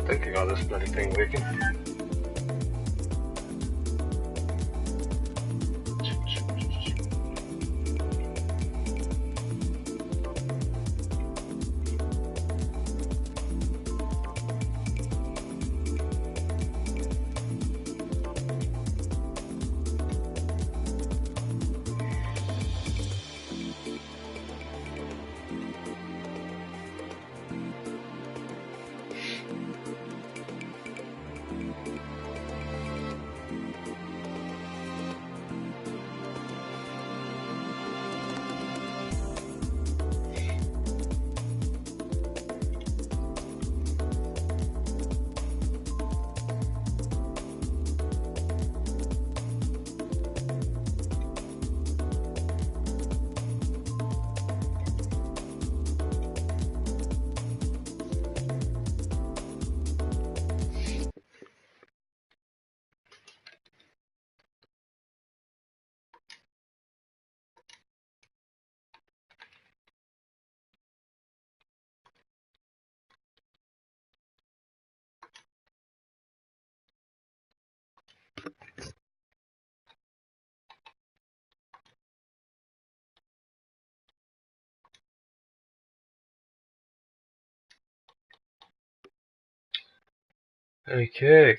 think I got this bloody thing working. Okay.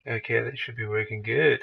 Okay, that should be working good.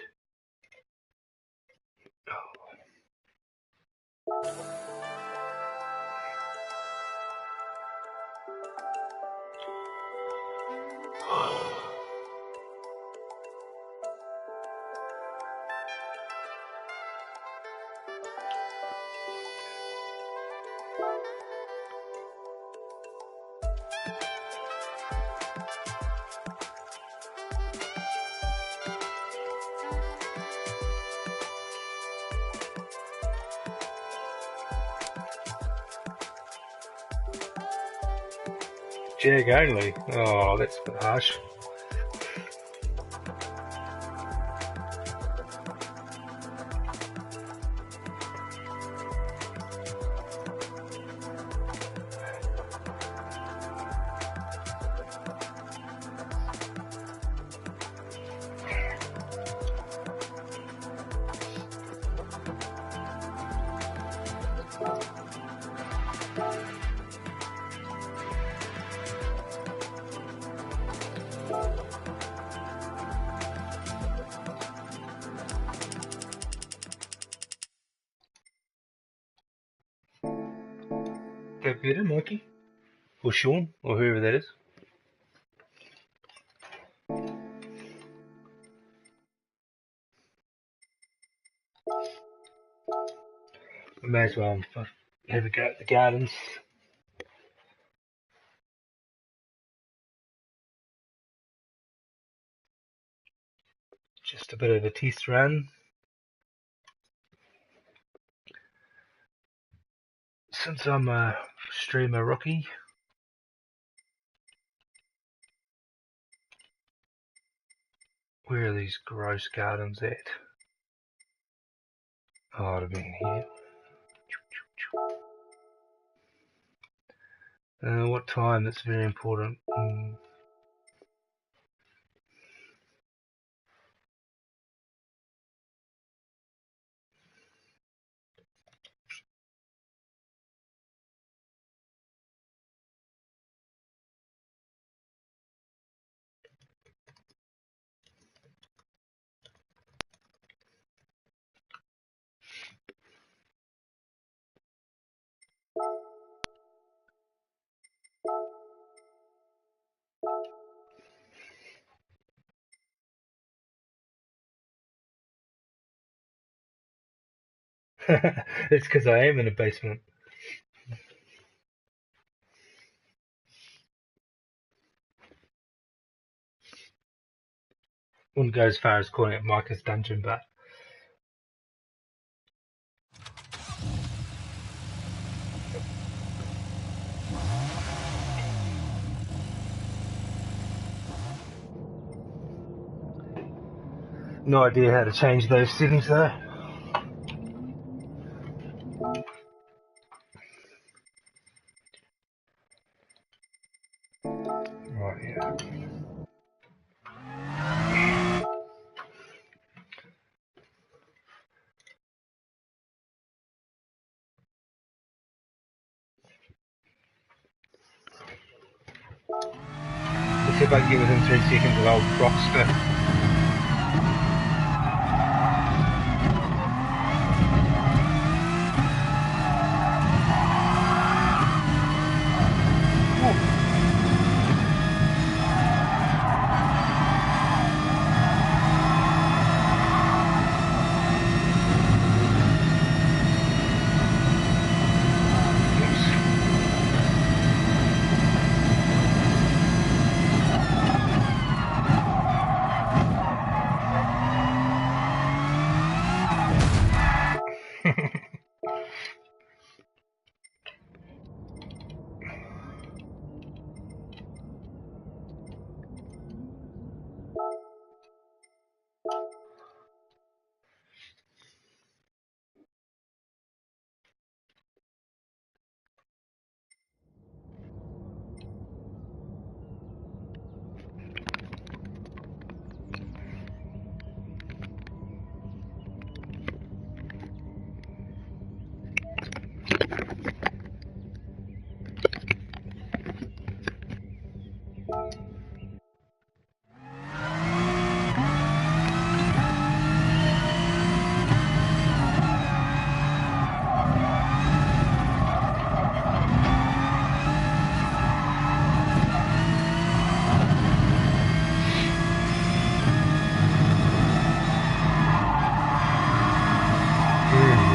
Jag only. Oh, that's a bit harsh. That better, Mikey? Or Sean? Or whoever that is? We may as well have a go at the gardens. Just a bit of a test run. Since I'm a streamer rookie, Where are these gross gardens at? Oh, I'd have been here. What time? That's very important. It's because I am in a basement. Wouldn't go as far as calling it Micah's dungeon, but no idea how to change those settings though. Right, yeah. Let's see if I can get within 3 seconds of old Rockster.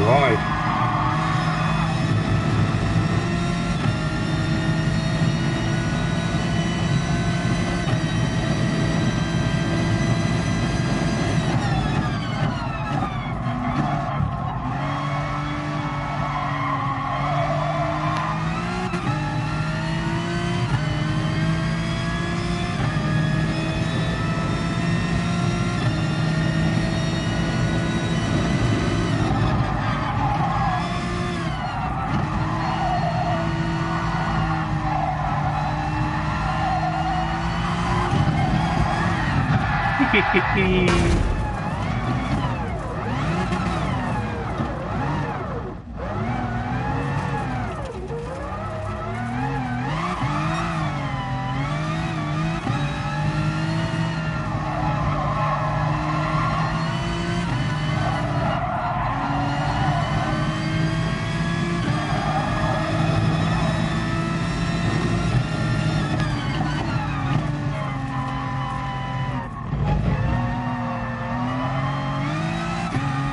Right.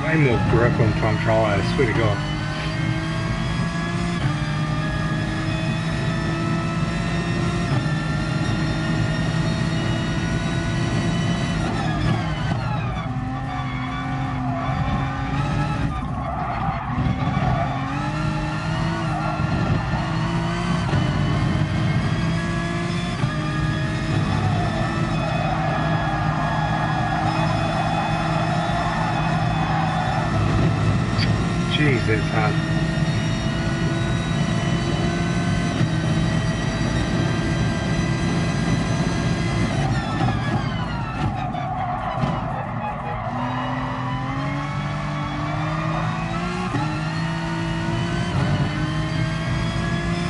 Way more grip on control, I swear to God. is it's hard.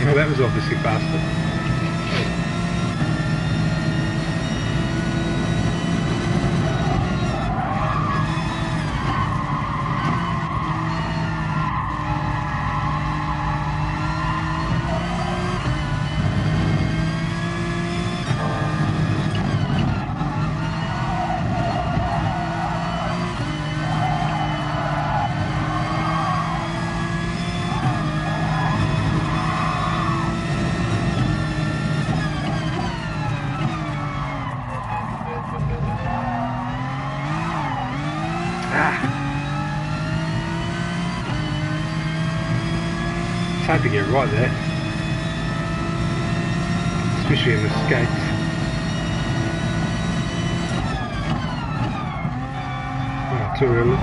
Oh, that was obviously faster. It's hard to get right there, especially in the skates. Oh, too early.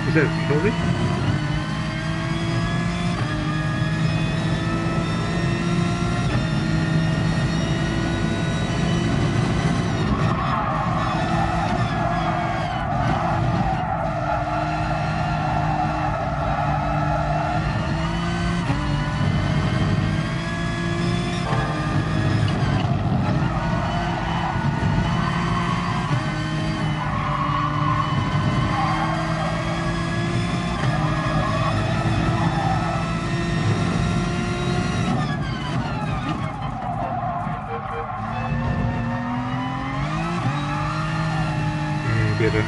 Is that a penalty? Better.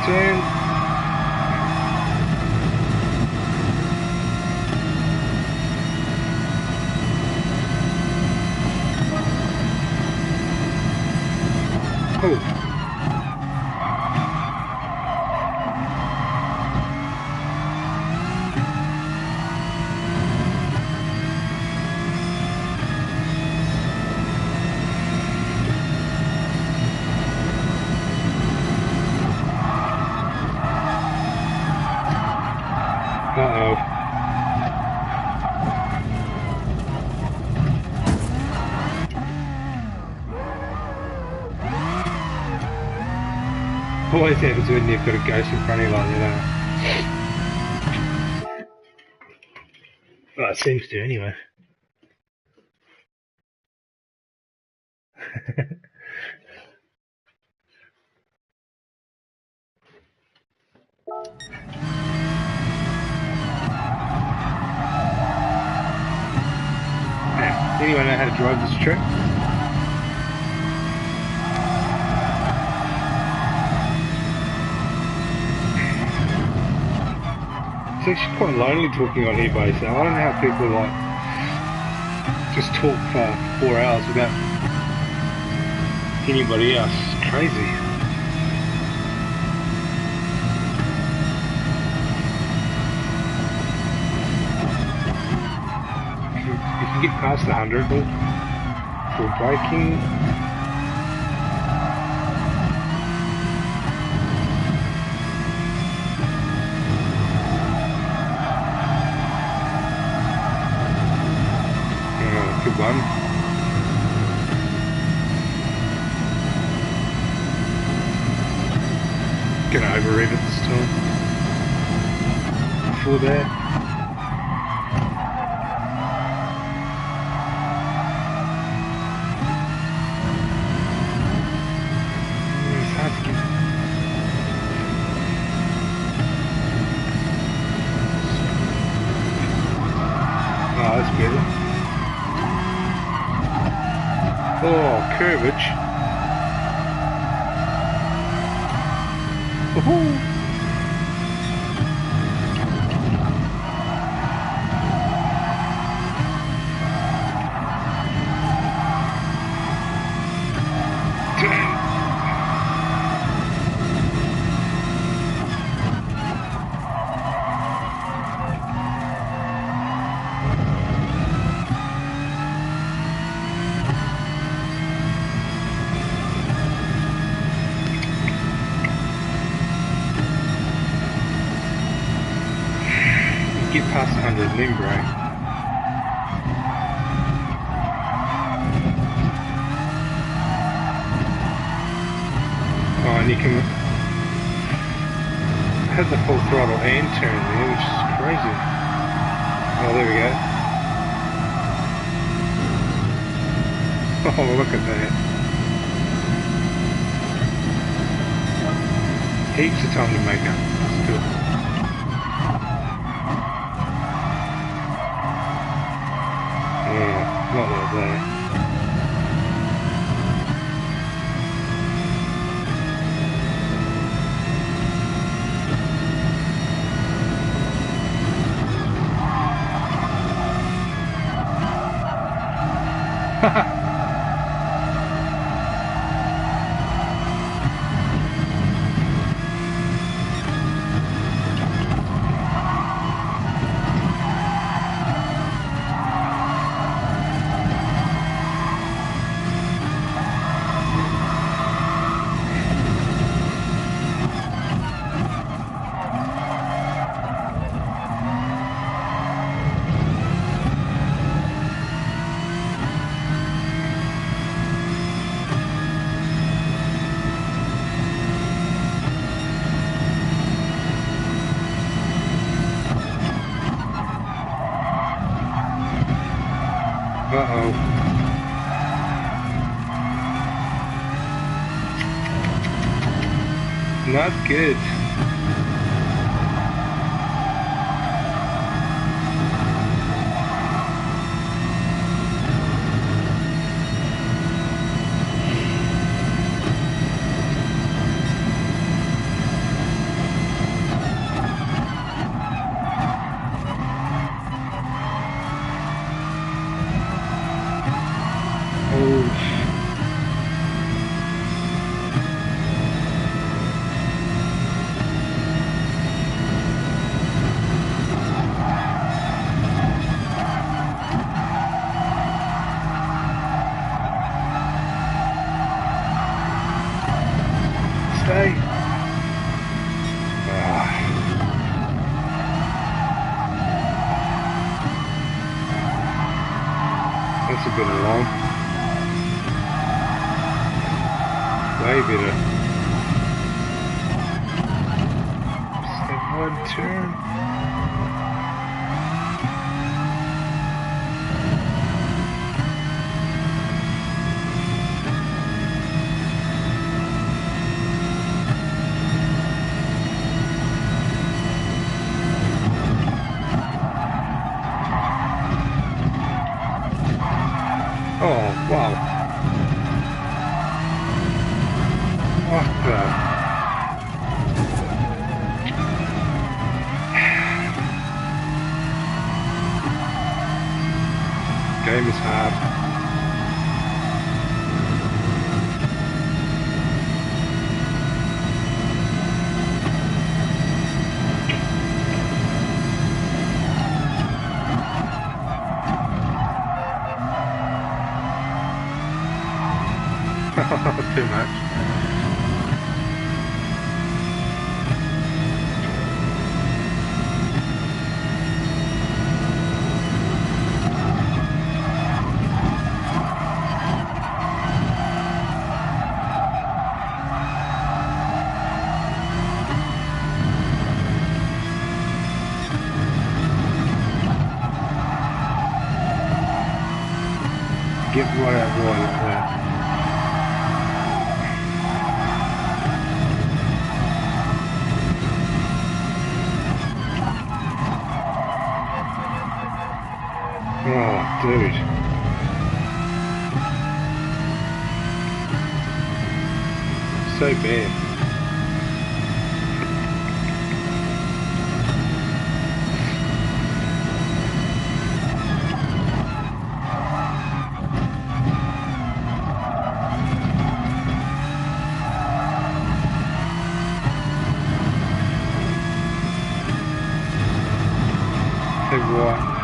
Turn. Oh. Uh-oh. Always happens when you've got a ghost in front of you like that. Well, it seems to anyway. Anyone know how to drive this track? It's actually quite lonely talking on here by yourself. I don't know how people like just talk for 4 hours without anybody else. It's crazy. You can get past 100 for braking. Good one. Gonna overread it this time. Before that. garbage. Woohoo! Get past 100 and then brake. Oh, and you can have the full throttle and turn there, which is crazy. Oh, there we go. Oh, look at that. Heaps of time to make up. Let's do it. Yeah, not like that. Uh-oh. Not good. Stay. That's a bit long. Way better. Step one turn. Oh, wow. What the? Game is hard. Too much. Get right out of like that. Oh, dude. so bad. So what?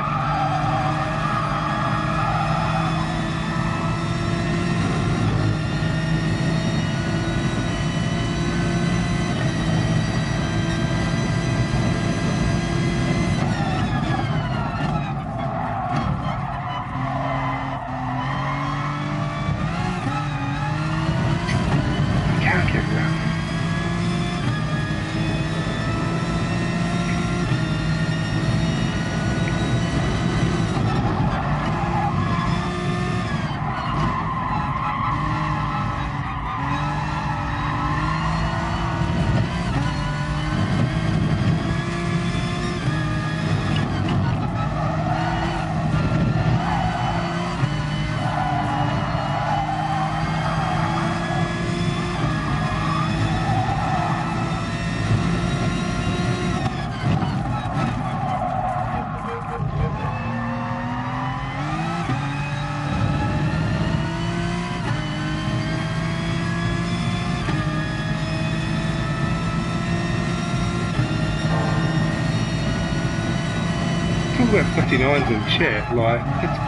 About 59s in chat, like, it's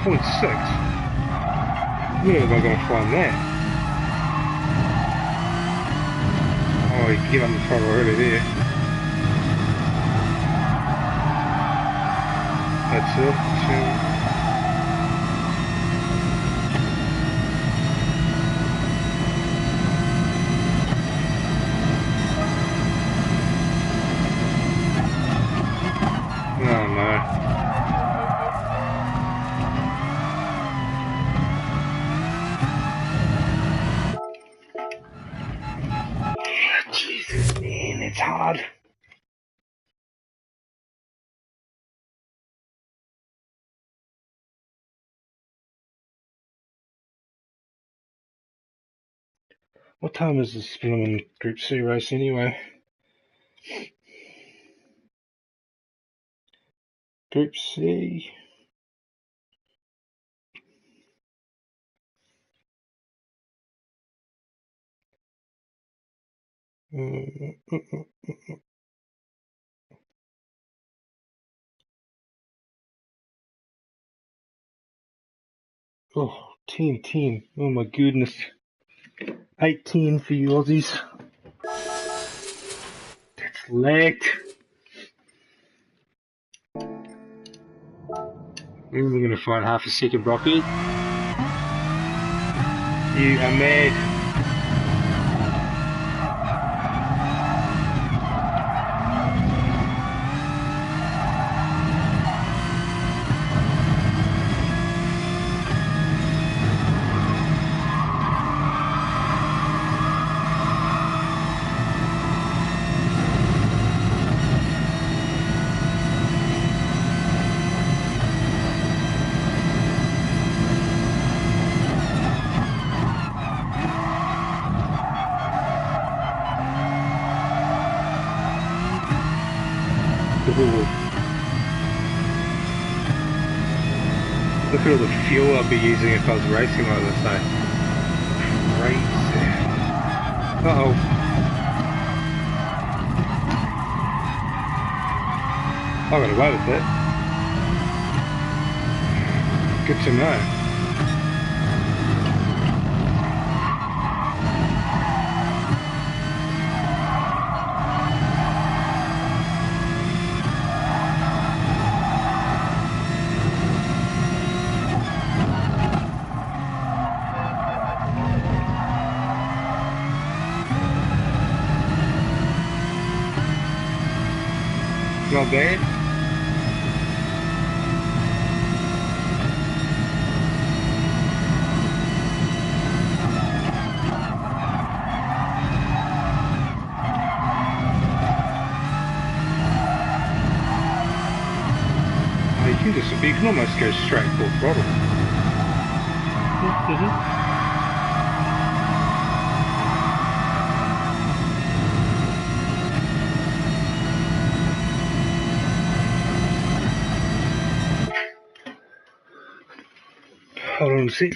0.6. Where am I going to find that? Oh, you can get on the front already there. That's it. Oh no. Jesus, man, it's hard. What time is this filming Group C race anyway? Group C. Oh, 10. Oh my goodness. 8-10 for you Aussies. That's lagged. We're going to find half a second, Brocky. You are mad. Look at all the fuel I'd be using if I was racing like this, eh? Crazy. Uh-oh. I got away with it. Good to know. Not bad. You can almost go straight full throttle. Hold on a sec.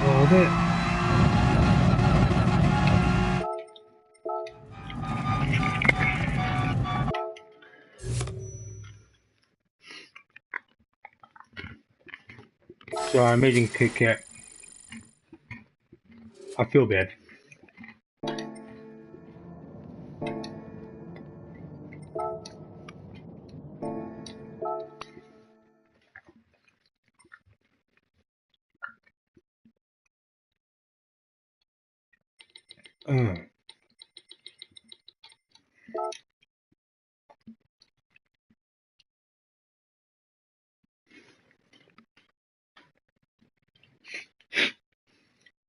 Hold it. So I'm eating Kit Kat. I feel bad. Uh,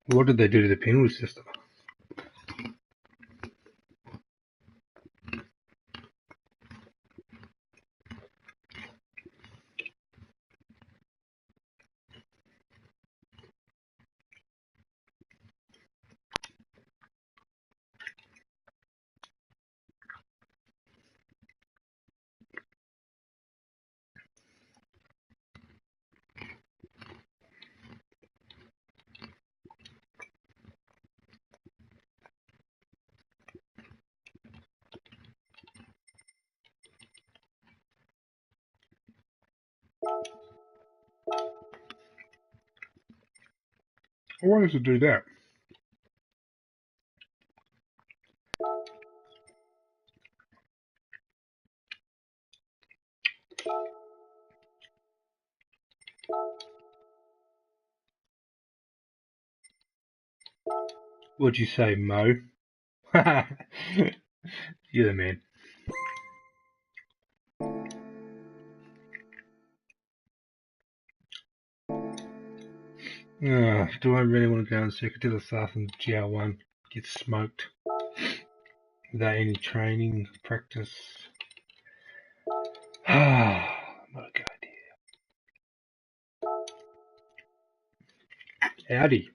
what did they do to the penalty system? Why does it do that? What'd you say, Mo? You're the man. Do I really want to go on circuit to the south and GR1? Get smoked without any training, practice. Not a good idea. Audi.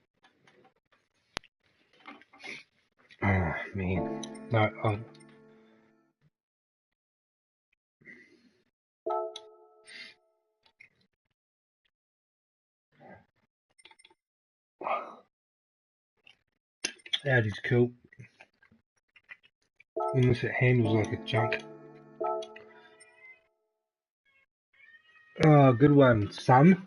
Oh, man. No, Audi's cool. Unless it handles like a junk. Oh, good one, son.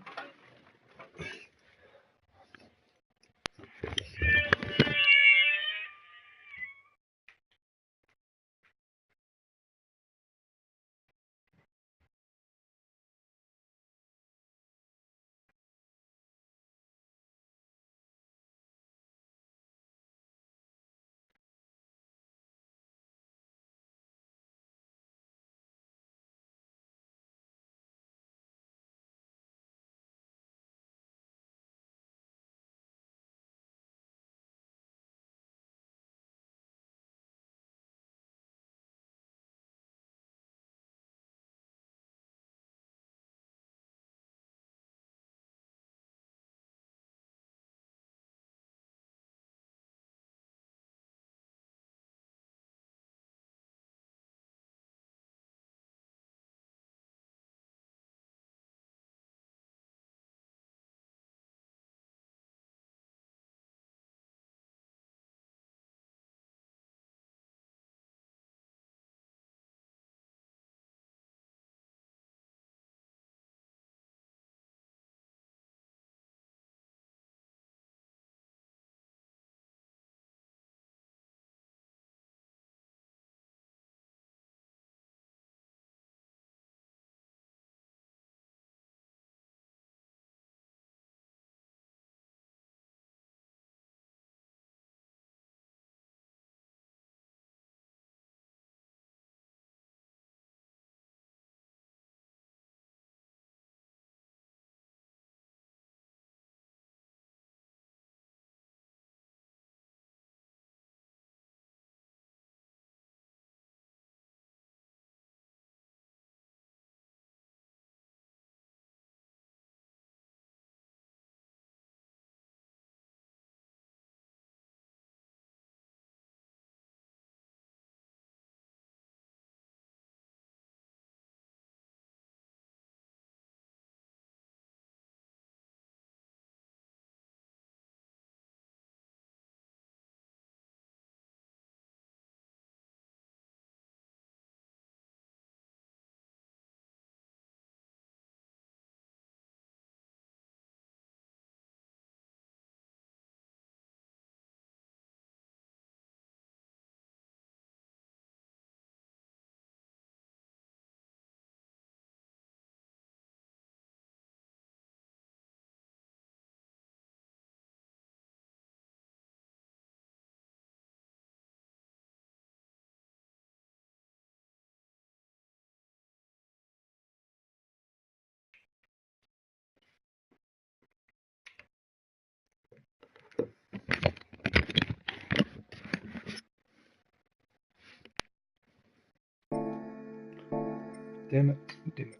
Damn it, damn it.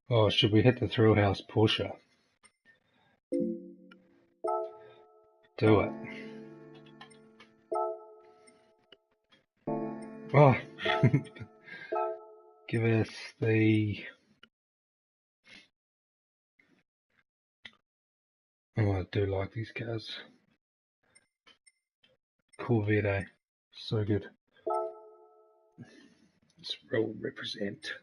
Oh, should we hit the Thrillhouse Porsche? Do it. Oh, give us the... Oh, I do like these cars. Corvette, so good. It's real represent.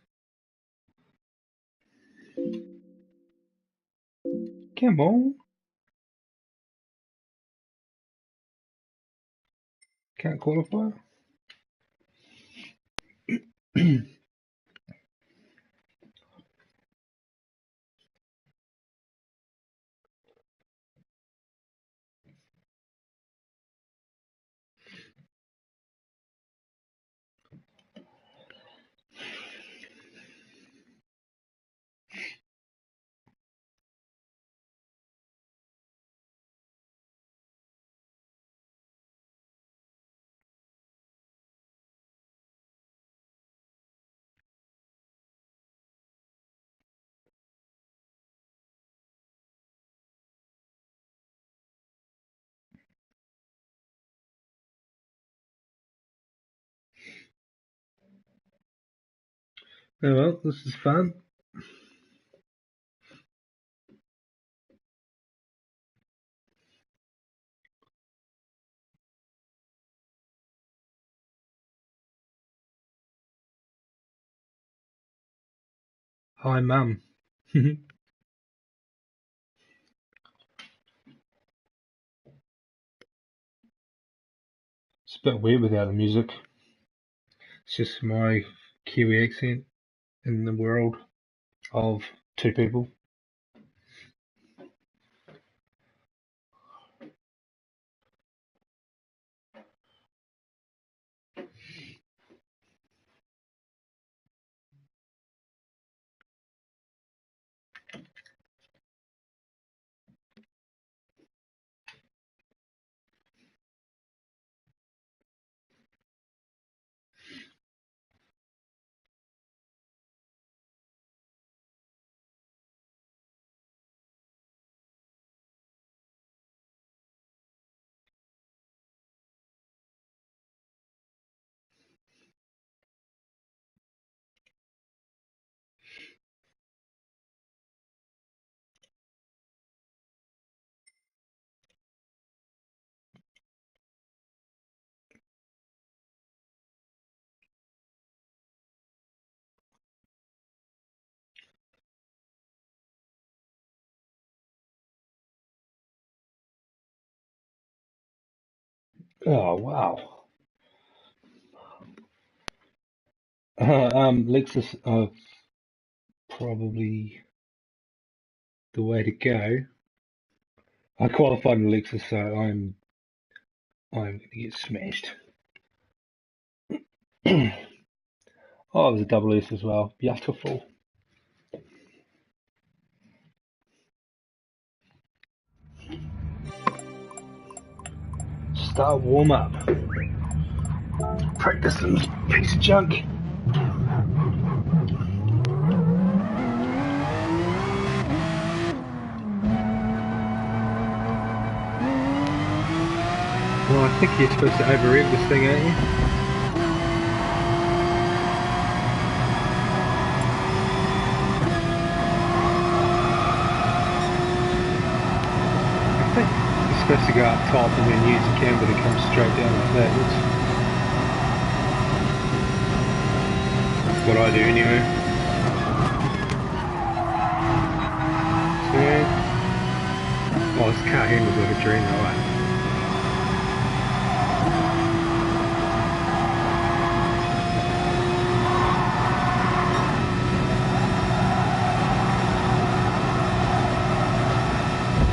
Come on. Can't qualify. Oh well, this is fun. Hi, Mum. It's a bit weird without the music. It's just my Kiwi accent in the world of two people. Oh wow. Lexus are probably the way to go. I qualified in Lexus, so I'm gonna get smashed. Oh, it was a double S as well. Beautiful. Start warm up. Practice some piece of junk. Well, I think you're supposed to overrev this thing, aren't you? I think you're supposed to go up top and then use the camber to come straight down like that. That's what I do anyway. Turn. Oh, this car handles like a dream, right?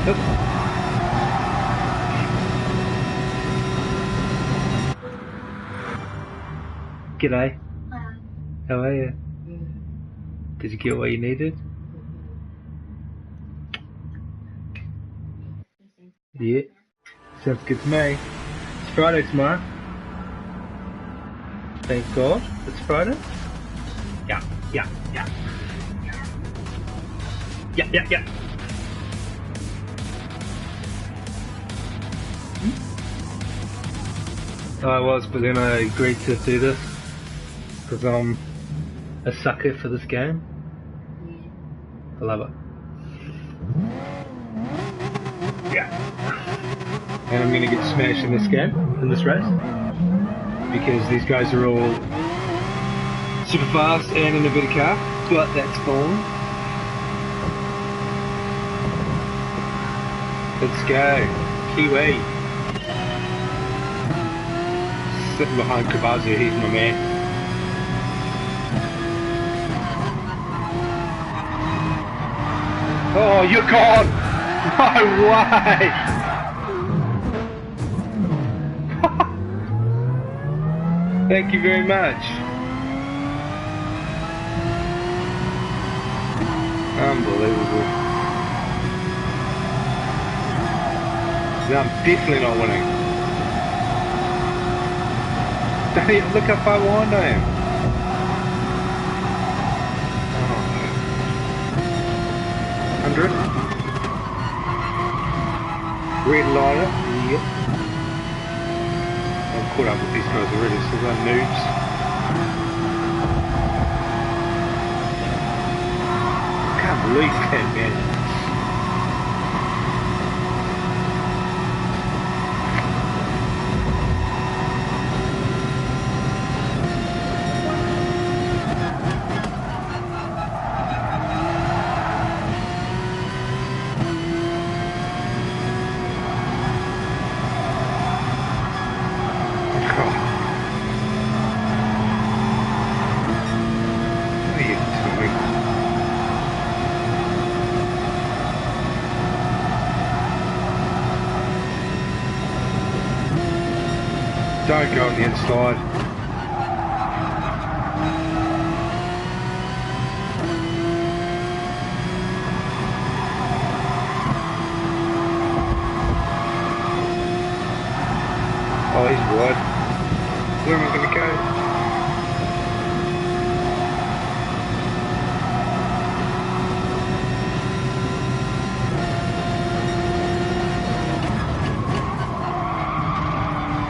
Yep. G'day. Hi. How are you? Did you get what you needed? Yeah. Sounds good to me. It's Friday tomorrow. Thank God. It's Friday. Yeah. Yeah. I was, but then I agreed to do this because I'm a sucker for this game. Yeah. I love it. Yeah. And I'm gonna get smashed in this game, in this race, because these guys are all super fast and in a better car, but that's fine. Let's go. Kiwi. Sitting behind Kabazu, he's my man. Oh, you're gone! No way! Thank you very much. Unbelievable. No, I'm definitely not winning. Look how far behind I am. Oh. 100. Red liner. Yep. I'm caught up with these guys already, so they're noobs. believe that, man. Don't go on the inside. Oh, he's wide. Where am I going to go?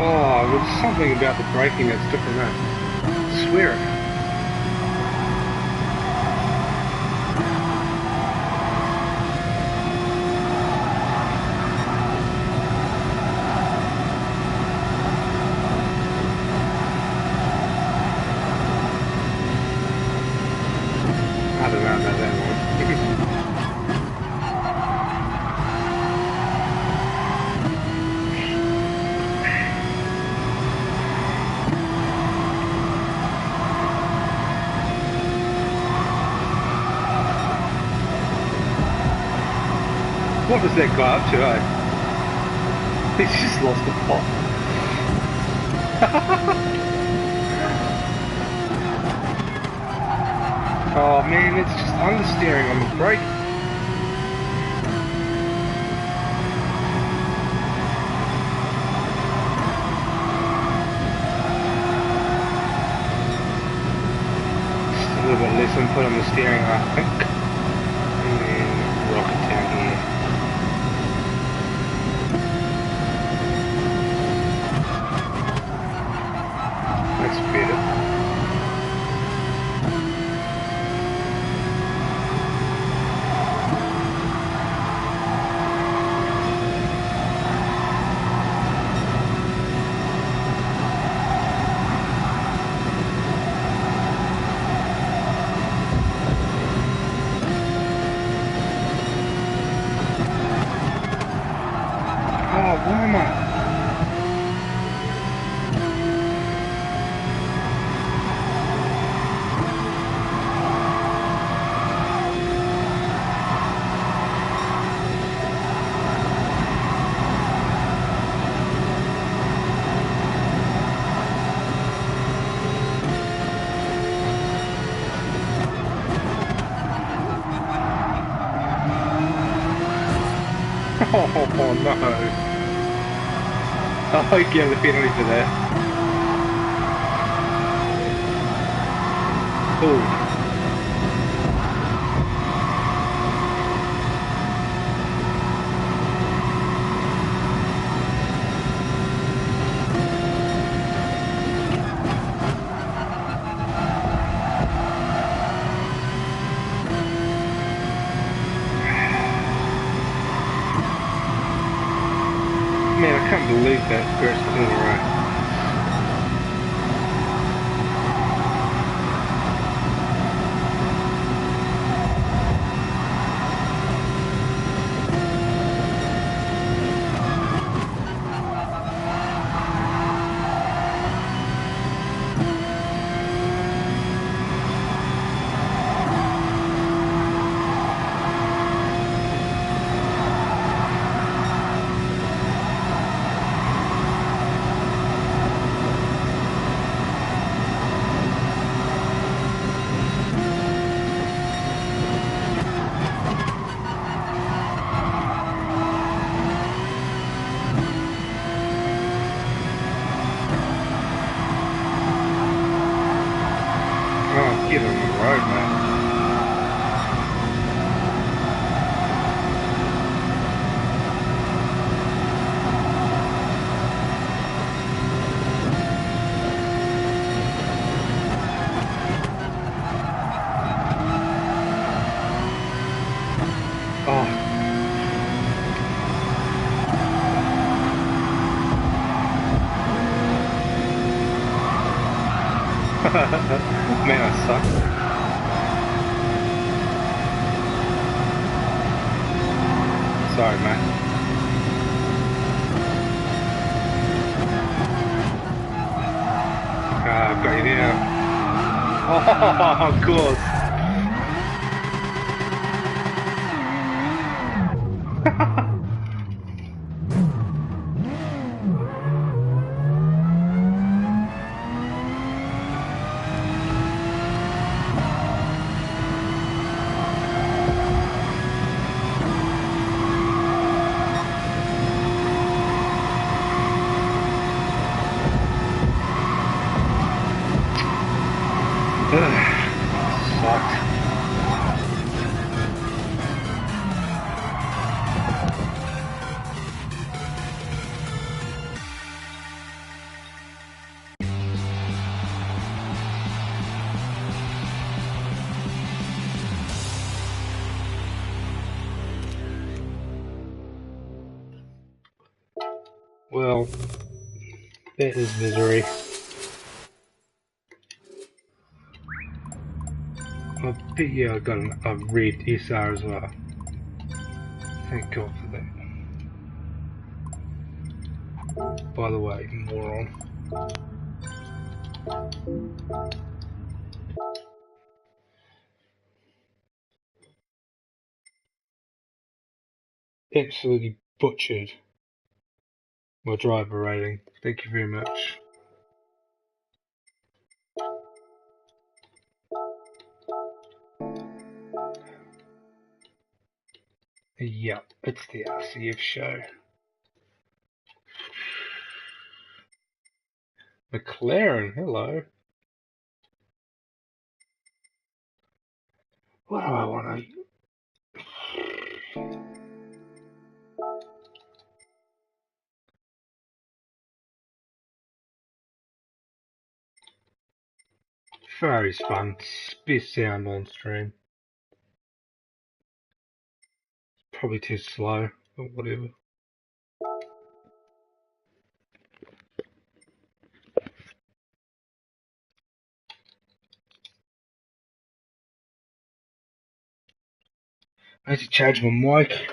Oh, there's something about the braking that's different, man. I swear it. I don't know about that one. What was that guy up to, eh? He's just lost the plot. Oh man, it's just understeering on the brake. Just a little bit less input on the steering, I think. And then rock it down here. That's better. Oh, why am I? Oh no. Oh, you get the penalty for that. Oh. Man, I can't believe that first corner right. Man, I suck. Sorry, man. Ah, I've got you now. Oh, of course. Sucked. Well, that is misery. I bet you I got a red SR as well. Thank God for that. By the way, moron. Absolutely butchered my driver rating. Thank you very much. Yep, it's the RCF show. McLaren, hello. What do I want to... Ferrari's fun. Best sound on stream. Probably too slow, but whatever. I need to charge my mic.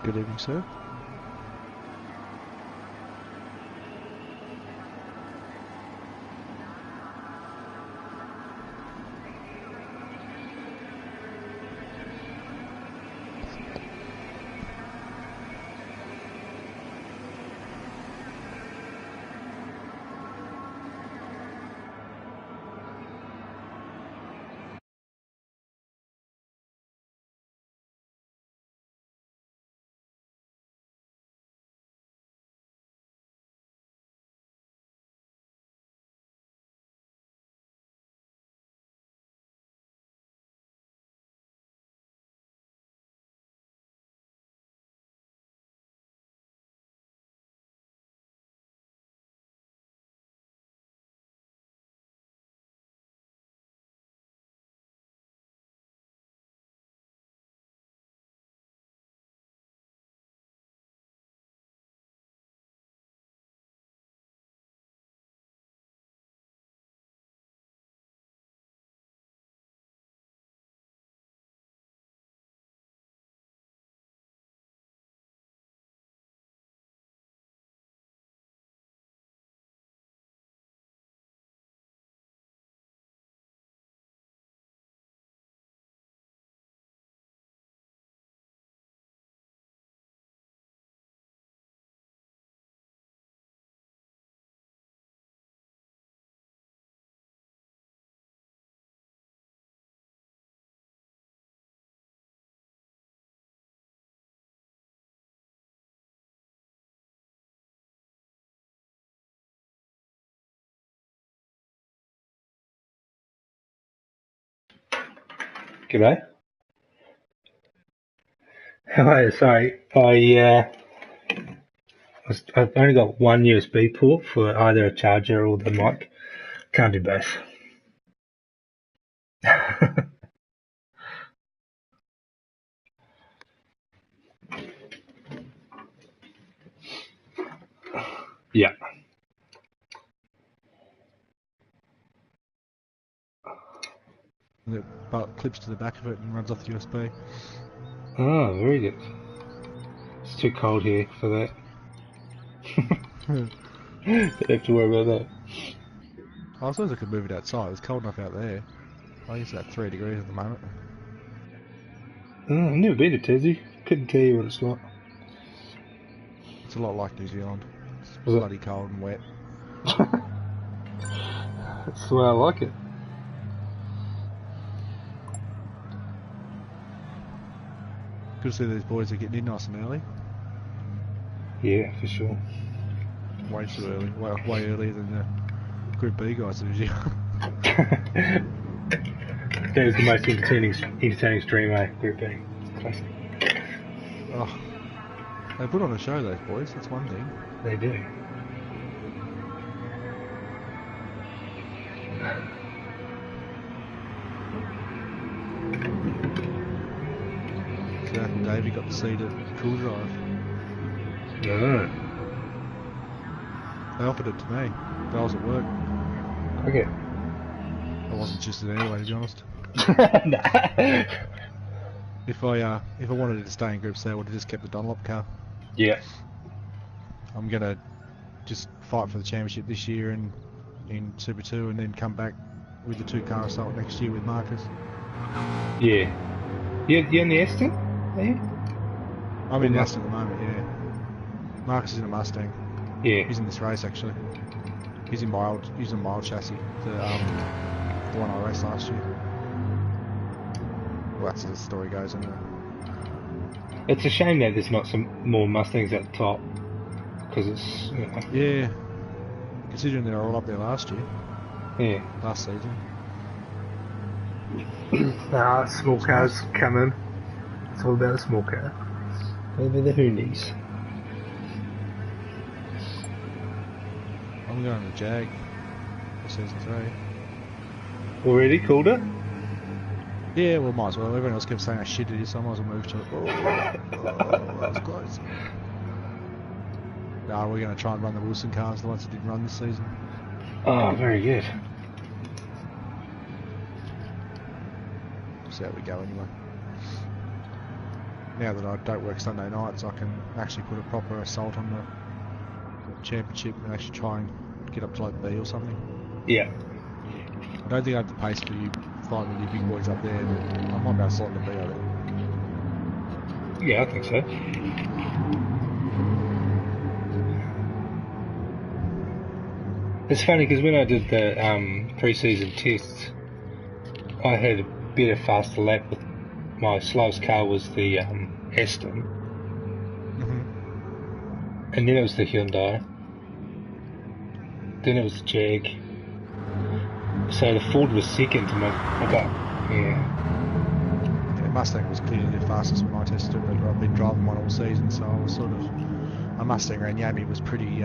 Good evening, sir. G'day. Hi, sorry. I've only got one USB port for either a charger or the mic. Can't do both. Yeah. And it clips to the back of it and runs off the USB. Oh, very good. It's too cold here for that. Don't have to worry about that. I suppose I could move it outside. It's cold enough out there. I think it's about 3 degrees at the moment. Oh, I've never been to Tassie. Couldn't tell you what it's like. It's a lot like New Zealand. It's Is it? bloody cold and wet. That's the way I like it. Good to see these boys are getting in nice and early. Yeah, for sure. Way too early. Way earlier than the Group B guys usually. That was the most entertaining stream, Group B. Classic. Oh, they put on a show, those boys. That's one thing. They do. So and Davey got to see the cool drive. No. They offered it to me, but I was at work. Okay. I wasn't interested anyway, to be honest. Nah. If I wanted to stay in Group C, I would have just kept the Dunlop car. Yeah. I'm gonna just fight for the championship this year and in Super 2, and then come back with the 2-car assault next year with Marcus. Yeah. You in the Aston? Are you? I'm in the Aston at the moment, yeah. Marcus is in a Mustang. Yeah. He's in this race actually. He's in mild chassis. The one I raced last year. Well, that's as the story goes anyway. It's a shame that there's not some more Mustangs at the top, because it's, you know. Yeah. Considering they were all up there last year. Yeah. Last season. Small cars come in. It's all about a small car. Over the Hoonies. I'm going to Jag for season 3. Already called it? Yeah, well, might as well. Everyone else kept saying how shit it is, so I might as well move to it. Oh, that was close. No, we're going to try and run the Wilson cars, the ones that didn't run this season. Oh, very good. See how we go anyway. now that I don't work Sunday nights, I can actually put a proper assault on the championship and actually try and get up to like B or something. Yeah. I don't think I have the pace for you fighting with your big boys up there, but I might be able to slot in the B, I think. Yeah, I think so. It's funny because when I did the pre-season tests, I had a better faster lap with my slowest car was the Aston, and then it was the Hyundai, then it was the Jag. So the Ford was second to my gut. Yeah. Mustang was clearly the fastest when I tested it, but I've been driving one all season, so I was sort of... A Mustang around Yami was pretty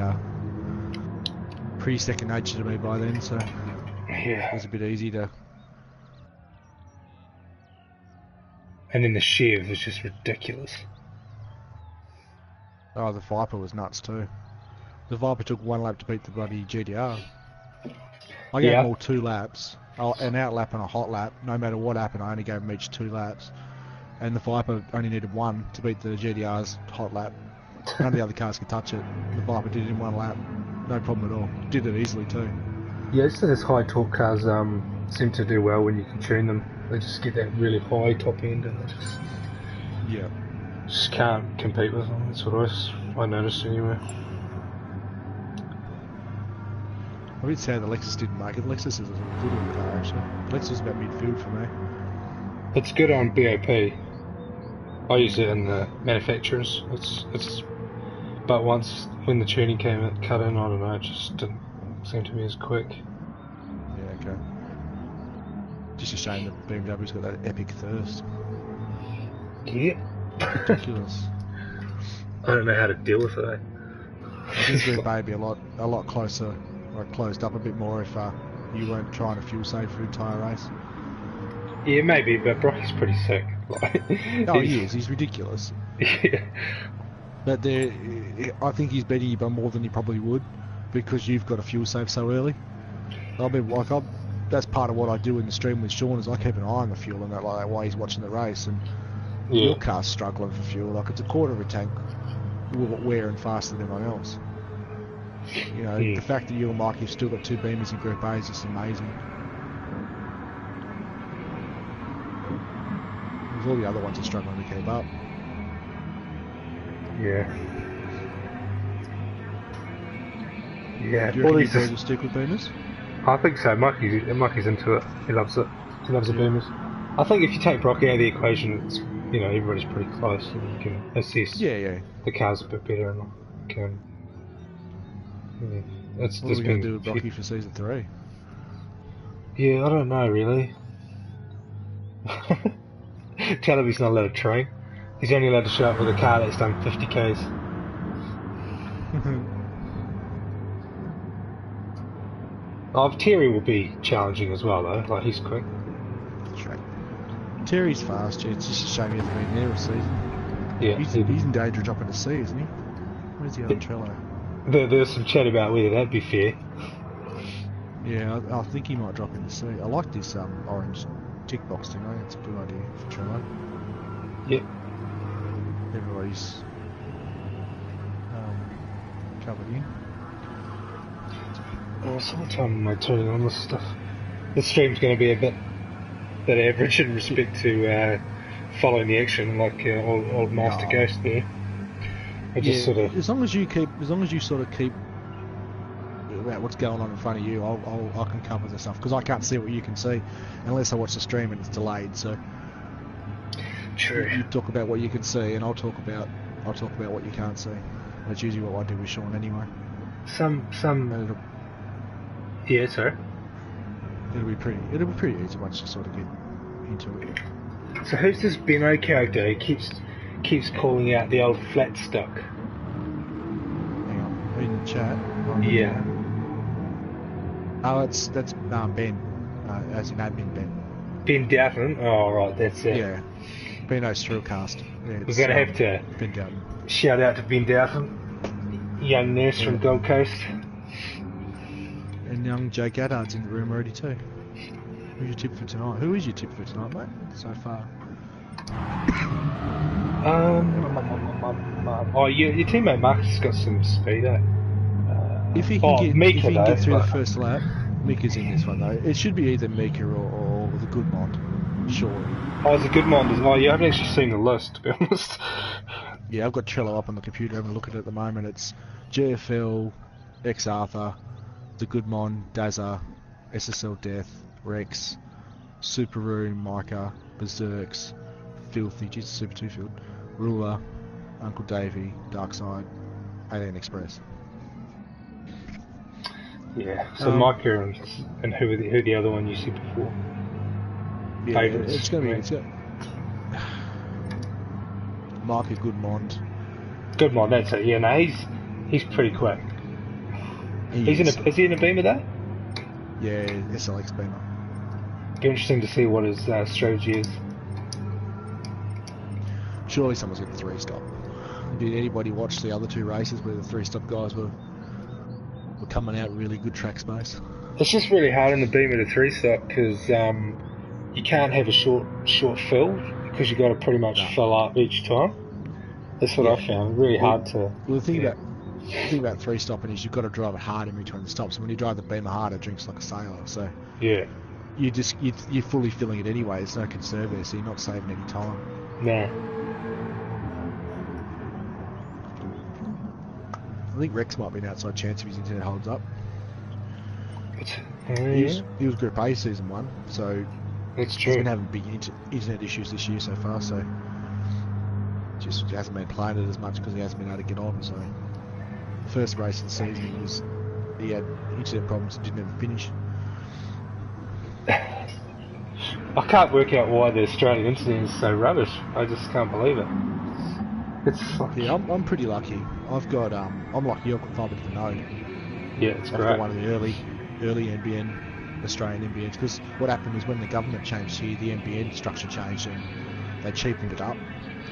second nature to me by then, so Yeah. it was a bit easy to... And then the Chev was just ridiculous. Oh, the Viper was nuts too. The Viper took one lap to beat the bloody GTR. I gave them all 2 laps, an out lap and a hot lap. No matter what happened, I only gave them each 2 laps. And the Viper only needed 1 to beat the GTR's hot lap. None of the other cars could touch it. The Viper did it in 1 lap. No problem at all. Did it easily too. Yeah, so those high torque cars seem to do well when you can tune them. They just get that really high top end and they just can't compete with them. That's what I noticed anyway. I'm a bit sad that Lexus didn't make it. Lexus is a good little car actually. Lexus is about midfield for me. It's good on BOP. I use it in the manufacturers. It's but once when the tuning cut in, I don't know, it just didn't seem to be as quick. Yeah, okay. Just a shame that BMW's got that epic thirst. Yeah. Ridiculous. I don't know how to deal with it. I think their baby a lot closer, like closed up a bit more if you weren't trying to fuel save for the entire race. Yeah, maybe, but Brocky's pretty sick. Oh, he is. He's ridiculous. Yeah. But I think he's beating you by more than he probably would because you've got a fuel save so early. That's part of what I do in the stream with Sean is I keep an eye on the fuel and that like that while he's watching the race. And your car's struggling for fuel. Like it's a quarter of a tank wearing faster than everyone else. You know, the fact that you and Mike have still got 2 Beamers in Group A is just amazing. Because all the other ones are struggling to keep up. Yeah. Yeah. Do you reckon you boys will stick with Beamers? I think so. Mikey's into it. He loves it. He loves the Beamers. I think if you take Brocky out of the equation, it's, you know, everybody's pretty close and you can assess the cars a bit better and can. Yeah, that's what are we going to do with Brocky for season 3? Yeah, I don't know really. Tell him he's not allowed to train. He's only allowed to show up with a car that's done 50 Ks. Terry will be challenging as well though, like he's quick. That's right. Terry's fast, yeah, it's just a shame he hasn't been there all season. Yeah. He's in danger of dropping to C, isn't he? Where's the other Trello? There's some chat about whether that'd be fair. Yeah, I think he might drop into C. I like this orange tick box thing, I think it's a good idea for Trello. Yep. Everybody's covered in. So what time am I turning on this stuff? This stream's going to be a bit average in respect to following the action, like old Master Ghost there. I just sort of... As long as you sort of keep about what's going on in front of you, I can cover the stuff because I can't see what you can see unless I watch the stream and it's delayed. So true. You talk about what you can see, and I'll talk about what you can't see. And it's usually what I do with Sean anyway. Yeah, sorry. It'll be pretty easy once you sort of get into it. So who's this Benno character who keeps calling out the old flat stock? Hang on, reading the chat. Yeah. Oh, that's Ben, as in admin Ben. Ben Doughton? Oh, right, that's it. Yeah. Benno's Thrillcast. Yeah, we're going to have to Ben Doughton. Shout out to Ben Doughton, young nurse from Gold Coast. And young Jake Addard's in the room already too. Who's your tip for tonight? Who is your tip for tonight, mate, so far? Oh, your teammate Marcus has got some speed, eh? If he can Mika if he can though, get through the but first lap, Mika's in this one though. It should be either Mika or the Goodmond, surely. oh, it's a good one. Oh, you haven't actually seen the list, to be honest. Yeah, I've got Trello up on the computer having a look at it at the moment. It's GFL, X Arthur, the Goodmond, Dazza, SSL Death, Rex, Subaru, Micah, Berserks, Filthy, Jesus Super 2 Field, Ruler, Uncle Davey, Darkside, Alien Express. Yeah. So Micah and who the other one you said before? Yeah, Favourites, it's gonna be Micah Goodmond. Good one, that's it. Yeah, no, he's pretty quick. Is he in a Beamer though? Yeah, SLX Beamer. Be interesting to see what his strategy is. Surely someone's got the 3-stop. Did anybody watch the other 2 races where the 3-stop guys were coming out really good track space? It's just really hard in the Beamer to 3-stop because you can't have a short fill because you got to pretty much fill up each time. That's what I found. Really hard to. Well, the thing about 3-stopping is you've got to drive it hard in between the stops. And when you drive the Beamer hard, it drinks like a sailor. So yeah, you're fully filling it anyway. There's no conserve there, so you're not saving any time. No. I think Rex might be an outside chance if his internet holds up. He was Group A season 1, so that's true. He's been having big internet issues this year so far, so just hasn't been playing it as much because he hasn't been able to get on. So the first race of the season he had internet problems and didn't ever finish. I can't work out why the Australian internet is so rubbish. I just can't believe it. It's like... Yeah, I'm pretty lucky. I've got I'm lucky. I've got fibre to the node. Yeah, it's I've great. got one of the early NBN Australian NBNs, because what happened was when the government changed here, the NBN structure changed and they cheapened it up.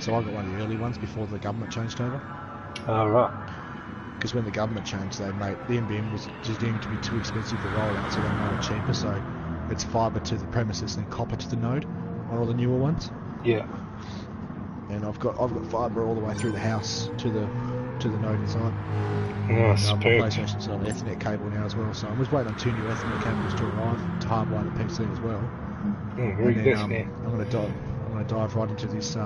So I got one of the early ones before the government changed over. Oh, right. Because when the government changed, the NBN was just deemed to be too expensive to roll out, so they made it cheaper. So it's fibre to the premises and copper to the node on all the newer ones. Yeah. And I've got fibre all the way through the house to the node inside. Oh, superb. My PlayStation's on an Ethernet cable now as well, so I'm just waiting on 2 new Ethernet cables to arrive to hardwire the PC as well. Very good, man. I'm gonna dive right into this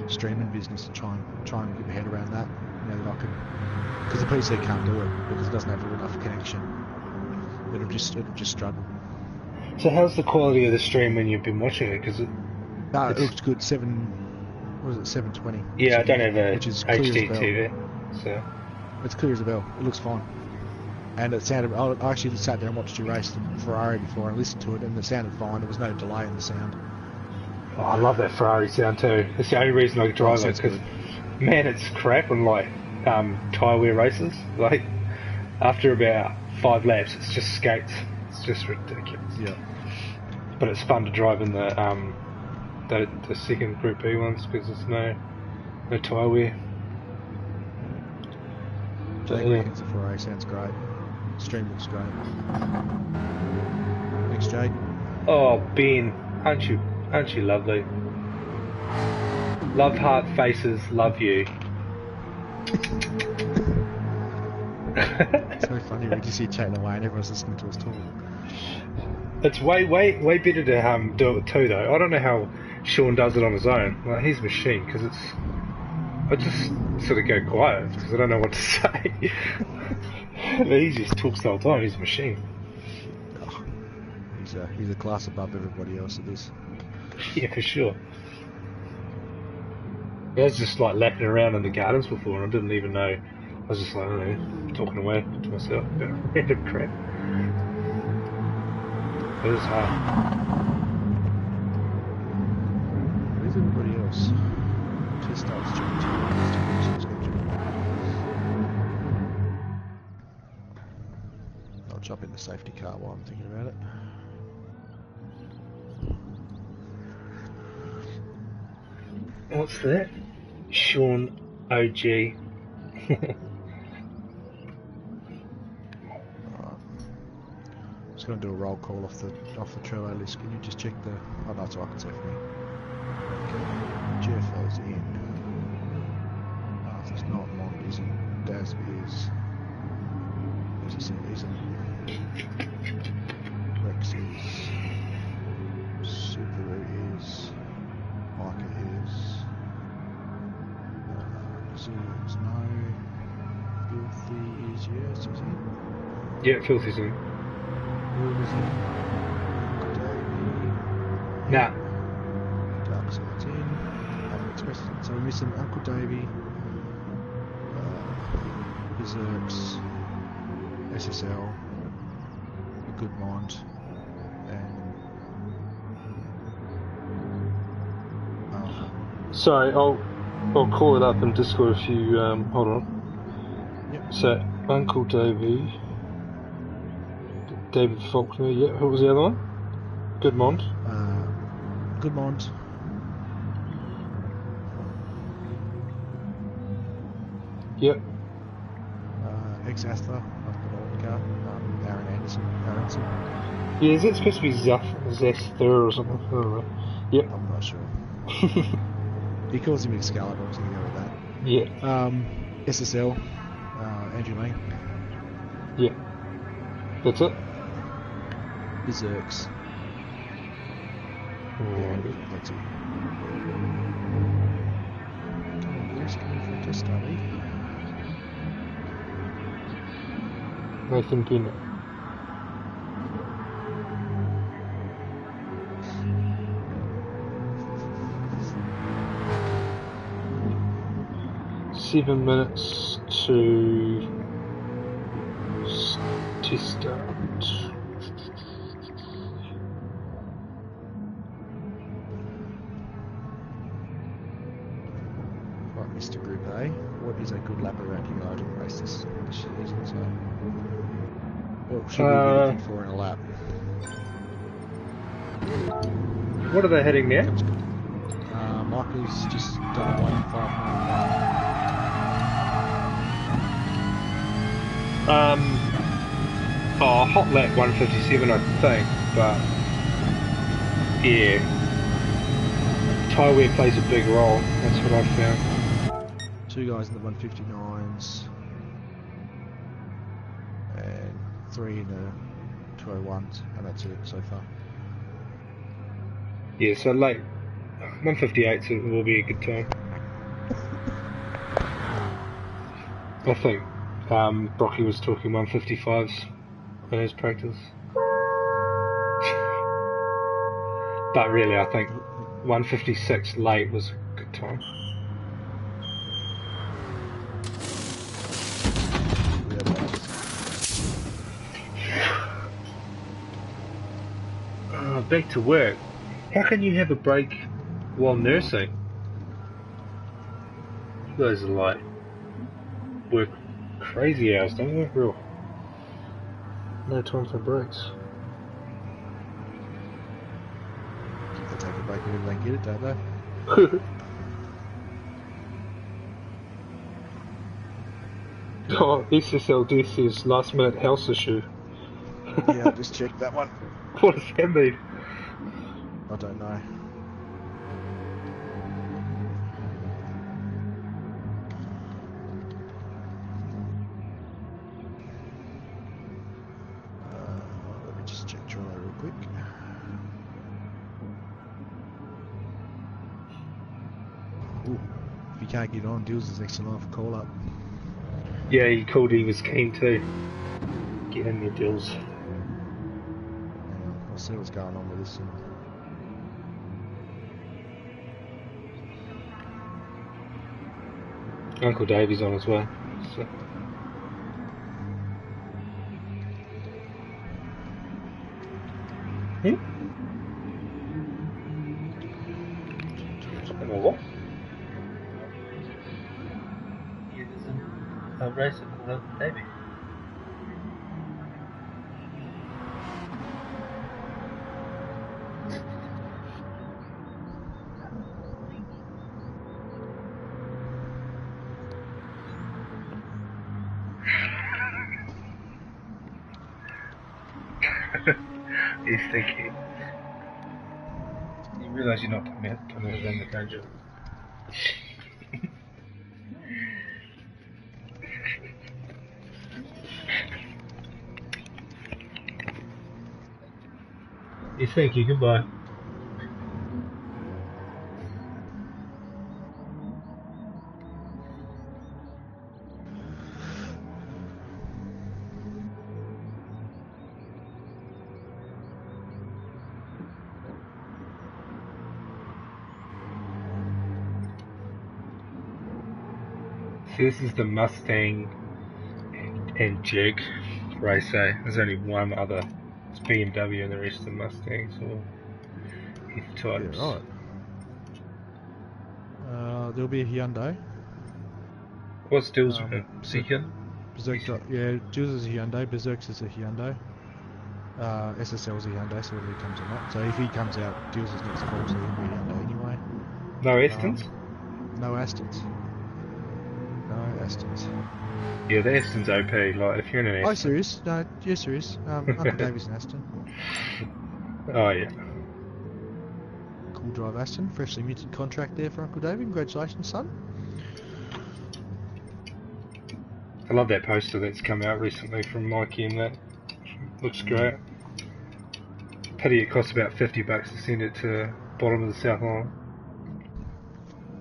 streaming business and try and get my head around that. You know, that I can, because the PC can't do it because it doesn't have enough connection. It'll just struggle. So how's the quality of the stream when you've been watching it? Because it looks good. 720. Yeah, I don't have a which is clear HD as a TV, so it's clear as a bell. It looks fine. And it sounded. I actually sat there and watched you race the Ferrari before and listened to it, and it sounded fine. There was no delay in the sound. Oh, I love that Ferrari sound too. It's the only reason I drive it, because man, it's crap on like tyre wear races. Like after about 5 laps, it's just skates. It's just ridiculous. Yeah. But it's fun to drive in the second Group B ones because there's no tyre wear. It's a Ferrari, sounds great. Stream looks great. Thanks, Jade. Oh, Ben, aren't you lovely? Love heart faces, love you. It's so funny, we just hear chatting away and everyone's listening to us talk. It's way better to do it too, though. I don't know how Sean does it on his own. Like, he's a machine, because I just sort of go quiet because I don't know what to say. But he just talks the whole time. He's a machine. Oh, he's a class above everybody else at this. Yeah, for sure. I was just like lapping around in the gardens before, and I didn't even know. I was just like, I don't know, talking away to myself about random crap. It is hard. Where's everybody else? Test starts I'll jump in the safety car while I'm thinking about it. What's that? Sean OG. Just going to do a roll call off the Trello list. Can you just check the... Oh, no, it's all I can say for me. Jeff is in. Arthur's not. Mond isn't. Dasby is. SSL isn't. Rex is. Subaru is. Micah is. Zooms no. Filthy is yes, is he? Yeah, Filthy's in. Will is in. Davey. Nah. Dark Side's in. Express. So we're missing Uncle Davey. Berserks. SSL. A good Mond. And Sorry, I'll call it up in Discord if you hold on. Yep. So Uncle Davey, David Faulkner. Yeah, who was the other one? Goodmond. Goodmond. Yep. Ex-Astra, car. Aaron Aronson. Yeah, is it supposed to be Zesther or something? I don't know. Yep. I'm not sure. He calls him Excalibur, I'm going to go with that. Yeah. SSL, Andrew Lang. Yeah. That's it? Berserks. Yeah, that's it. Who's coming for a test study? Nathan Bennett. Seven minutes to start. Right, Mr. Group A, what is a good lap around here? I didn't race this season, so what should we be looking for in a lap? What are they heading now? Michael's just done 1.591. Hot lap 157, I think, but yeah, tyre wear plays a big role. That's what I've found. Two guys in the 159s and three in the 201s, and that's it so far. Yeah, so late 158 will be a good time. I think Brocky was talking 155s in his practice. But really, I think 156 late was a good time. Back to work. How can you have a break while nursing? You guys are like work crazy hours, don't you? Real. No time for breaks. They take a break whenever they get it, don't they? Oh, SSLD says last minute house issue. Yeah, I just checked that one. What does that mean? I don't know. Let me just check Trello real quick. Ooh, if you can't get on, Dills is next in line for call up. Yeah, he called, he was keen to get in your deals. Yeah, I'll see what's going on with this one. Uncle Davey's on his way. So. What? Yeah, there's a racer called Uncle Davey. He's thinking. You realise you're not coming out in the danger. You thank you, goodbye. So this is the Mustang and Jeg race, eh? There's only one other. It's BMW and the rest are Mustangs or F-types. Yeah, right. There'll be a Hyundai. What's Dill's Seeker? Berserk, yeah, Jules is a Hyundai, Berserk's is a Hyundai. SSL's a Hyundai, so whether he comes or not. So if he comes out, Jules is next call, so he'll be a Hyundai anyway. No Astons? No Astons. No Astons. Yeah, the Aston's OP. Like, if you're in an Aston... Oh, serious? No, you're serious. Uncle Davy's an Aston. Oh, yeah. Cool drive Aston. Freshly minted contract there for Uncle Davy. Congratulations, son. I love that poster that's come out recently from Mikey and that. Looks great. Pity it costs about $50 to send it to bottom of the South Island.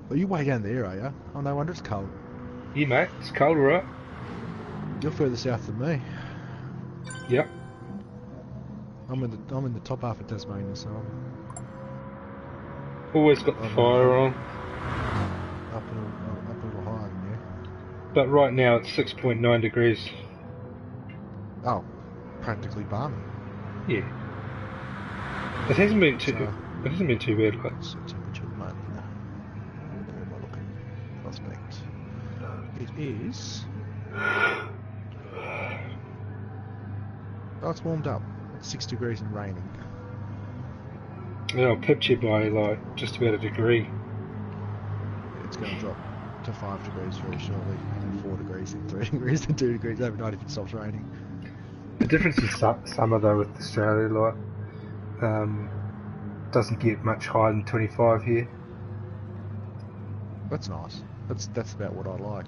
Well, you way down there, are you? Oh, no wonder it's cold. Yeah, mate. It's cold, right? You're further south than me. Yep. I'm in the top half of Tasmania, so I'm Always got the fire on. up a little higher than you. But right now it's 6.9 degrees. Oh, practically balmy. Yeah. It hasn't been too. So, It hasn't been too bad. Like. what's the temperature at the moment? Where am I looking? Prospect. It is. Oh, it's warmed up. It's 6 degrees and raining. Yeah, I'll pitch you by like just about a degree. It's going to drop to 5 degrees very shortly, and then 4 degrees, and 3 degrees, and 2 degrees overnight if it stops raining. The difference in summer though with Australia, like, doesn't get much higher than 25 here. That's nice. That's about what I like.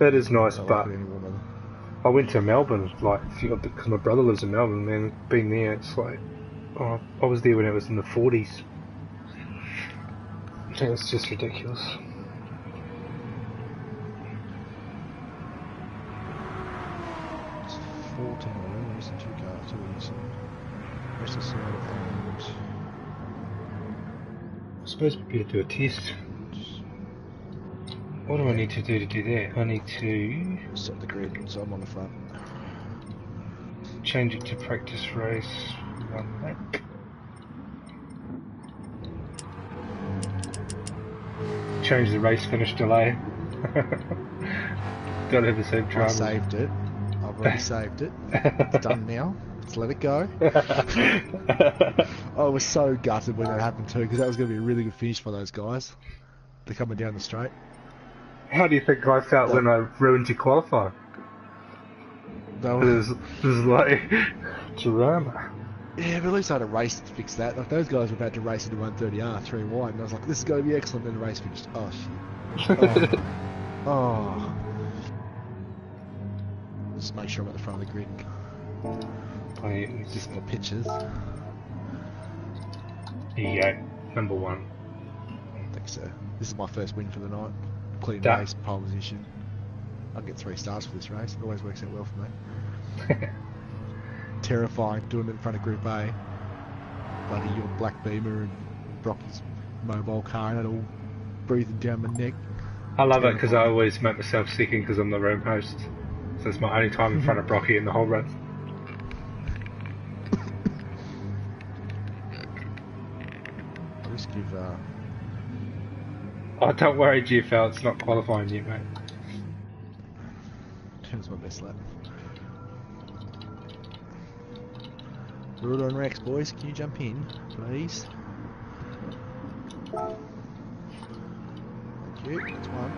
That is nice, I don't but like it any warmer than... I went to Melbourne, like, because my brother lives in Melbourne, man. Being there, it's like, oh, I was there when it was in the 40s. It's just ridiculous. It's 14 already, and 2 cars, 2 easy. Rest of the side and... I'm supposed to be able to do a test. What do I need to do that? I need to set the grid, so I'm on the front. change it to practice race. Run back. Change the race finish delay. Don't have the same trouble. I saved it. I've already saved it. It's done now. Let's let it go. I was so gutted when that happened too, because that was going to be a really good finish for those guys. They're coming down the straight. How do you think I felt when I ruined your qualifier? It was like drama. Yeah, but at least I had a race to fix that. Like, those guys were about to race into 130R 3 wide, and I was like, this is going to be excellent. Then the race finished. Oh shit. Oh. Just make sure I'm at the front of the grid. Just the pictures. Here you go, number 1. I think so. This is my first win for the night. Clean Duh. race, pole position. I'll get 3 stars for this race. It always works out well for me. Terrifying doing it in front of Group A. Bloody your black Beamer and Brocky's mobile car and it all breathing down my neck. I love it because I always make myself second because I'm the room host. So it's my only time in front of Brocky in the whole race. I'll just give... Oh, don't worry, GFL, it's not qualifying yet, mate. Turns my best lap. Ruler and Rex, boys, can you jump in, please? Thank you, that's one.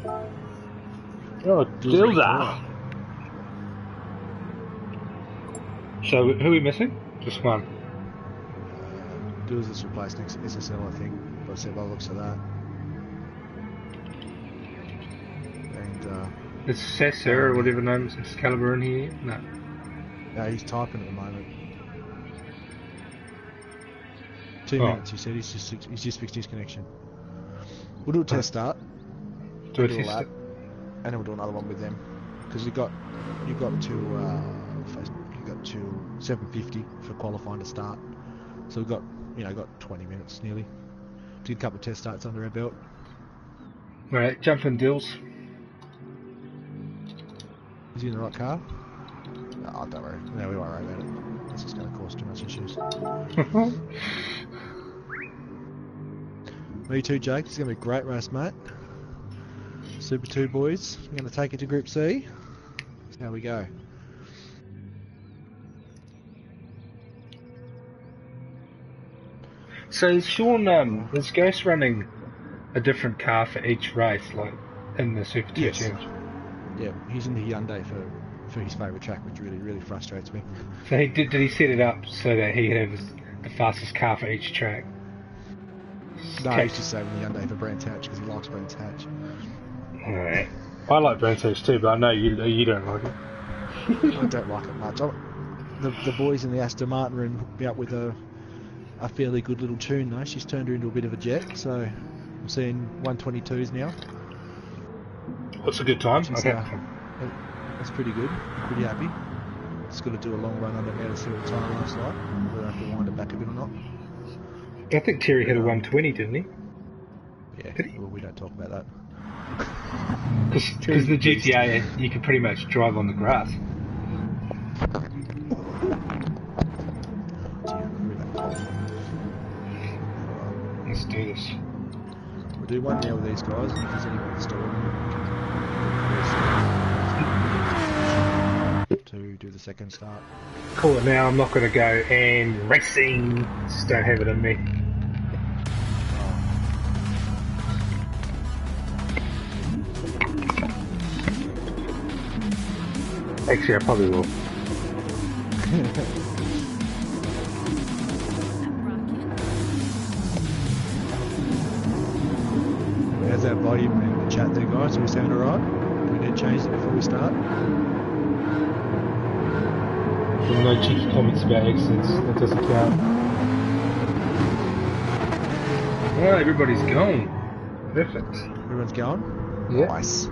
Oh, Dill's really Dilda. So, who are we missing? Just one. Dills is replacing SSL, I think. But I said, by the looks of that. And, Is Sasser or whatever name's Excalibur in here? No. no, he's typing at the moment. 2 minutes, he said. He's just fixed his connection. We'll do a test start. Do a a test lap, and then we'll do another one with them. Because you've got till 7:50 for qualifying to start. So we've got 20 minutes nearly. Did a couple of test starts under our belt. Alright, jump in, Dills. Is he in the right car? Oh, don't worry. No, we won't worry about it. This is going to cause too much issues. Me too, Jake. It's going to be a great race, mate. Super 2 boys. I'm going to take it to Group C. That's how we go. So is Sean, is Ghost running a different car for each race, like in the Super 2 Yes. Challenge? Yeah, he's in the Hyundai for his favourite track, which really frustrates me. So did he set it up so that he could have the fastest car for each track? No, Okay. he's just saving the Hyundai for Brands Hatch because he likes Brands Hatch. Alright. I like Brands Hatch too, but I know you don't like it. I don't like it much. The boys in the Aston Martin room hooked me up with a fairly good little tune though. She's turned her into a bit of a jet, so I'm seeing 122s now. What's a good time? Which is, that's pretty good. Pretty happy. Just got to do a long run under there to see what the time looks like. Whether I have to wind it back a bit or not. I think Terry hit a 120, didn't he? Yeah, Did he? well, we don't talk about that. Because the GTA, you can pretty much drive on the grass. Let's do this. We'll do one now with these guys, and if there's anyone in the store, to do the second start. Call it now, I'm not going to go and racing. Just don't have it in me. Actually, I probably will. How's that volume in the chat there, guys? Do we sound alright? Do we need to change it before we start? There's no cheeky comments about accents, that doesn't count. Well, everybody's gone. Perfect. Everyone's going? Yeah. Nice.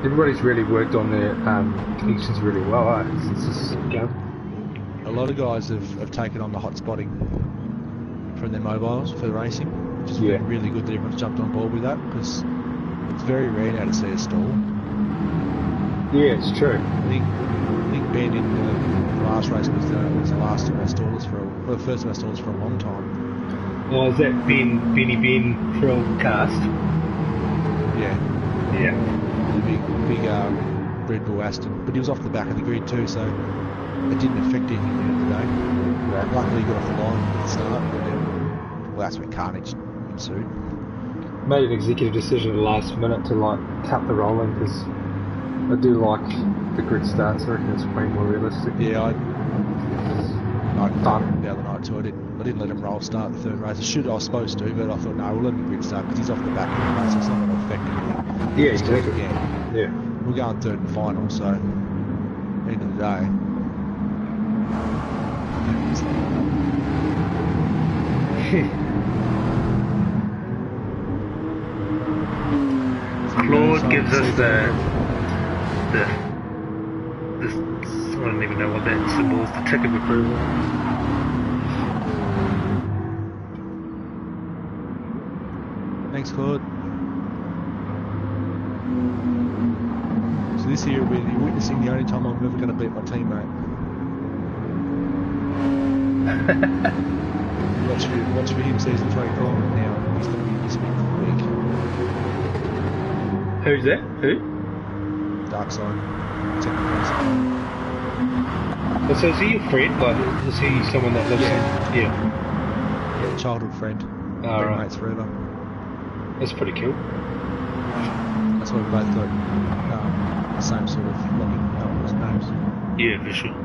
Everybody's really worked on their connections really well, since this is going. A lot of guys have taken on the hot spotting from their mobiles for the racing, which has been really good that everyone's jumped on board with that, because it's very rare now to see a stall. Yeah, it's true. I think Ben in the last race was the last of our stallers the first of our stallers for a long time. Well, is that Benny Ben Thrillcast? Yeah. Yeah. The big Red Bull Aston, but he was off the back of the grid too, so it didn't affect anything at the end of the day. Right. Luckily he got off the line at the start, but then, well, that's when carnage ensued. Made an executive decision at the last minute to cut the rolling, because I do like the grid starts. I reckon it's way more realistic. Yeah, I fun the other night too. I didn't let him roll start the third race. I was supposed to, but I thought no, we'll let him grid start because he's off the back of the race. It's not going to affect anything. Yeah, exactly. Yeah. We're going third and final, so end of the day. Claude gives us I don't even know what that symbol is, the tick of approval. Thanks, Claude. So this year we're witnessing the only time I'm ever going to beat my teammate. watch for him season 3 corner now. He's going to be quick. Who's that? Who? Dark Side. Second place. Oh, so is he your friend? Like, is he someone that lives in... Yeah, childhood friend. Oh, Been right. mates forever. That's pretty cool. That's why we both got the same sort of login names. Yeah, for sure.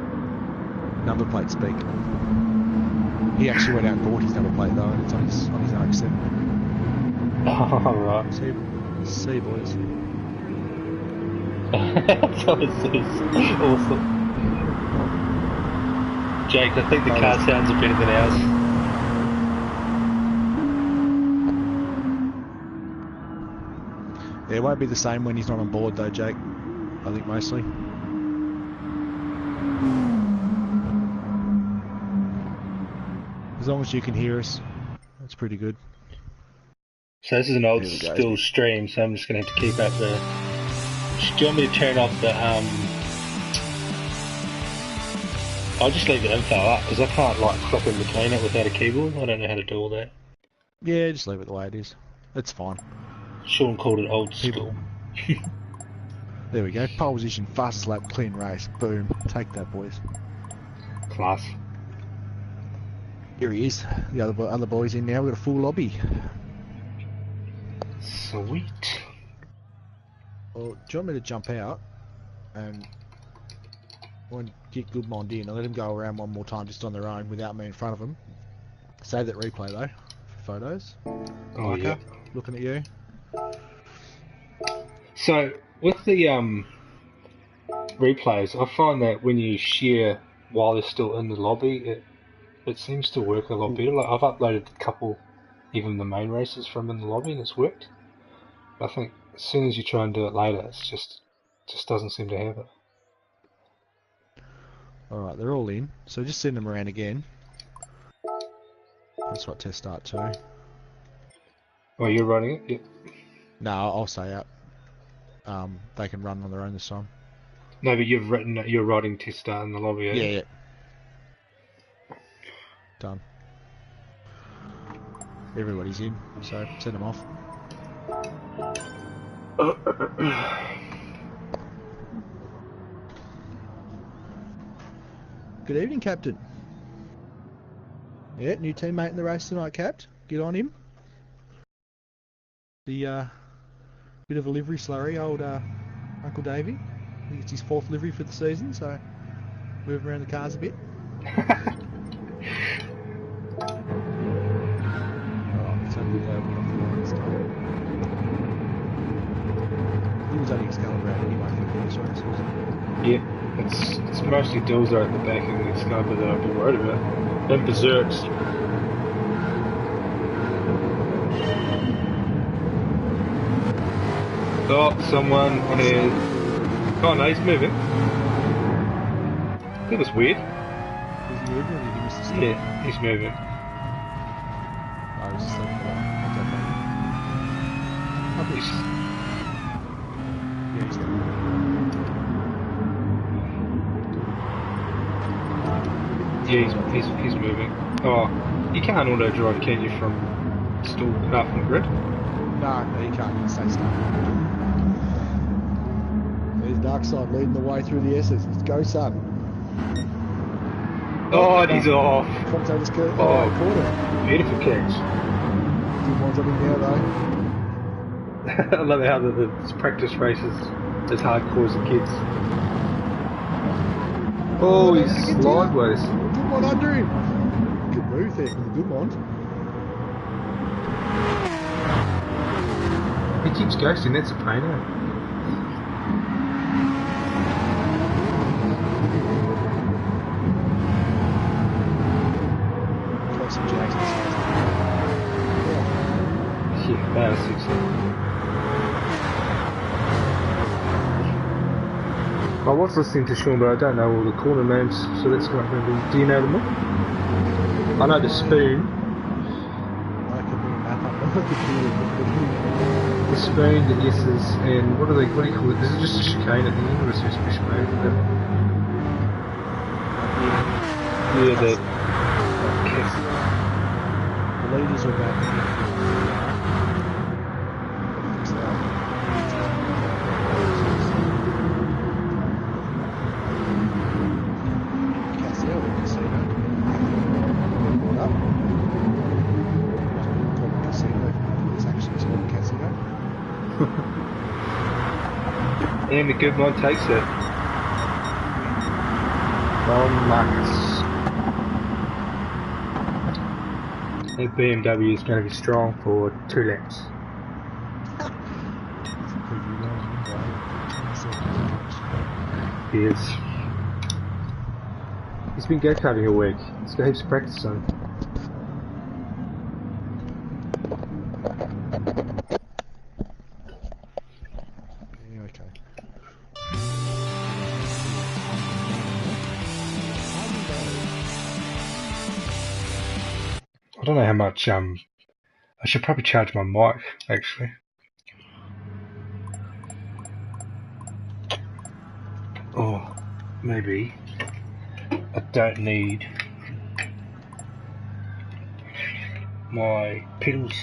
Number plate speak. He actually went out and bought his number plate though, and it's on his RX-7. Oh, right. See you, boys. That's awesome. Jake, I think the car sounds better than ours. Yeah, it won't be the same when he's not on board though, Jake. I think mostly. As long as you can hear us, that's pretty good. So this is an old still stream, so I'm just going to have to keep up the... Do you want me to turn off the... I'll just leave the info up, because I can't like flip in between it without a keyboard. I don't know how to do all that. Yeah, just leave it the way it is. It's fine. Sean called it old school. There we go. Pole position, fastest lap, clean race. Boom. Take that, boys. Class. Here he is. The other boys in now. We've got a full lobby. Sweet. Well, do you want me to jump out and get Goodmond in and let him go around one more time just on their own without me in front of them? Save that replay though for photos. Oh yeah. Looking at you. So with the replays, I find that when you share while they're still in the lobby, it seems to work a lot better. Like I've uploaded a couple, even the main races from in the lobby, and it's worked. But I think as soon as you try and do it later, it's just doesn't seem to have it. Alright, they're all in, so just send them around again. That's what test start too. Oh, you're running it? Yep. No, I'll say out. They can run on their own this time. No, but you've written that you're writing test start in the lobby, Yeah. Done. Everybody's in, so send them off. Good evening, Captain. Yeah, new teammate in the race tonight, Capt. Get on him. The bit of a livery slurry, old Uncle Davey. I think it's his 4th livery for the season, so move around the cars a bit. He was only Excalibur out anyway for these races. Yeah, it's mostly Dilzer at the back and the Excalibur that I've been worried about. And Berserks. Oh, someone has... Oh no, he's moving. That was weird. Was he moving or did he miss the stop? Yeah, he's moving. I was just thinking about it. Yeah, he's there. Yeah, he's moving. Oh, you can't auto drive, can you, from from grid? No, you can't. You can stay stuck. There's Darkside leading the way through the S's. Let's go, son. Oh, and he's off. Commentator's curve. Oh, quarter. Beautiful catch. Good ones on him now, though. I love how this practice race is as hardcore as the kids. Oh, he's sideways. Good one under him. Good move there from the good one. He keeps ghosting, that's a pain, eh? Got some Jags. Yeah, that was 6. I was listening to Sean, but I don't know all the corner names, so that's not going to be... Do you know them all? I know the Spoon. I can bring a map up. The Spoon, the S's, and what do you call it? Is it just a chicane at the end, or is there a special name for that? Yeah, the... The leaders are back. And the good one takes it. Well, Marcus. That BMW is going to be strong for 2 laps. He is. He's been go-karting all week. He's got heaps of practice on. Yeah, okay. I don't know how much, I should probably charge my mic, actually. Or maybe I don't need my pedals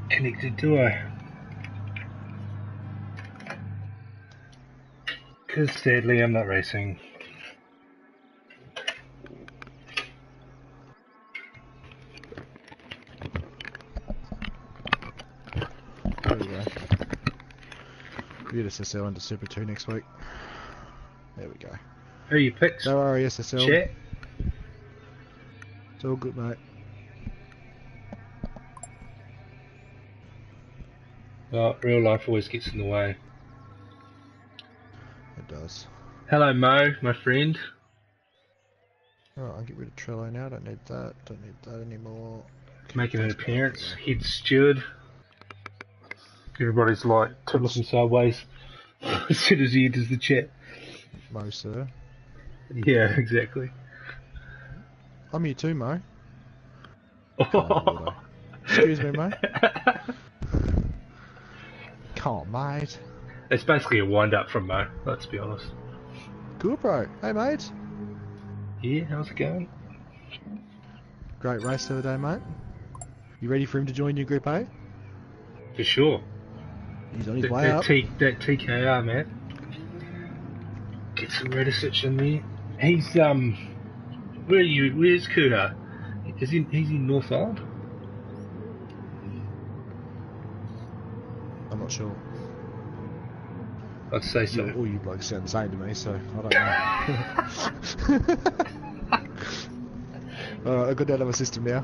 connected, do I? Because sadly I'm not racing. There we go. Get SSL into Super 2 next week. There we go. Who are you picked? Don't worry, SSL. Chat? It's all good, mate. Well, real life always gets in the way. It does. Hello Mo, my friend. Alright, I'll get rid of Trello now. Don't need that. Don't need that anymore. Making an appearance. Head steward. Everybody's like looking sideways as soon as he enters the chat. Mo, sir. Yeah, exactly. I'm here too, Mo. Oh. Excuse me, mate. Come on, mate. It's basically a wind-up from Mo, let's be honest. Good, bro. Hey, mate. Yeah, how's it going? Great race the other day, mate. You ready for him to join your Group A? For sure. He's on his way up. That TKR, man. Get some Redisich in there. He's, where's Kuda? He's in North Island? I'm not sure. I'd say so. All you blokes sound the same to me, so I don't know. Alright, I've got that out of my system now.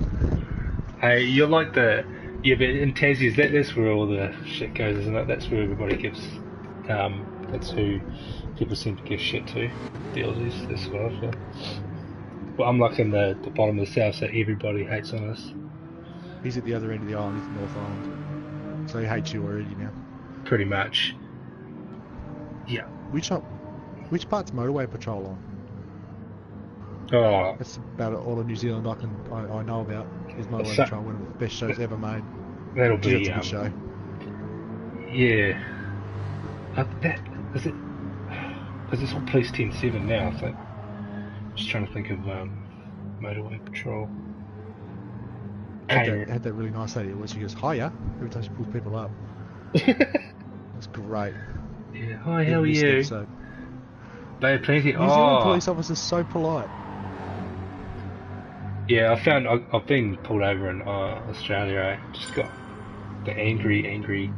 Hey, you're like the... Yeah, but in Tassie, that's where all the shit goes, isn't it? That's where everybody gives... that's who people seem to give shit to. The Aussies, that's what I feel. Well, I'm like in the bottom of the south, so everybody hates on us. He's at the other end of the island, he's North Island. So he hates you already now. Pretty much. Yeah. Which part's motorway patrol on? Oh. That's about all of New Zealand I know about. Is motorway patrol, one of the best shows ever made. That'll be a good show. Yeah. Is it? Because it's on Police 10-7 now, I think. Just trying to think of motorway patrol. Had that really nice lady where she goes, hiya, every time she pulls people up. That's great. Yeah, hi, how are you? Episode. They have plenty. New Zealand police officers so polite. Yeah, I've been pulled over in Australia. I just got the angry,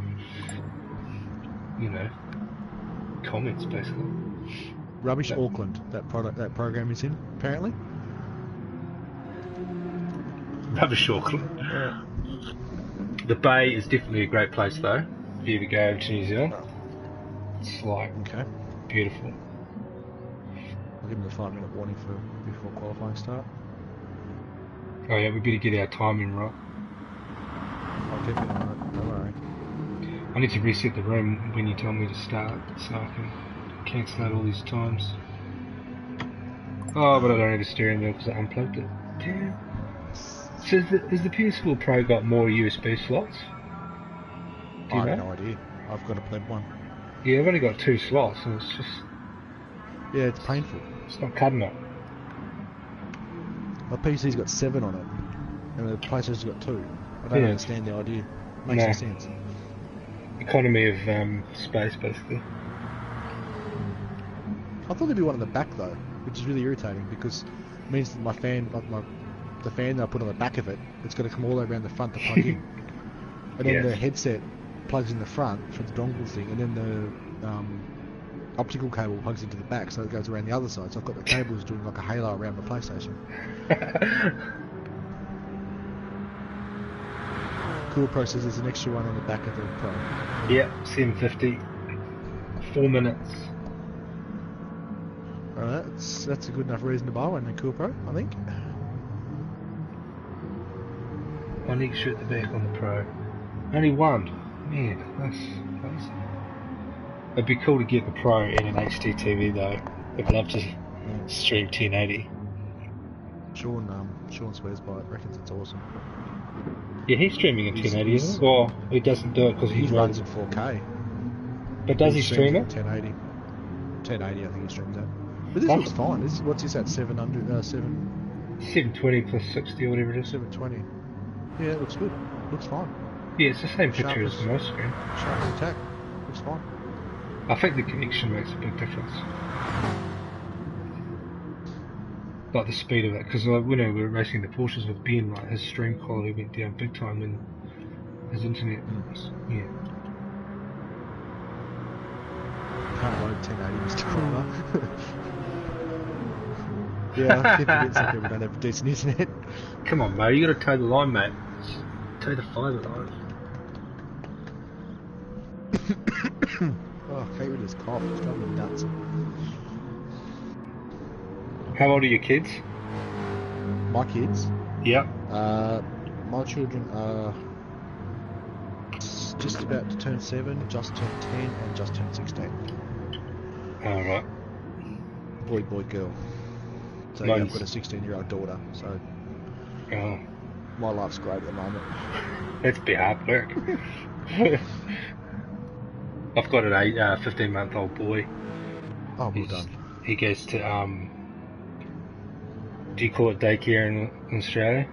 you know, comments basically. Rubbish Auckland. That program is in apparently. Rubbish Auckland. Yeah. The Bay is definitely a great place though. If you ever go over to New Zealand, it's like beautiful. I'll give them the 5-minute warning before qualifying start. Oh yeah, we better get our timing right. I'll keep it on it, don't worry. I need to reset the room when you tell me to start so I can cancel out all these times. Oh, but I don't need a steering wheel because I unplugged it. Damn. So has the PS4 Pro got more USB slots? Do you know? I have no idea. I've got a pleb one. Yeah, I've only got 2 slots and it's just... Yeah, it's painful. It's not cutting it. My PC's got 7 on it, and the PlayStation's got 2. I don't understand the idea. Makes no sense. Economy of space, basically. I thought there'd be one on the back though, which is really irritating because it means that my fan, the fan that I put on the back of it, it's going to come all the way around the front to plug in, and then the headset plugs in the front for the dongle thing, and then the optical cable plugs into the back, so it goes around the other side. So I've got the cables doing like a halo around my PlayStation. Cool Pro says there's an extra one on the back of the Pro. Yep, 750. 4 minutes. Alright, that's a good enough reason to buy one, the Cool Pro, I think. I need to shoot the back on the Pro. Only one. Man, that's crazy. It'd be cool to get the Pro and an HD TV though. I'd love to stream 1080. Sean swears by it, reckons it's awesome. Yeah, he's streaming in 1080, isn't he? Or he doesn't do it because he he runs in 4K. But does he stream it? 1080. 1080, I think he streams that. But this looks fine. What's this at? 720 plus 60 or whatever it is. 720. Yeah, it looks good. Looks fine. Yeah, it's the same picture as the most screen. Sharp as attack. Looks fine. I think the connection makes a big difference. Like the speed of it, because when we were racing the Porsches with Ben, like his stream quality went down big time, and his internet was, yeah. Can't load 1080, Mr. Crawler. Yeah, I keep forgetting some people don't have decent internet. Come on, mate, you gotta toe the line, mate. Toe the fibre line. Oh, I hate with this cough, it's driving me nuts. How old are your kids? My kids? Yep. My children are just about to turn 7, just turned 10, and just turned 16. Alright. Boy, girl. So yeah, I've got a 16-year-old daughter, so my life's great at the moment. That's a bit hard work. I've got an 15-month-old boy. Oh, well done. He goes to, do you call it daycare in Australia?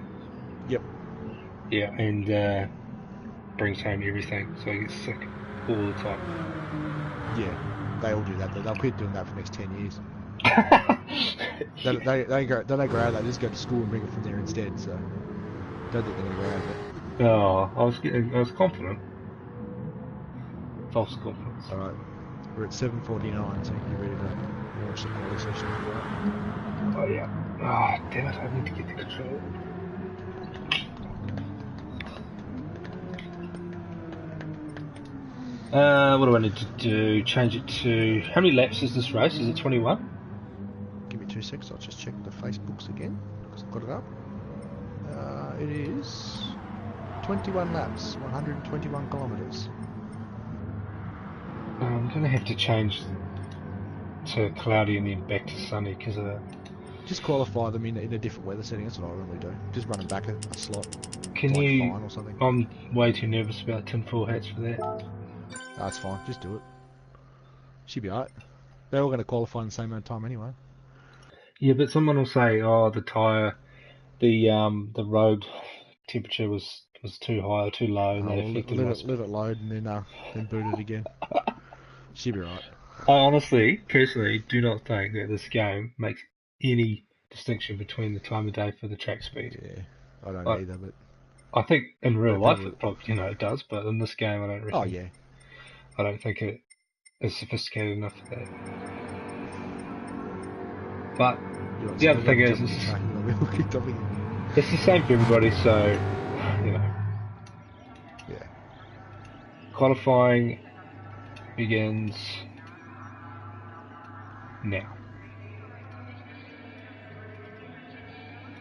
Yep. Yeah, and brings home everything, so he gets sick all the time. Yeah, they all do that. They'll quit doing that for the next 10 years. they don't grow out, they just go to school and bring it from there instead, so don't think they're going to grow out of it. Oh, I was confident. False confidence. Alright, we're at 7:49, so you're ready to launch the quality session. Oh yeah. Oh, damn it, I need to get the control. What do I need to do? Change it to... How many laps is this race? Is it 21? Give me 2 seconds, I'll just check the Facebooks again, because I've got it up. It is 21 laps, 121 kilometres. I'm going to have to change to cloudy and then back to sunny, because of the... Just qualify them in a different weather setting, that's what I normally do. Just run them back a slot. Can like you... Fine or something. I'm way too nervous about tinfoil hats for that. That's fine, just do it. Should be alright. They're all going to qualify in the same amount of time anyway. Yeah, but someone will say, oh, the tyre, the road temperature was too high or too low, and that affected my speed. Let it load and then boot it again. Should be right. I honestly, personally, do not think that this game makes any distinction between the time of day for the track speed. Yeah, I don't either, but... I think in real life it probably, it does, but in this game I don't reckon. Oh, yeah. I don't think it is sophisticated enough for that. But the other thing is, it's the same for everybody, so, Yeah. Qualifying begins now.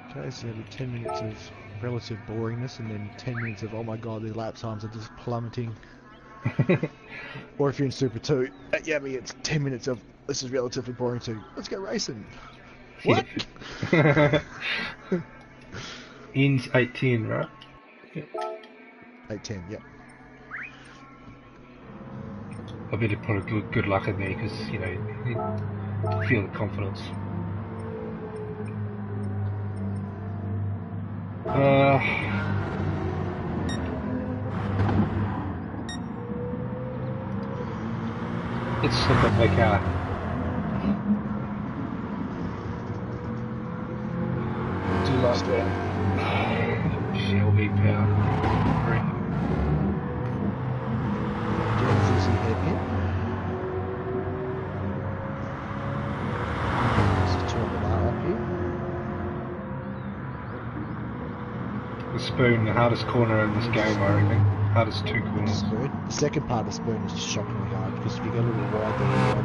Okay, so you have 10 minutes of relative boringness and then 10 minutes of, oh my god, the lap times are just plummeting. Or if you're in Super 2, at Yami it's 10 minutes of, this is relatively boring too, let's go racing. What? Ends 8:10, right? 8:10, yep. I better put a good luck in there because, you feel the confidence. Let's look at my car. Do you like that? Shelby power. spoon, the hardest corner in this game, I reckon. Hardest two The corners. spoon. The second part of the spoon is just shockingly hard because if you go a little wide there,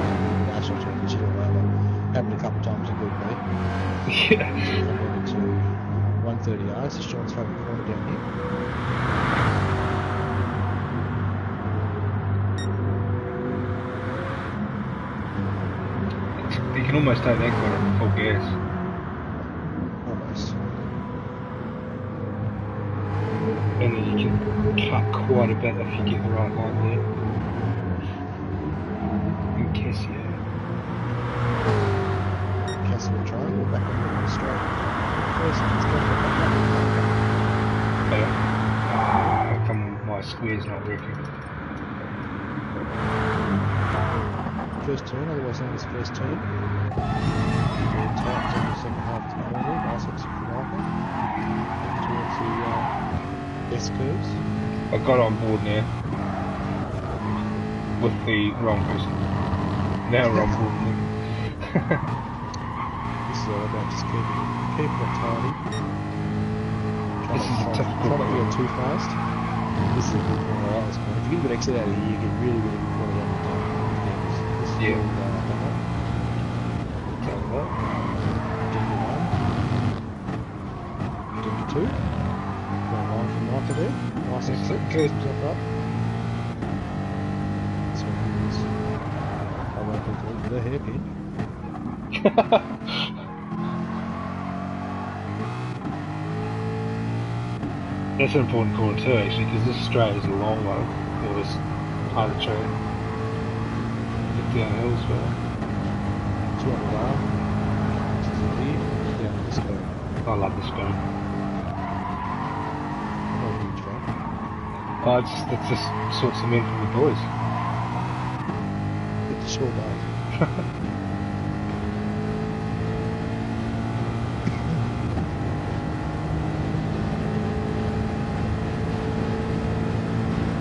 the actual turn is all over. Happened a couple of times in Group B. Yeah. I'm going to 130R. This is Sean's favourite corner down here. You can almost take that corner full gas. Almost. And then you can cut quite a bit if you get the right line there. And Cassia. Castle will try and go back on the straight. First, let's go for How come my square's not working? first turn, otherwise known as first turn. Very tight on the second half of the corner. Nice exit from Michael. Towards the S curves. I got on board now. With the wrong person. Now we're on board with them. This is all about just keeping it tidy. This is a typical Try not to go too fast. This is a good one. I like this one. If you get a good exit out of here, you get really, really good one around the time. Yeah. Down Tell you what. to 1. Down to 2. Got a line from Michael there. Nice exit. Good. Himself up. This one here is. I won't conclude with a hairpin. That's an important corner too, actually, because this straight is a long one, or this part of the train. Get downhill as well. 200 R. This is a here. Down to the spoon. I love the spoon. I'm not a huge fan. Oh, it just sorts them in from the boys. It's a short day.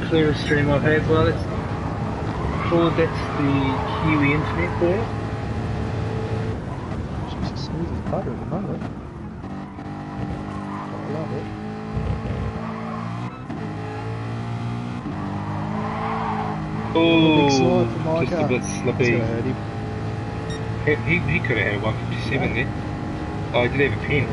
Clearest stream I've had. Well, that's Claude, that's the Kiwi internet for you. She's as smooth as butter at the moment. I love it. Big slide for Oh, Micah. just a bit That's slippy. gonna hurt him. He could have had a 157 there. Oh, he did have a pen.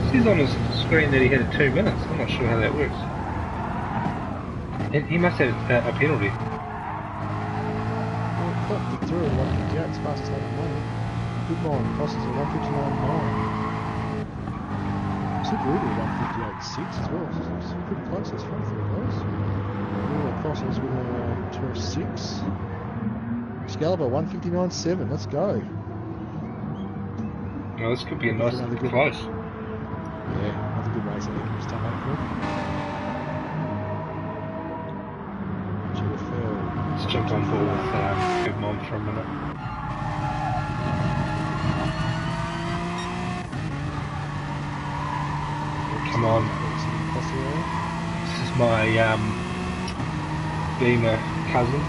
It says on his screen that he had a 2 minutes. I'm not sure how that works. And he must have a penalty. Well, got Vic through at 158, it's fast as they can run. Good line, crosses at 159.9. Super Rudy at 158.6 as well, so it's pretty close, it's pretty close. All crosses with a 206. Excalibur 159.7, let's go. Oh, this could be a nice Another good- close. Yeah, another good race I think he's done up for. Let's jump on board with Big Mom for a minute. Come on. This is my Beamer cousin.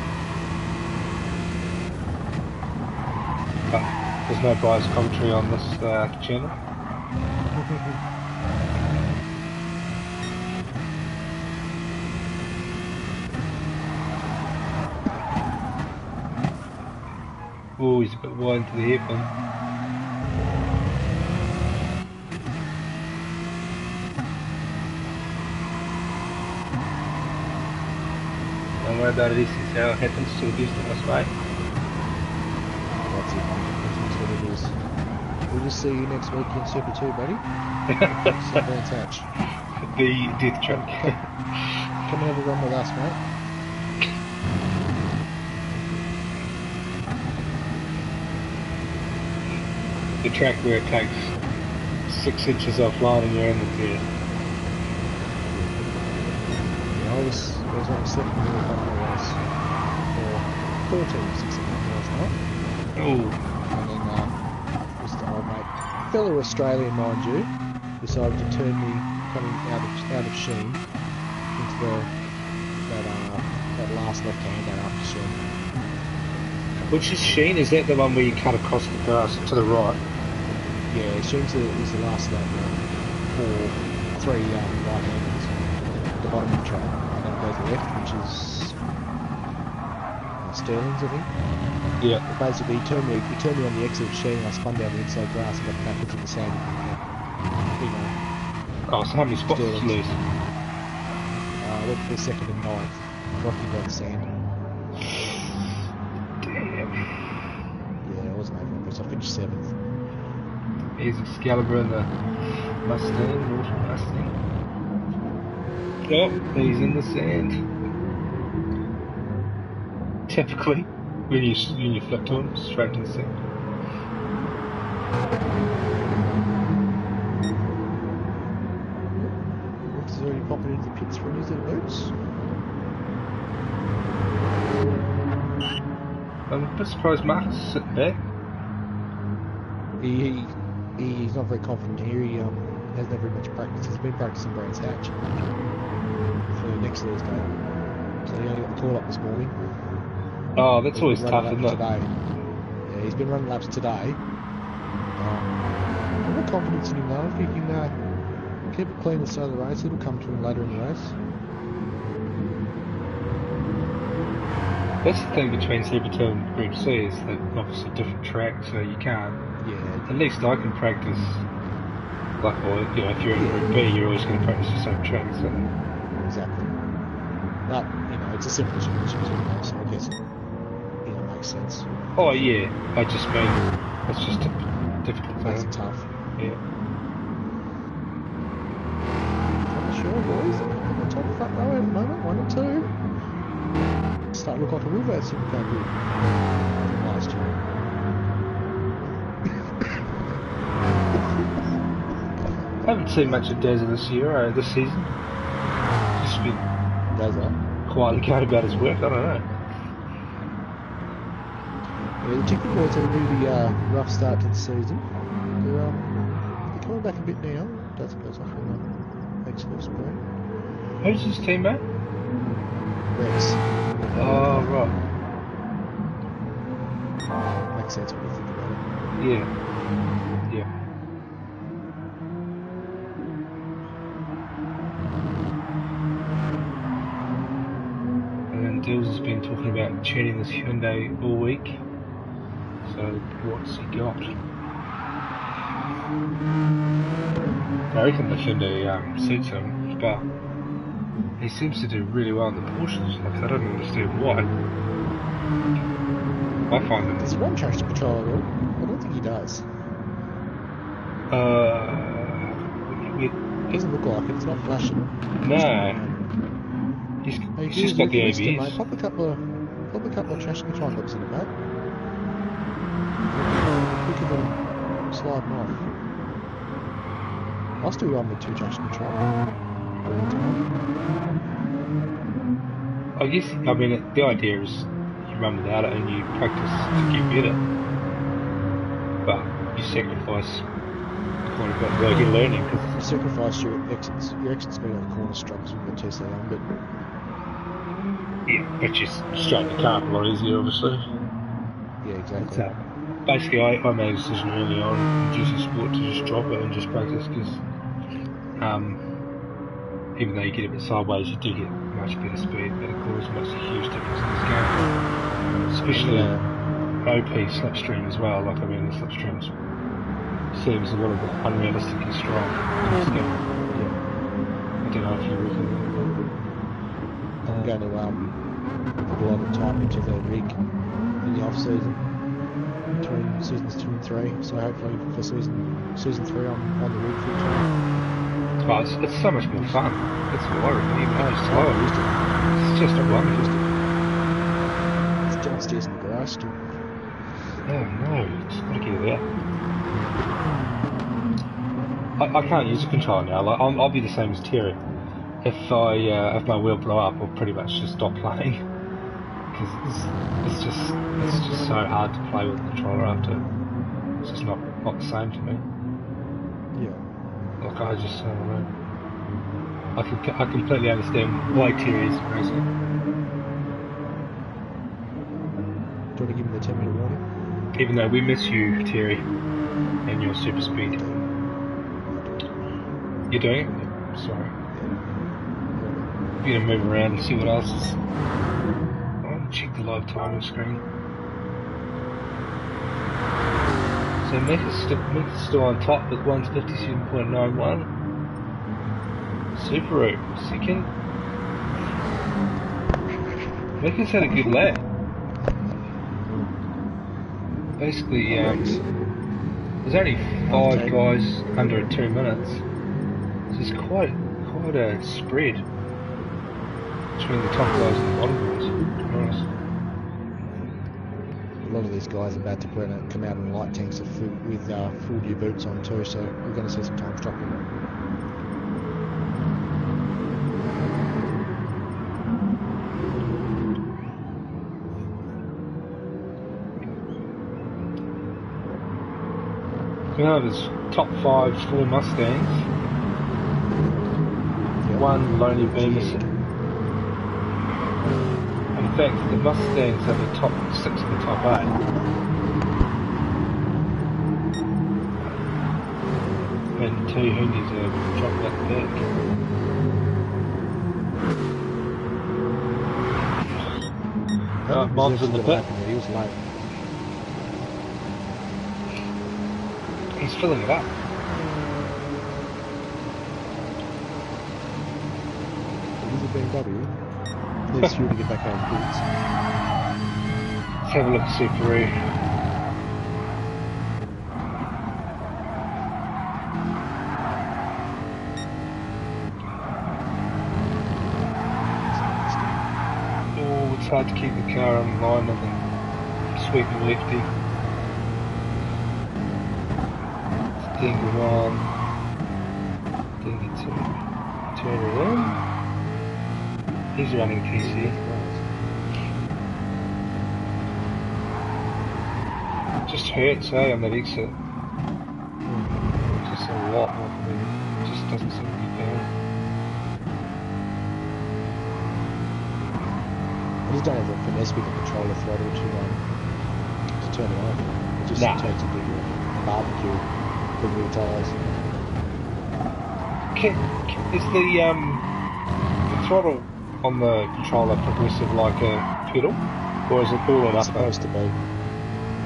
But there's no bias commentary on this channel. Oh, he's a bit wide to the hairpin. Don't worry about it, this is how it happens to the best of us, mate. That's it, mate. That's what it is. We'll just see you next week in Super 2, buddy. Stay in touch. The death truck. Come and have a run with us, mate. The track where it takes 6 inches offline and you're in the clear. Yeah, I was on 7 minute on my race for 14 last night. Oh, And then just the old mate, fellow Australian mind you, decided to turn me coming out of Sheen into that last left hand down after Sheen. which is Sheen? Is that the one where you cut across the grass to the right? Yeah, Sheen's is the last lap for 3 right-handers. The bottom of the track, and then it goes left, which is Sterling's, I think. Yeah. But basically, he turned me on the exit of Sheen, and I spun down the inside grass and got backwards in the sand. Oh, so how many spots did you lose? I went for 2nd and 9th. Rocky by the sand. Damn. Yeah, I wasn't over it, so I finished 7th. Here's Excalibur and the Mustang, Norton Mustang. Oh, he's in the sand. Typically, when you flipped on, straight to the sand. Is already popping into the pits for his little boots. I'm a bit surprised Marcus is sitting back. He's not very confident here. He hasn't had very much practice. He's been practicing Brands Hatch for next Thursday. So he only got the call up this morning. Oh, that's always tough, isn't it? Today. Yeah, he's been running laps today. I've got confidence in him though. If he can keep it clean at the start of the race, it'll come to him later in the race. That's the thing between Supercars and Group C is that obviously different track, so you can't. Yeah. At least I can practice. Like, or, you know, if you're in Group B, you're always going to practice the same track. So. Exactly. But it's a simple championship, so I guess it makes sense. Oh yeah, I just mean it's just a difficult thing. Makes it tough. Yeah. Sure, boys. On the top front row at the moment, 1 and 2. Start to look like a real bad Supercar group from last year. I haven't seen much of Dazza this year, this season. Just been quietly going about his work, I don't know. Yeah, the chicken boys had a really rough start to the season. They're coming back a bit now. Dazza goes off on next first point. Who's his teammate? Rex. Oh, right. Makes sense when you think about it. Yeah. Yeah. And then Dills has been talking about tuning this Hyundai all week. So, what's he got? I reckon the Hyundai suits him, but he seems to do really well in the Porsches. Like, I don't understand why. I find him. Does he run traction control at all? I don't think he does. Doesn't look like it. It's not flashing. No. He's just got the ABS. Pop a couple of traction control clips in it, mate. Quicker than sliding off. I'll still run with 2 traction control. I guess, I mean, the idea is you run without it and you practice to get better. But you sacrifice quite a bit of work in learning. Cause you sacrifice your exit speed on the corner struggles with the Tesla on, but... Yeah, but you straighten the car up a lot easier, obviously. Yeah, exactly. So, basically, I made a decision early on in GC Sport to just drop it and just practice because even though you get a bit sideways, you do get much better speed, better corners, much a huge difference in this game. Especially OP slipstream as well. Like, I mean, the slipstream seems a little bit unrealistically strong. So, yeah. I don't know if you reckon. I'm going to put a lot of time into the rig in the off season between seasons 2 and 3. So hopefully for season 3 I'm on the rig full time. Oh, it's so much more fun. It's worrying. Even though it's slower. It's just a run. It's downstairs in the garage still. Oh no, just gotta get it out. I can't use a controller now. Like I'll be the same as Terry. If my wheel blow up, I'll pretty much just stop playing because it's just so hard to play with the controller after. It's just not the same to me. Yeah. Like I just I don't know. I completely understand why Terry is racing. Do you want to give him the 10-minute warning? Even though we miss you, Terry, and your super speed. You're doing it? Yep, sorry. You're gonna move around and see what else is. I'll check the live timing screen. So Mecca's still on top with 157.91. Subaru, second. Mecca's had a good lap. Basically, there's only 5 guys under 2 minutes. So it's quite a spread between the top guys and the bottom guys, to be honest. A lot of these guys are about to come out on light tanks with full new boots on too, so we're going to see some time dropping. Now there's top 5 4 Mustangs, Yep. 1 Lonely Beamer. In fact, the Mustangs are the top 6 of the top 8. And 2 Hundis are dropped out the back. Bob's in the pit. He was late. He's filling it up. He's a BMW. Needs fuel to get back on his boots. Let's have a look at Subaru. Oh, it's hard to keep the car on line with the sweeping lefty. Dingy 1, Dingy 2, turn it in. He's running TC. Just hurts, on that exit. Just a lot more for me. Just doesn't seem to be down. I just don't have the finesse with the controller throttle to turn it off. It just takes a big barbecue. Big wheel tyres. Is the throttle on the controller progressive like a pedal, or is it all an It's upper? supposed to be.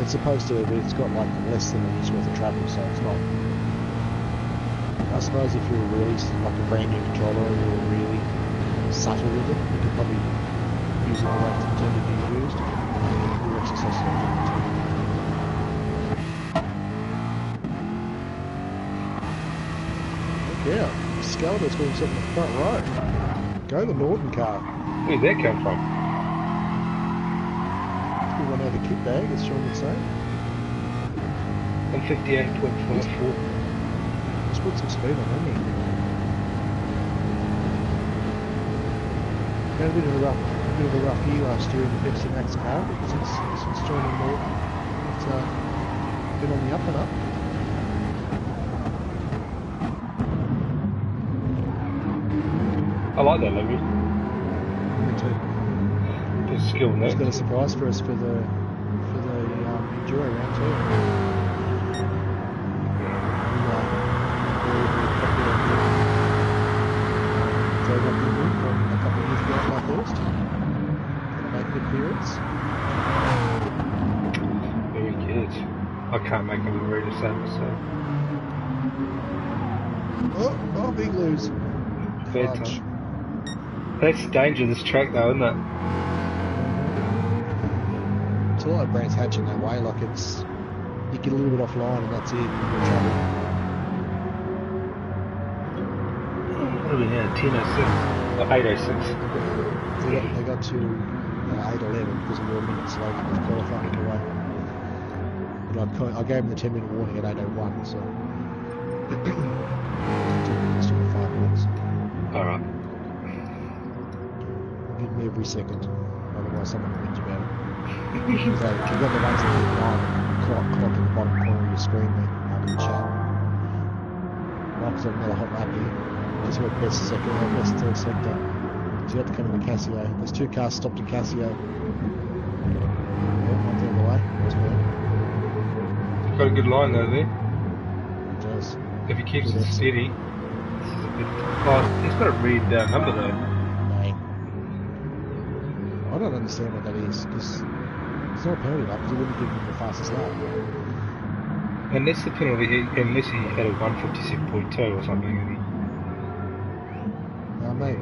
It's supposed to be, but it's got like less than a year's worth of travel, so it's not. I suppose if you're really like a brand new controller or you're really subtle with it, you could probably use it the way it's intended to be used. Your exercise Yeah, Skeletor's got himself in the front row. Go the Norton car. Where'd that come from? We run out of the kit bag, as Sean would say. 158.54. Just put some speed on, haven't he? Had a bit of a rough year last year in the Pepsi Max car, but since joining Norton, it's been on the up and up. I like that livery. Me too. Bit of skill in He's that. got a surprise for us for the Enduro round too. Drove up the win from a couple of years ago at Bathurst. Make good appearance. Very good. I can't make a livery to save myself. Oh, big lose. Bad time. That's the danger of this track though, isn't it? It's a lot of brands hatching that way, like it's, you get a little bit offline and that's it, you're in trouble. What are we now? 10:06 or 8:06? They got to 8:11 because we were minutes late with qualifying anyway. But I gave them the 10-minute warning at 8:01, so 2 minutes to 5 minutes. Alright. Give me every second, otherwise someone wins about it. So you've got the ones that keep an eye on clock in the bottom corner of your screen there, under the chat. Mike's got another hot lap here. He's got best sector. So you have to come in the Casio. There's 2 cars stopped in Casio. Yeah, one's on the way. That's good. Got a good line though there. He does. If he keeps Good it exit. steady, this is a bit. Oh, he's got a red number though. Bang. I don't understand what that is, because it's not a penalty lap, because he wouldn't give him the fastest lap. Unless the penalty, unless he had a 157.2 or something, and Maybe.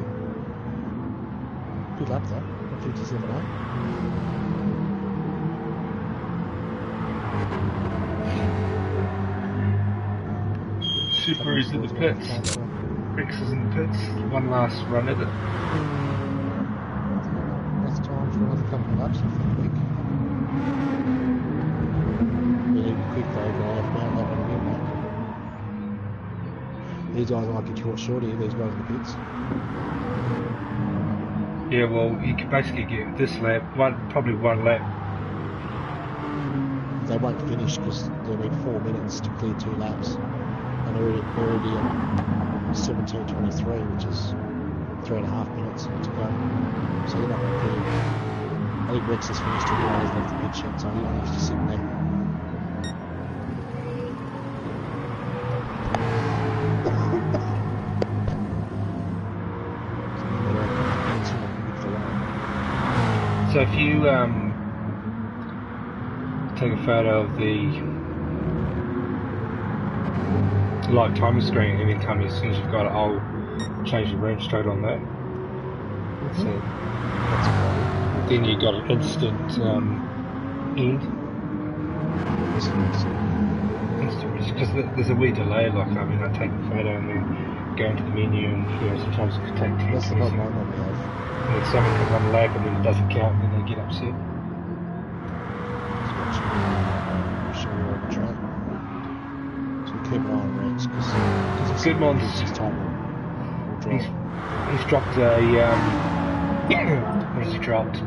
Good lap though. 157.8. Super is in the pits. Rex is in the pits. One last run at it. That's time for another couple of laps, I think. Really quick though, guys. Round up and again, mate. These guys might get caught short here, these guys in the pits. Yeah, well, you can basically get this lap, probably one lap. They won't finish because they'll need 4 minutes to clear 2 laps. And already at 17:23, which is 3.5 minutes to go. So they're not going to clear. I think Rex has finished 2 guys left the pit shed, so he won't have to sit there. So if you take a photo of the live timer screen and then tell me as soon as you've got it, I'll change the room straight on that. So then you got an instant end. Instant, because there's a wee delay. Like I mean, I take the photo and then go into the menu, and sometimes it could take 10 That's the seconds. problem I normally have. And then someone can run lap and then it doesn't count, and then they get upset. Show you on the track. So keep an eye on Rex because Goodman's his time will drop. he's dropped a what has he dropped?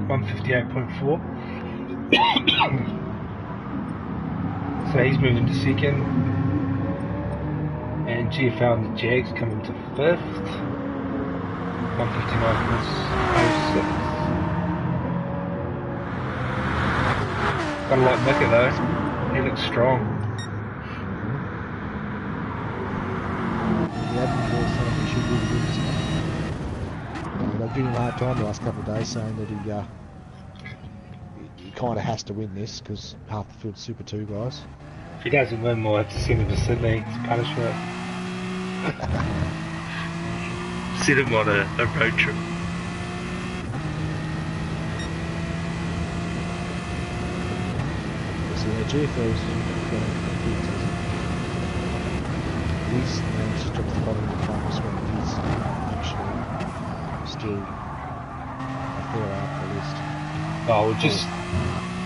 158.4. So he's moving to second, and GFL and the Jags come into fifth. 159.06. Got a lot of Mika though. He looks strong. The Admiral was saying he should really win this one. They've given him a hard time the last couple of days, saying that he kind of has to win this because half the field's Super 2 guys. If he doesn't win, we'll have to send him to Sydney to punish for it. Send him on a road trip. So yeah, GFL's going to compete. He's managed to drop to the bottom of the final swing. He's actually still a fair out the list. Oh, well,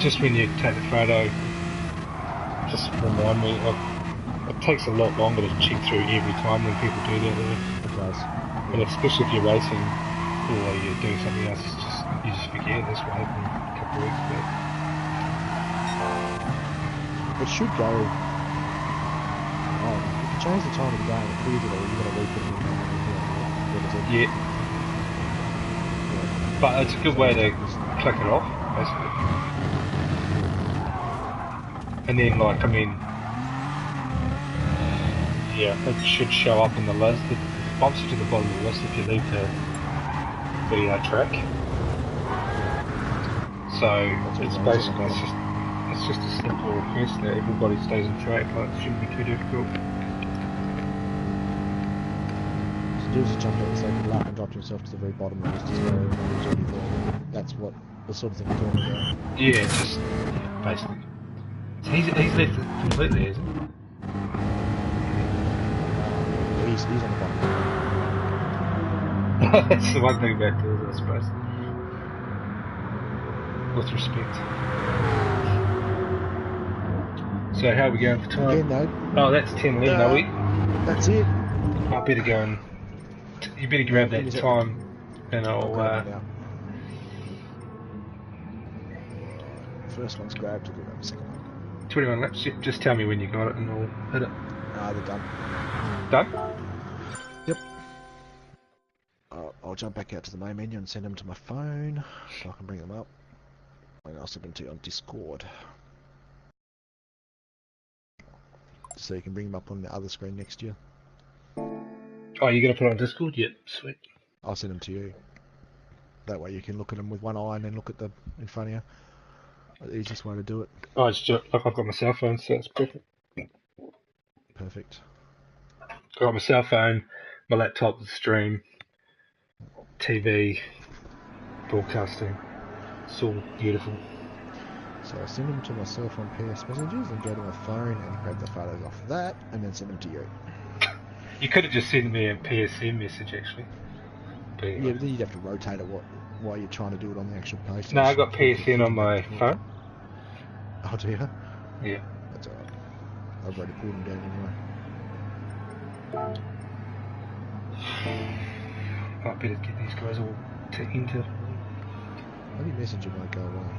just when you take the photo, just remind me. It takes a lot longer to check through every time when people do that. It does. And especially if you're racing or you're doing something else, you just forget. That's what happened a couple of weeks back. It should go. Oh, if you change the time of the game, it clears it all. You've got to re-put it in there. Yeah. But it's a good way to click it off, basically. And then, like, I mean, yeah, it should show up in the list. It bumps you to the bottom of the list if you leave the video track. So it's basically it's just a simple request that everybody stays on track. Like, it shouldn't be too difficult. So do is you jump out the second lap and drop yourself to the very bottom of the list as well. That's what the sort of thing we're talking about. Yeah, just basically. So he's left it completely, isn't he? He's on the bottom. That's the one thing about this, I suppose. With respect. So how are we going for time? Again, though. Oh, that's 10:11, are we? That's it. I better go and... You better grab that time, and I'll... First one's grabbed, we'll grab the second one. 21 laps, just tell me when you got it and I'll hit it. They're done. Done? Yep. I'll jump back out to the main menu and send them to my phone so I can bring them up. And I'll send them to you on Discord. so you can bring them up on the other screen next year. Oh, you're going to put it on Discord? Yep, sweet. I'll send them to you. That way you can look at them with one eye and then look at them in front of you. The easiest way to do it. Oh, it's just, I've got my cell phone, so it's perfect. Perfect. I've got my cell phone, my laptop, the stream, TV, broadcasting. It's all beautiful. So I send them to myself on PS Messages and go to my phone and grab the photos off of that and then send them to you. You could have just sent me a PSN message, actually. But anyway. Yeah, but then you'd have to rotate it while you're trying to do it on the actual PlayStation. No, I got PSN on my phone. Oh, do you? Yeah. That's alright. I've already pulled them down anyway. I better get these guys all to enter. Maybe Messenger won't go away.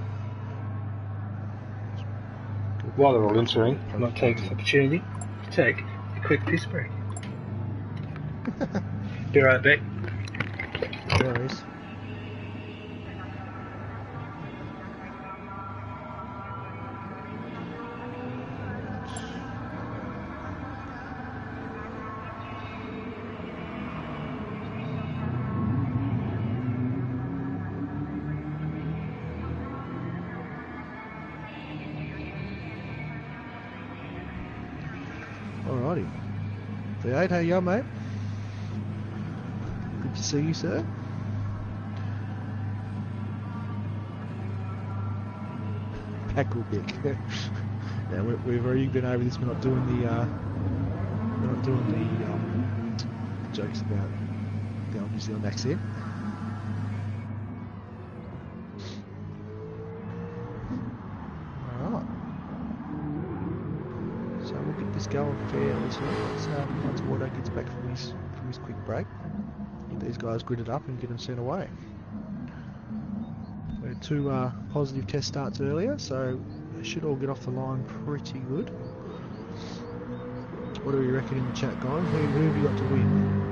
While they're all entering, I might take this opportunity to take a quick piss break. Be right back. No worries. Alrighty. V8, how you going, mate? Good to see you, sir. Packlebick. Yeah, we've already been over this. We're not doing the jokes about the old New Zealand accent. Alright. So we'll get this going fairly soon. Once Wardo gets back from his quick break, get these guys gridded up and get them sent away. We had two positive test starts earlier, so they should all get off the line pretty good. What do we reckon in the chat, guys? Who have you got to win?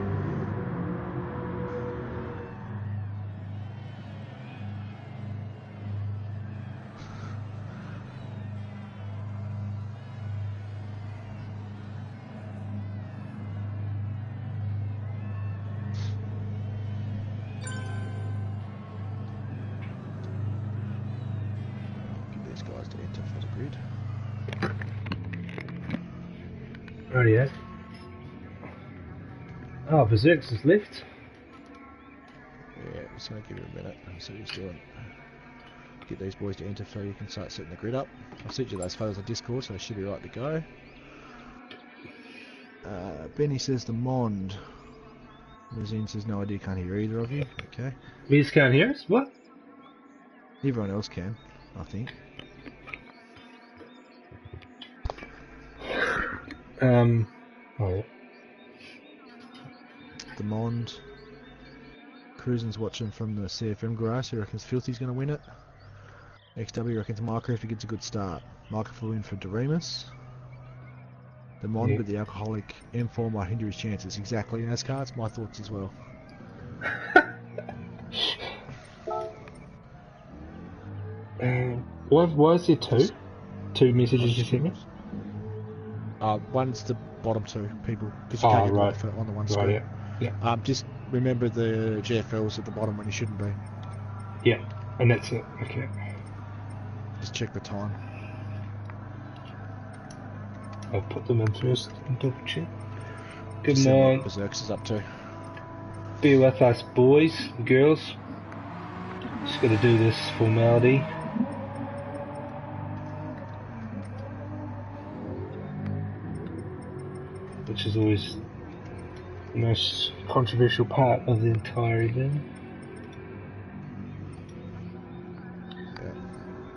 Rightio. Oh, Berserk's is left. Yeah, I'm just going to give it a minute and see what he's doing. Get these boys to enter so you can start setting the grid up. I'll send you those photos on Discord, so they should be right to go. Benny says the Mond. Mazine says no idea, can't hear either of you. Okay. We just can't hear us? What? Everyone else can, I think. Oh yeah. The Mond. Cruisen's watching from the CFM garage, who reckons Filthy's going to win it. XW reckons Minecraft gets a good start. Minecraft will win for Doremus. The Mond, Yeah. but the alcoholic M4 might hinder his chances. Exactly, NASCAR, it's my thoughts as well. Why is there two? Two messages you sent me? One's the bottom two people, because you can't get right. both on the one screen. Right, yeah. Just remember the GFL's at the bottom when you shouldn't be. Yeah, and that's it. Okay. Just check the time. I'll put them in first and double check. Good See what night. Berserk's is up to. Be with us, boys and girls. Just got to do this formality. Which is always the most controversial part of the entire event. Yeah.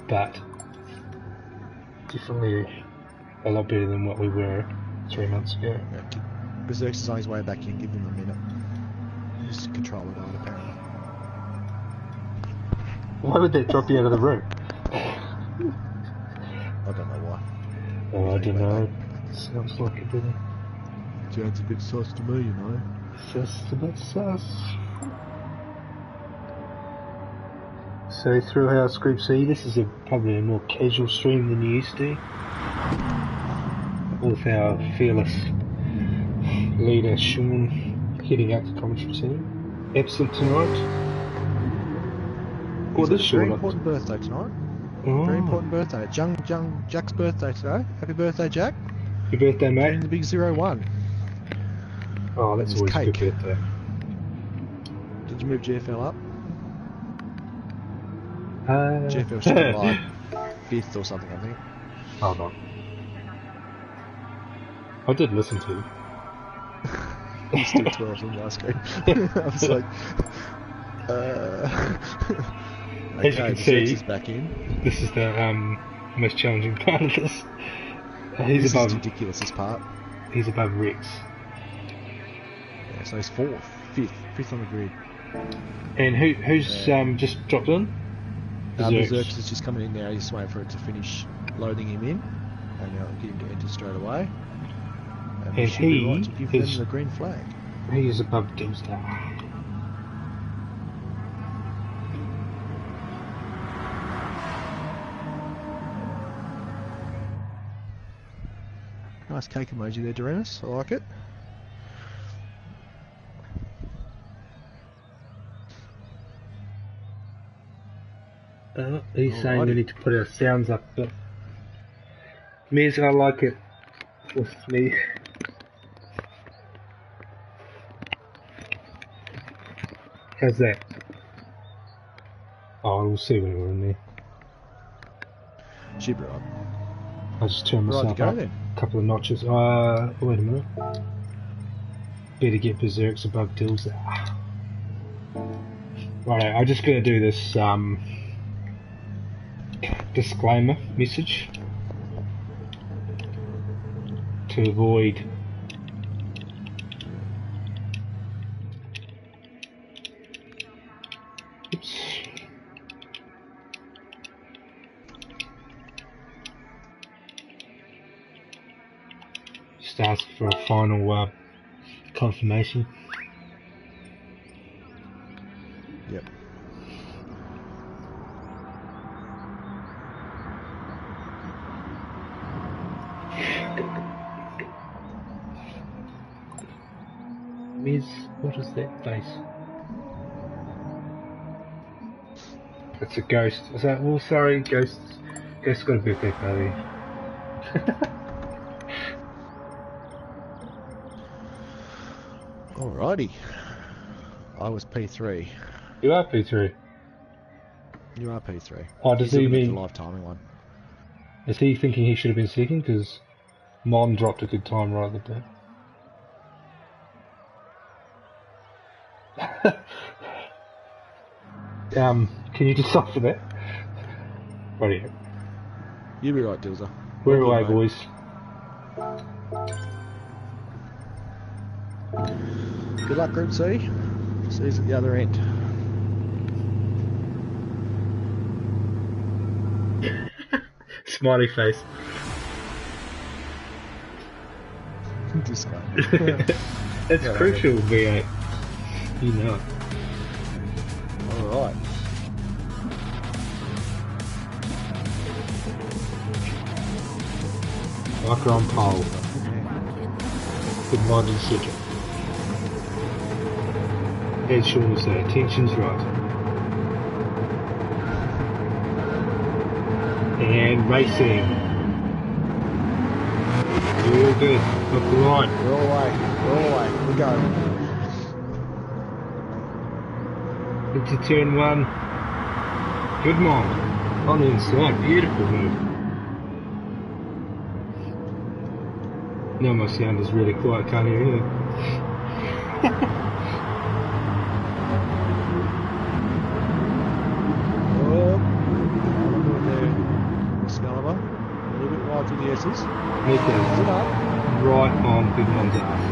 But definitely a lot better than what we were 3 months ago. Yeah, Berserk's is on his way back in, give him a minute. Just control it on, apparently. Why would that drop you out of the room? I don't know why. Oh, I don't know. Sounds like it, didn't it? Sounds a bit sus to me, you know. Just a bit sus. So, Thrillhouse Group C, this is probably a more casual stream than you used to. with our fearless leader Sean heading out to commentary team. Absent tonight. He's What got is a very Sean? important birthday tonight. Oh, Very important birthday. It's young Jack's birthday today. Happy birthday, Jack. happy birthday, mate. Turning the big 01. Oh, that's His always a cake. good birthday. Did you move GFL up? GFL Uh, should be like 5th or something, I think. Hold on. I did listen to you. He's still 12 on my screen. I was like, As you okay, can the see, Zex is back in. this is the most challenging part of this. This He's is above. ridiculous, this part. He's above Rex. Yeah, so he's 5th on the grid. And who's just dropped in? Berserks is just coming in now. He's waiting for it to finish loading him in, and I'll get him to enter straight away. And we And should be right to he give is- them the green flag. He is above Dimsdale. Nice cake emoji there, Doremus. I like it. He's saying we Alrighty. need to put our sounds up, but me's I like it with me. How's that? Oh, we'll see when we're in there. Should be right. I'll just turn Right myself to go up then. a couple of notches. Wait a minute. Better get Berserks above Dills. Right, I'm just going to do this disclaimer message to avoid just ask for a final confirmation. Yep. Miz, what is that face? It's a ghost. Is that? Well, sorry, ghost. Ghost's got a birthday party. Alrighty. I was P3. You are P3. You are P3. Oh, does He's he looking at the mean? live timing one. Is he thinking he should have been second? Because Mon dropped a good time right at the back. Can you decipher that? Right, You'll be right, Dilzer. we're Well away, done, mate. boys. Good luck, Group C. C's at the other end. Smiley face. Disco. It's Yeah, crucial, V8. You know it. Alright. Like we're on pole. Good modern second. As Sean will say, tension's right. And racing. Real good. Up the line. We're all away. We're all away. We go. Into turn one. Good mom. On the inside. Beautiful move. Now my sound is really quiet. Can't hear anything. Excalibur. A little bit wide to the S's. Nico's Is it up? right on Big Mom's ass.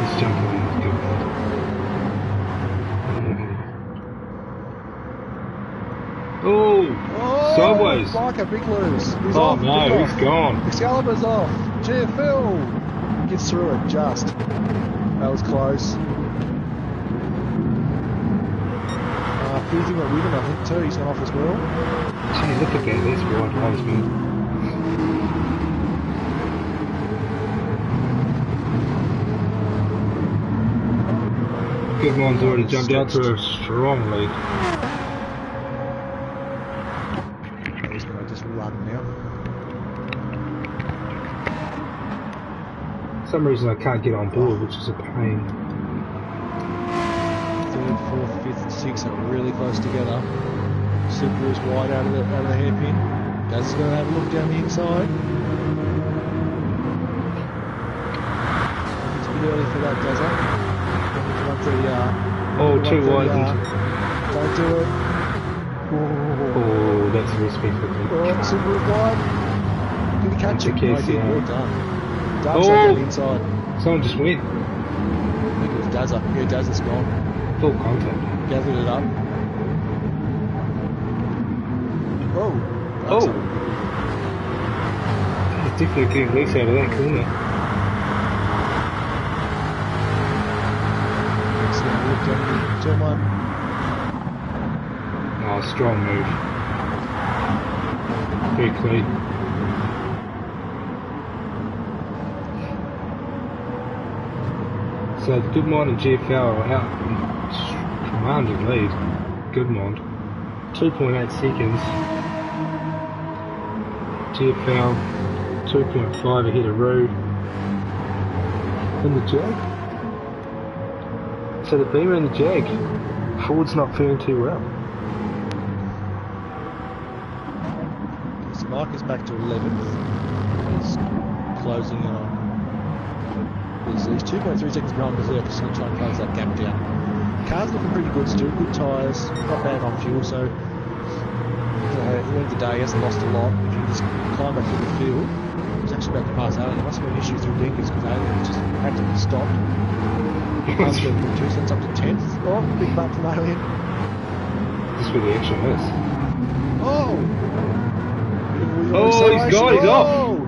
This jumping in is good. Oh, sideways. Like a big lose. He's Oh off. no, Big he's off. gone. Excalibur's off. GFL gets through it just. That was close. Fusing got with him, I think, too. He's gone off as well. Gee, look at that, there's white lines, man. Goodman's already jumped out to a strong lead. He's going to just run now. For some reason I can't get on board, which is a pain. 3rd, 4th, 5th and 6th are really close together. Subaru's wide out of the hairpin. Daz is going to have a look down the inside. It's a bit early for that, Dazza. 130R. Oh, too wide. Don't do it. Oh, that's respectful. Oh, Subaru's wide. Did he catch it? No, he did. Well done. Dazza on the inside. Someone just went. I think it was Dazza. Yeah, Dazza's gone. Full contact. Gathered it up. Oh. Oh! He's definitely getting loose out of that corner. Turn one. Oh, strong move. Very clean. So Goodmond and GFL are out in commanding lead. Goodmond, 2.8 seconds. GFL 2.5 ahead of Road in the Jag. So the Beamer and the Jag, Ford's not faring too well. So Mike is back to 11th. He's closing in on. He's 2.3 seconds behind Berserk, just going to try and close that gap down. Car's looking pretty good still, good tyres, not bad on fuel, so at the end of the day he hasn't lost a lot. If you just climb back through the field, he's actually about to pass Alien. There must have been an issue through Dinkers because Alien just actively stopped. Car's going from 2 cents up to 10th. Oh, big bump from Alien. This is where the action is. Oh! Oh, he's gone, he's off!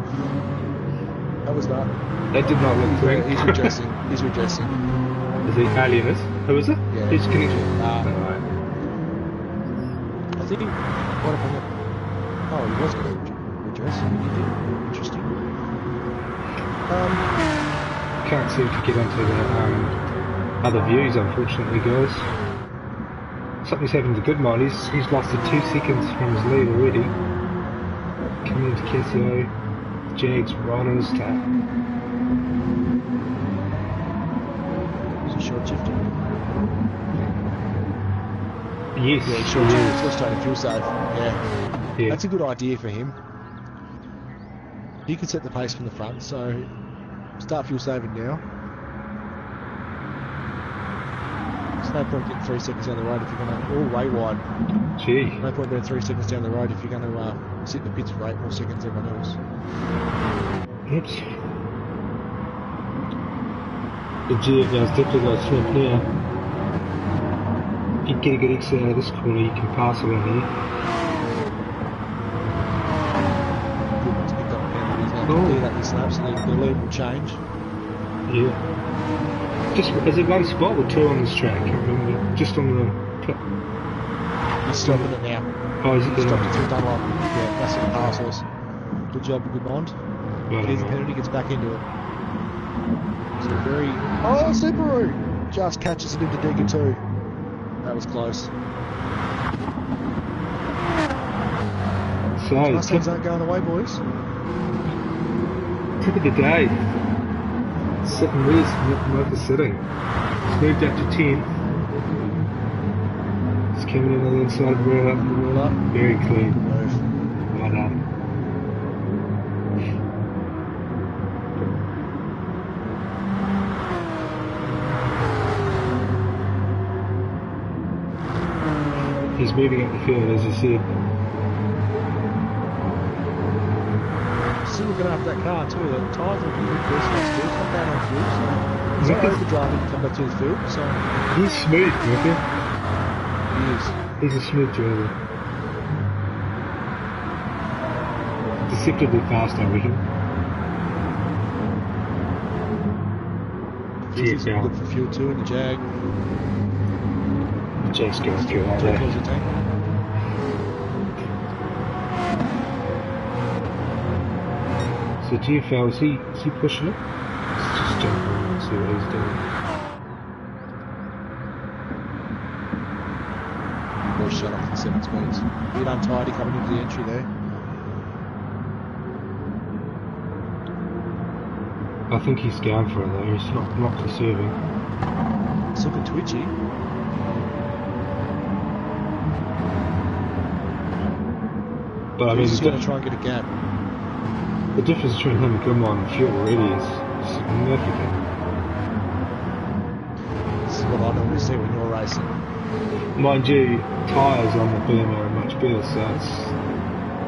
That was that. That did not look great. He's redressing. He's redressing. Is he Alien is? Who is it? Yeah. He's connection. Alright. I think he... What if I'm... Oh, he was going to redress. Interesting. Can't seem to get onto the other views, unfortunately, guys. Something's happened to Goodman. He's lost the 2 seconds from his lead already. Coming into Casio. Jags right on his tap. Is he short shifting? Yes. Yeah, he's short shifting. He's just trying to fuel save. Yeah. That's a good idea for him. He can set the pace from the front, so start fuel saving now. There's no point getting 3 seconds down the road if you're going to... Oh, way wide. Gee. No point being 3 seconds down the road if you're going to sit in the pits for 8 more seconds than everyone else. Oops. The GFL's definitely got a slip now. You get a good exit out of this corner, you can pass it on here. Good to pick up again. He's now cleared up his laps and the lead will change. Yeah. Just, is it one spot or 2 on this track? I can't remember. Just on the... He's stopping it now. Oh, is it? He's stopped it through Dunlop. Yeah, that's the pass horse. Good job, good bond. Here's the penalty, gets back into it. So very... Oh, Subaru! Just catches it into Digger 2. That was close. So, Mustangs aren't going away, boys. Tip of the day. Sitting where's Marcus sitting? It's moved up to 10. It's coming in on the inside, roll up. Very clean. Move. Well done. He's moving up the field, as I said. Still looking after that car too. The tyres are really good first too. It's not bad on fuel, so he's not overdriving to come back to the field. So he's smooth, Ricky. He is. He's a smooth driver. Deceptively fast, I reckon. He's good for fuel too in the Jag. The Jag's going through like Too that. close to tank. the GFL, is he pushing it? Let's just jump on and see what he's doing. Boy, shut off the 7 speeds. A bit untidy coming into the entry there. I think he's going for it though, he's not conserving. It's looking twitchy. But I mean, he's going to try and get a gap. The difference between him and Goodman and Fuel really is significant. This is what I normally see when you're racing. Mind you, tyres on the Burma are much better, so it's,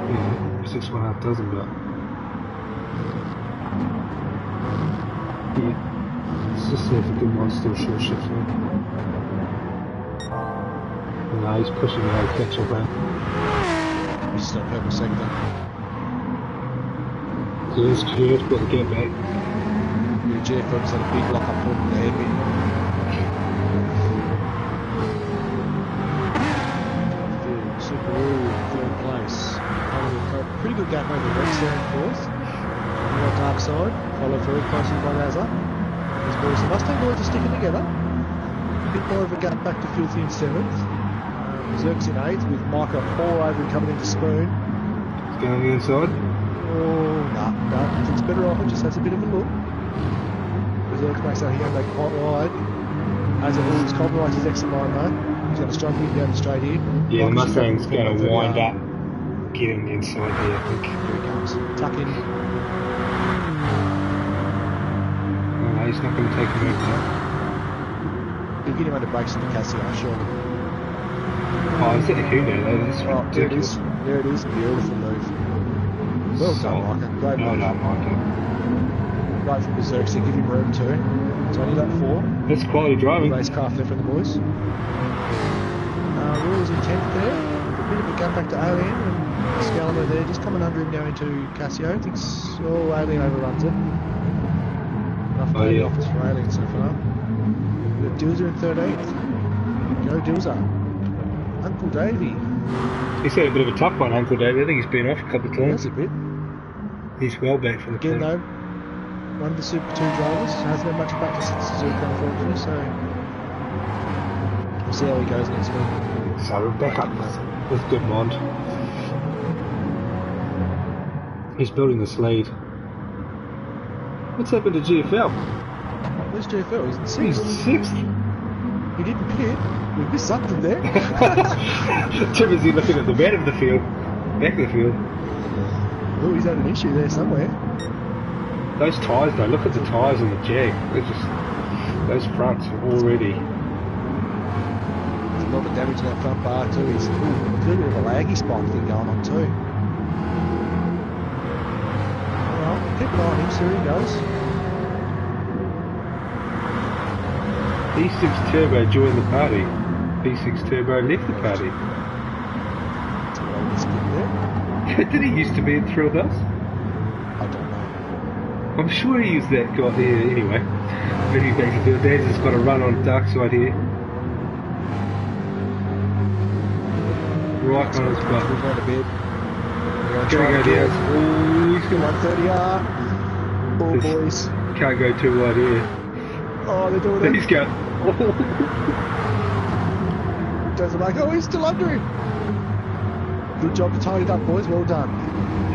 you know, 6 1/2 dozen, but yeah, let's just see if the Goodman's still short shifting. No, he's pushing the old catch up out. He's still purple sector. So he's cleared, got the get back. Yeah, GFL's had a big lock up point in the heavy. Subaru, 3rd place. Pretty good gap over Rex there in 4th. On the dark side, followed very closely by Lazar. These boys, the Mustang boys are sticking together. A bit more of a gap back to Filthy in 7th. Zerk's in 8th with Micah 4 over and coming into Spoon. He's going on the inside. Oh, no, it's better off, it just has a bit of a look. Zerk makes that here, they quite wide. As it will, he's compromised his exit line though. He's going to struggle getting down the straight here. Yeah, the Mustang's going to wind up getting the inside here, I think. Here he comes. Tuck in. Oh, no, he's not going to take him out now. He'll get him under brakes in the Casio, surely. Oh, is that a Hugo though? That's ridiculous. There it is. There it is. Beautiful move. Well done, Micah. Great well move. done, Micah. Right from Berserk to give him room too. It's only lap 4. That's quality driving. Race car there from the boys. Rules in 10th there. A bit of a gap back to Alien and Scalmer there, just coming under him now into Casio. I think Alien overruns it. Enough pay offers for Alien so far. We've got Dilzer in 13th. Go Dilzer. Uncle Davey. He's had a bit of a tough one, Uncle Davey. I think he's been off a couple of times. That's a bit. He's well back from the Again team. though, one of the Super 2 drivers hasn't had much practice since Suzuka unfortunately, so we'll see how he goes next week. So we're back up with Goodmond. He's building this lead. What's happened to GFL? Where's JFL? He's in 6th. He's 6th. He didn't pit. We missed something there. Tim is looking at the back of the field. Back of the field. Oh, he's had an issue there somewhere. Those tyres though, look at the tyres on the Jag. They're just, those fronts are already. There's a lot of damage to that front bar too. He's a little bit of a laggy spike thing going on too. Alright, keep an eye on him, see where he goes. B6 Turbo joined the party. B6 Turbo left the party. That's what I was getting there. Did he used to be in Thrillhouse? I don't know. I'm sure he used that guy here anyway. Maybe back to the days has got a run on dark side here. Right on his butt. We're going to bed. Gonna go down. Oh, he's got 130R. Oh, boys. Can't go too wide here. Oh, they're doing it. He's going. Doesn't like, oh, he's still under him. Good job to tie it up, boys. Well done.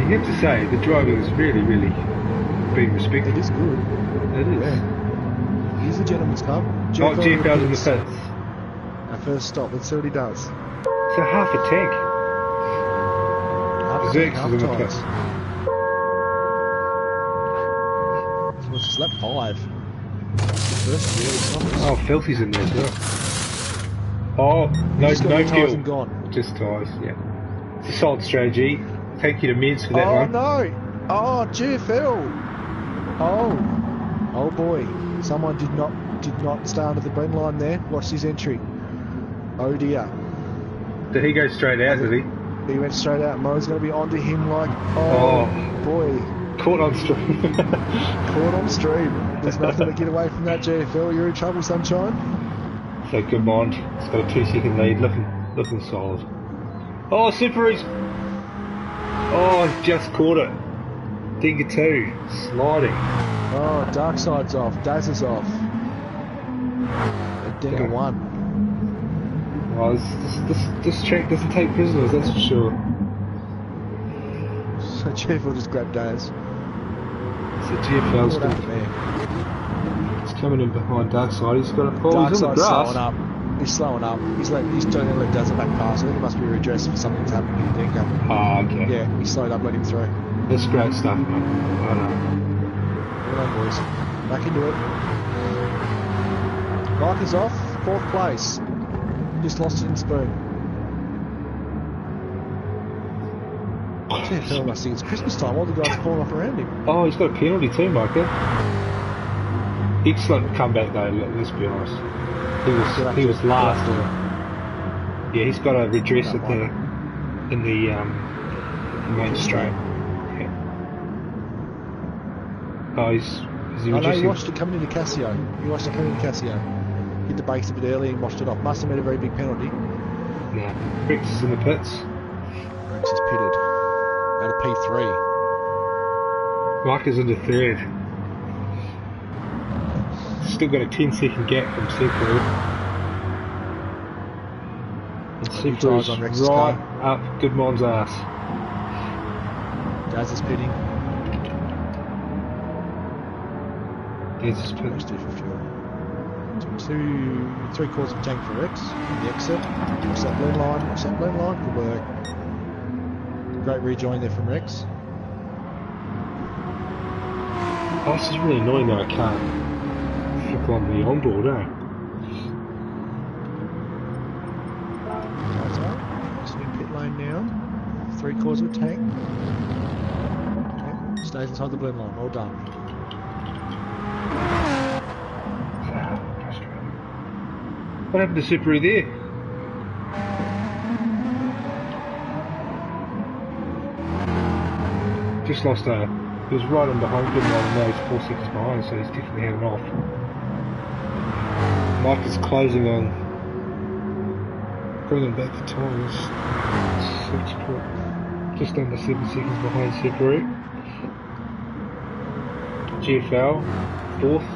You have to say, the driving is really, really being respected. It is good. It is. Yeah. He's a gentleman's club. Oh, GFL's in the pits. Our first stop. Let's see what he does. So half a tank. Half Zerk's half in the tires. pits. So what's this, lap 5? First really soft. Oh, Filthy's in there as well. Oh, no, Just got no the tyres fuel. and gone. Just tyres, yeah. It's a solid strategy. Thank you to Mids for that Oh one. no! Oh, GFL! Oh boy! Someone did not stay under the blend line there. Watch his entry. Oh dear! Did he go straight out, did he? He went straight out. Mo's going to be onto him like, oh boy! Caught on stream. Caught on stream. There's nothing to get away from that, GFL. You're in trouble, sunshine. So Goodmond, it's got a 2-second lead, looking solid. Oh, Supercars! Oh, just caught it. Digger 2, sliding. Oh, dark side's off. Daz is off. Digger 1. Well, this track doesn't take prisoners, that's for sure. So Jeff will just grab Daz. So GFL's What happened there? He's coming in behind Darkside. He's got a pole. Dark He's on the side's grass. slowing up. He's slowing up. He's turning to let Daz back past. I think it must be redressed for something's happening in Dingo. Oh, okay. Yeah, he slowed up, let him through. That's great stuff, man. I know. Well done, boys. Back into it. Mike is off. 4th place. Just lost it in spoon. GFL must think it's Christmas time. All the guys are pulling off around him. Oh, he's got a penalty too, Micah. Excellent comeback though, let's be honest. He was last. Yeah, he's got to redress it there in the main straight. Yeah. Oh, is he I know reducing? he watched it coming into Casio. He watched it coming into Casio. Hit the brakes a bit early and washed it off. Must have made a very big penalty. Yeah. Rex is in the pits. Rex is pitted. Out of P3. Micah's into 3rd. Still got a 10-second gap from Subaru. And tyres on Subaru's Rex's right car. up Goodmon's ass. Daz is pitting. There's his Let's pit. do for fuel. 3 quarters of tank for Rex. On the exit. Watch that blue line. Watch that blue line. Good work. Great rejoin there from Rex. Oh, this is really annoying that I can't flip on the onboard, eh? Just in pit lane now. 3 quarters of tank. Okay. Stays inside the blue line. Well done. What happened to Subaru there? Just lost a... He was right in behind him and now he's 4 seconds behind, so he's definitely had it off. Mike is closing on bringing back the tyres. Just under 7 seconds behind Subaru. GFL, 4th.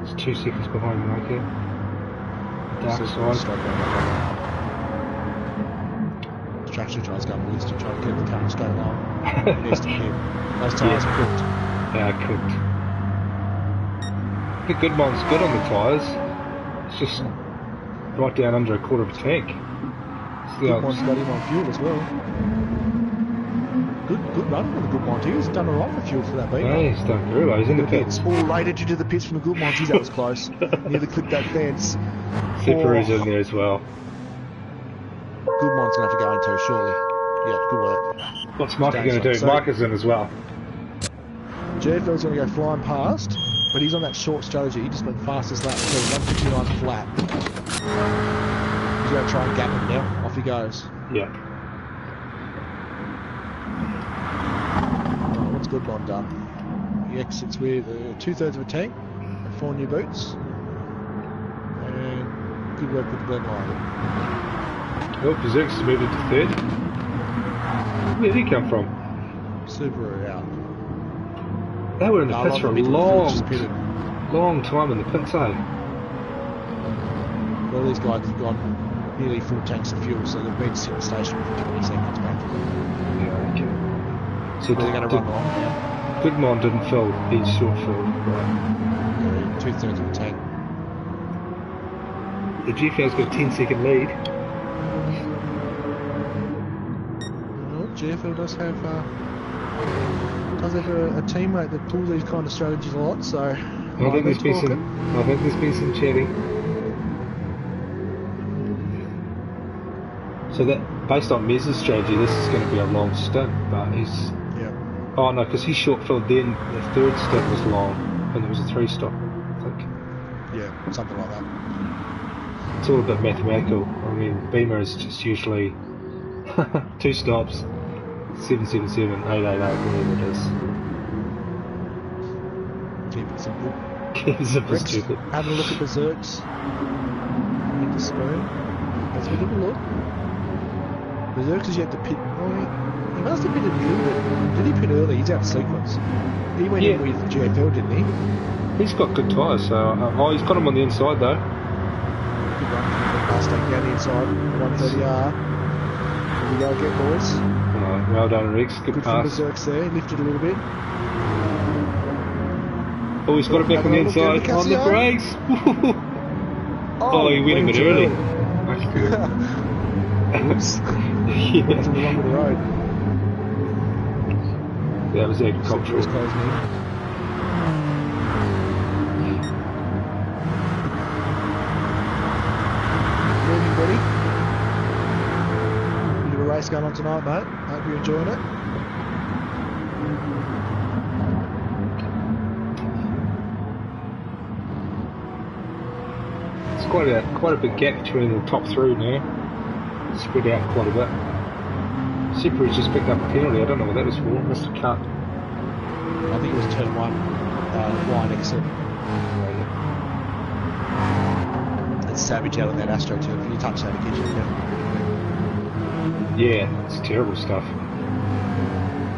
It's 2 seconds behind Mike. Dark side. Traction tries going woods to try to keep the car straight along. It needs to hit. Those tyres are cooked. They are cooked. The Goodmon's good on the tyres. It's just right down under a quarter of a tank. Goodmon's got him on fuel as well. Good run for the Goodmont. He's done alright for fuel for that beat. Yeah, he's done very well. He's in the pits. Oh, rated you to the pits from the Goodmonties. That was close. Nearly clipped that fence. Subaru's in there as well. Goodmont's going to have to go into shortly. Yeah, good work. What's Micah going to do? So- Micah's in as well. JFL's going to go flying past, but he's on that short strategy. He just went fastest lap until 159 flat. He's going to try and gap him now. Off he goes. Yeah. Oh, what's Goodmont done? He exits with 2/3 of a tank and 4 new boots. And good work with the blend line. Well, Suzuka's moved into 3rd. Where did he come from? Subaru out. They were in the No, pits for a just pitted. long time in the pits, eh? All these guys have got nearly full tanks of fuel, so they've been sitting stationary for 20 seconds practically. Yeah, okay. So They're going to run long now. Goodmont didn't fill, he's short filled. Right. 2/3 of the tank. The GFL's got a 10-second lead. Well, GFL does have a teammate that pulls these kind of strategies a lot, so I think there's been some chatting. So that, based on Mez's strategy, this is going to be a long stint, but he's... yeah. Oh no, because he short filled then, the 3rd stint was long, and it was a 3-stop, I think. Yeah, something like that. It's all a bit mathematical. I mean, Beamer is just usually 2 stops, 777, 888, whatever it is. Keep it simple. Keep it simple, Rex, stupid. having a look at Berserks. Hit the spoon. Let's have a look. Berserks is yet to pit. Oh, He must have been a little bit. Did he pit early? He's out of sequence. He went in with GFL, didn't he? He's got good tyres, so he's got him on the inside though. Good run from the Mustang down the inside, 130R. Here we go again, boys. Well done, Riggs. Good pass. From Berserks there, lifted a little bit. Oh, he's got it back on the inside. On the brakes. Oh, he went a bit early. That's good. Whoops. Went to the wrong of the road. That was agricultural. Morning, buddy. Bit of a race going on tonight, mate. Hope you're enjoying it. It's quite a big gap between the top three now. It's spread out quite a bit. Super has just picked up a penalty. I don't know what that was for. Must have cut. I think it was turn one, wide exit. It's savage out on that Astro too. If you touch that again, yeah, it's terrible stuff.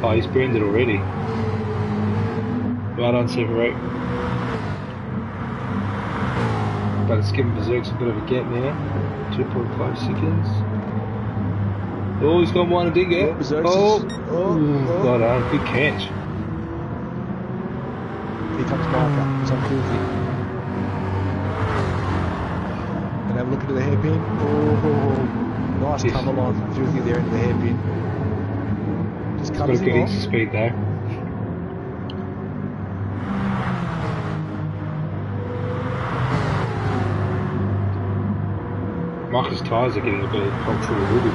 Oh, he's burned it already. Well done, Super 8. But it's giving Berserks a bit of a gap now. 2.5 seconds. Oh, he's gone wide and didn't get it. Oh, well done. Good catch. Here comes Micah. It's on filthy. And have a look into the hairpin. Oh, nice cover line from filthy there into the hairpin. Just covers him off. Got a good off. speed there. Marcus' tyres are getting a bit cultural already.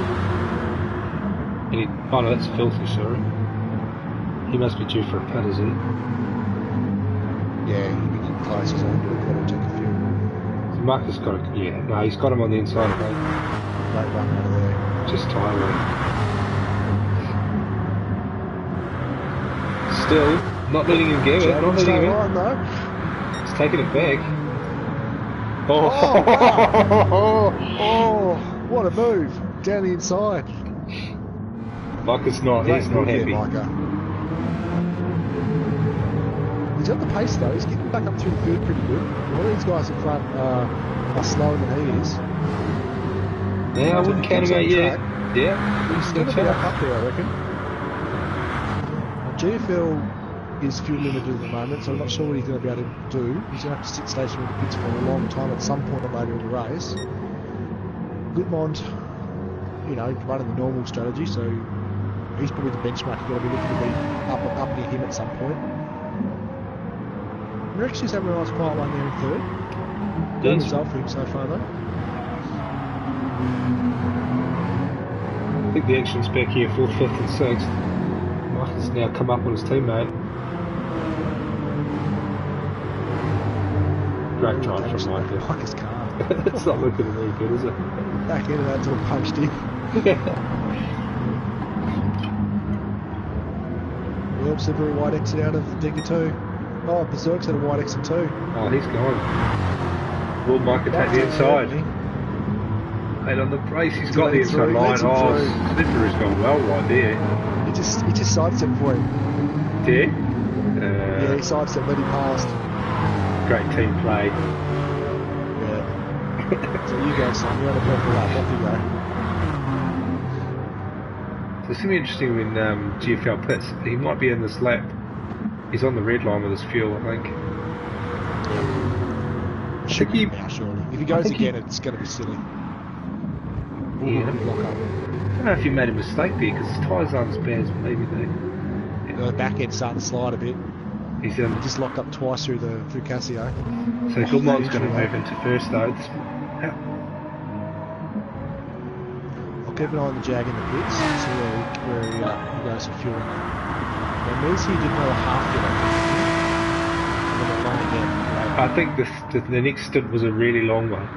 And he, oh no, that's filthy, sorry. He must be due for a pit, is he? Yeah, he'll be getting close, so he'll take a few. So Marcus got a, yeah, no, he's got him on the inside, I think. Great run out of there. Just tyre work. Still, not letting him get it, not letting him in. He's taking it back. Oh, oh, what a move! Down the inside. Micah's not, he's not happy. He's got the pace though, he's getting back up through the field pretty good. A lot of these guys in front are slower than he is. Yeah, I wouldn't count him out yet. Yeah, he's going to be up there, I reckon. GFL is fuel limited at the moment, so I'm not sure what he's going to be able to do. He's going to have to sit stationary in the pits for a long time at some point or later in the race. Goodmond, you know, running the normal strategy, so he's probably the benchmark you've got to be looking to be up near him at some point. Rex is having a nice quiet one there in third. Good result for him so far though. I think the action's back here, 4th, 5th and 6th. Mike has now come up on his teammate. Great drive from Mike. Mike's car. It's not looking very good, is it? Back into that till punched in. Well, Super wide exit out of Digger 2. Oh, Berserk's had a wide exit too. Oh, he's gone. Will Mike take the inside? And on the brace, he's got the inside line. Oh, Slipper has gone well right there. He just sidestepped for him. Did? Yeah, he sidestepped, let him past. Great team play. Yeah. So you go, son. You're on the purple lap. Off you go. So it's going to be interesting when GFL pits. He might be in this lap. He's on the red line with his fuel, I think. Yeah. Should be now, surely. If he goes again, it's going to be silly. Yeah. I don't know if he made a mistake there because his tyres aren't as bad as maybe they. The back end's starting to slide a bit. He's just locked up twice through Casio. So Goodman's going to move into first though. I'll keep an eye on the Jag in the pits, see where he goes for fuel. Now, Mees here did another half get and then it ran again. I think the next stint was a really long one.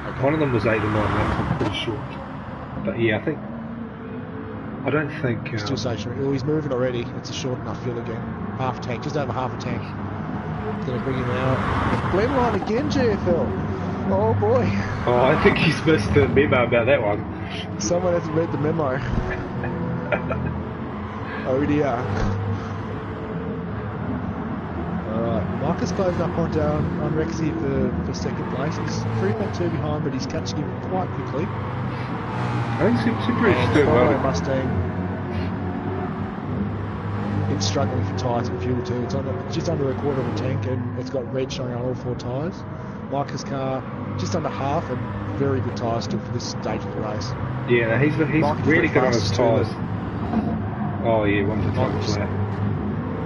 Okay. One of them was 8 or 9 laps, I'm pretty sure. But yeah, I don't think... Still stationary. Oh, he's moving already. It's a short enough fill again. Half tank, just over half a tank. Going to bring him out. Blend line again, GFL. Oh boy. Oh, I think he's missed the memo about that one. Someone hasn't read the memo. Oh dear. Alright, Marcus closing up on Rexy for second place. He's 3.2 behind, but he's catching him quite quickly. I think Supercars doing well. Mustang. It's struggling for tyres and fuel too. It's on just under a quarter of a tank, and it's got red showing on all 4 tyres. Marcus' car just under half, and very good tyres still for this stage of the race. Yeah, no, he's really good on his tyres. Oh yeah, one to top flat.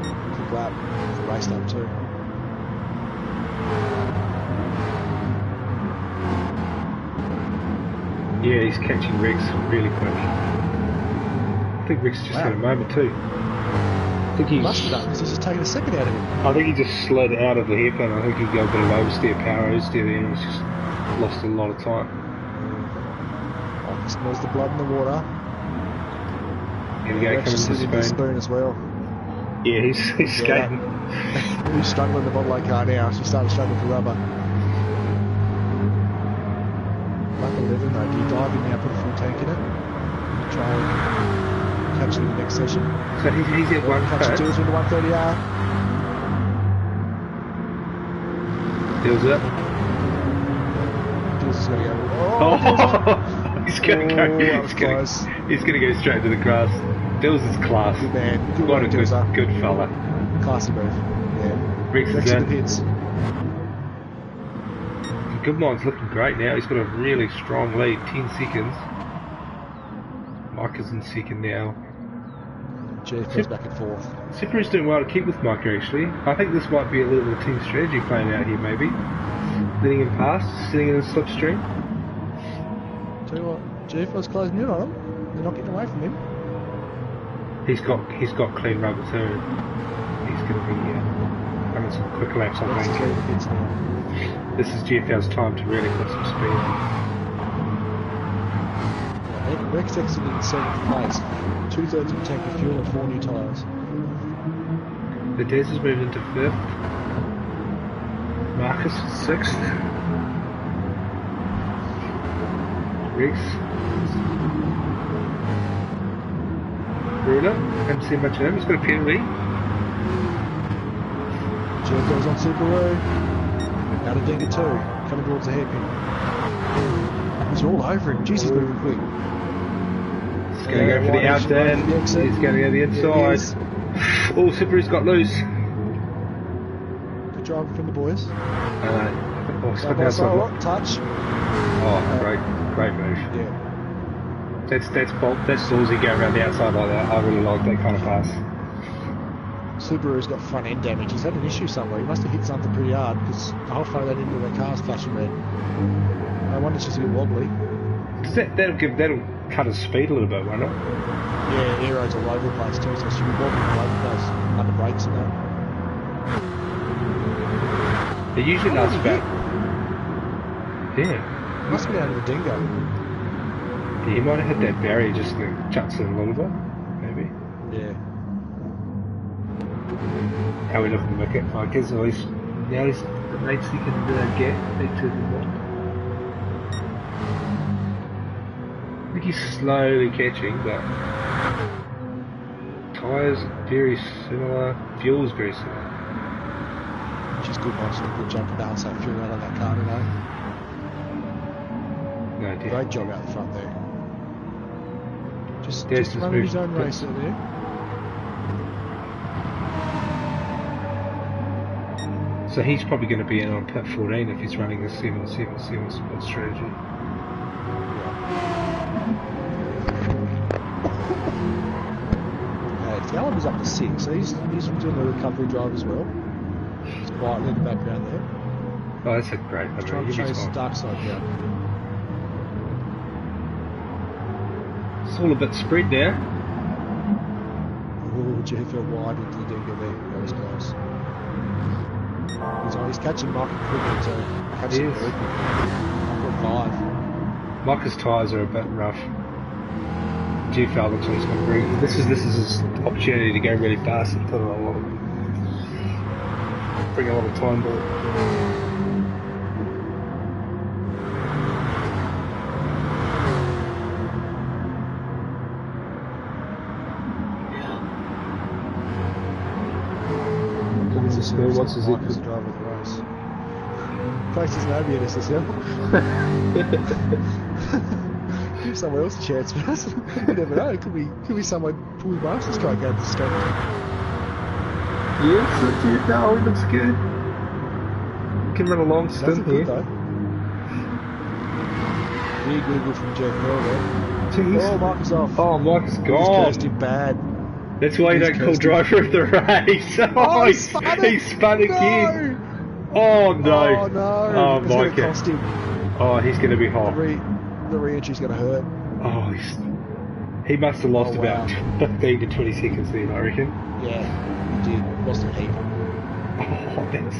Good lap for the race lap too. Yeah, he's catching Rex really quick. I think Rex just had a moment too. I think he must have done because he's just taking a second out of him. I think he just slid out of the hairpin. I think he got a bit of oversteer, power oversteer there, and he's just lost a lot of time. Oh, he smells the blood in the water. And coming into the spoon as well. Yeah, he's skating. He's struggling the bottle car now. She's starting to struggle for rubber. Lap 11 though, do you dive in now, put a full tank in it? Try and catch it in the next session. So he's at one catch Dills into 130R. Dills up. Dills is going to go. Oh, he's going to go. He's going to go straight to the grass. Dills is class. Good man. Good what one, a good fella. Classy move. Yeah. Rex is in the pits. Goodline's looking great now. He's got a really strong lead, 10 seconds. Mike is in second now. Jeff goes back and forth. Super is doing well to keep with Micah actually. I think this might be a little team strategy playing out here maybe. Letting him pass, sitting in a slipstream. Tell you what, Jeff was closing in on him. They're not getting away from him. He's got clean rubber too. He's going to be running some quick laps I think. This is GFL's time to really put some speed on. Rex exited in 7th place, 2/3 of a tank of fuel and 4 new tyres. The Des has moved into 5th. Marcus 6th. Rex. Bruno, haven't seen much of him, he's got a penalty. Jeff goes on Subaru. Out of Denga 2, coming towards the hairpin. He's all over him, jeez, he's moving quick. He's going to go for the outstand. He's going to go the inside. Oh, Super's got loose. Good driving from the boys. Touch. Oh, great move. Yeah. That's ballsy going around the outside like that. I really like that kind of pass. Subaru's got front end damage. He's had an issue somewhere. He must have hit something pretty hard because the whole front of that end of their car's flashing red. No wonder it's just a bit wobbly. That'll cut his speed a little bit, won't it? Yeah, aero's all over the place too, so she'll be wobbling all over the place under brakes and that. It usually lasts about. Yeah. Must be out of the dingo. Yeah, he might have hit that barrier just and it chucks it a little bit, maybe. Yeah. How we looking at Micah's at least now he's the mates he can get into the one. I think he's slowly catching, but tyres very similar, fuel's very similar. Which is good, nice and good job to balance that fuel out on that car today. No idea. Great job out the front there. Just just running his own race out there. So he's probably going to be in on pit 14 if he's running a 7-7-7 split strategy. Gallum is up to 6, so he's doing the recovery drive as well. He's quietly in the background there. Oh, that's a great. He's trying to chase dark side down. It's all a bit spread now. Oh, GFL wide into the digger there. That was close. He's catching Mike quickly too. Catching him very quickly. 5. Micah's tyres are a bit rough. GFL looks like he's going to bring. This is his opportunity to go really fast and put a lot of, bring a lot of time back. Suzuka. wants Mike is the Suzuka? driver of the race. Place doesn't have the SSL. Give someone else a chance first. You never know. It could be someone pulling Masters guy going to the straight. Yes, that's it. No, it looks good. Can run a long Does stint look good here. though. Really good from Jeff Hill there. Jeez. Oh, Marcus off. Oh, Mike's He's gone. cursed him bad. That's why you He's don't call cursed him. driver of the race. Oh, he spun it. He spun again. No. Oh no. Oh no. Oh, It's going Mike. to cost him. Oh, he's going to be The hot. re-entry's going to hurt. Oh, he must have lost Oh, about wow. 15 to 20 seconds then, I reckon. Yeah, he did. Lost a heap. Oh, that's...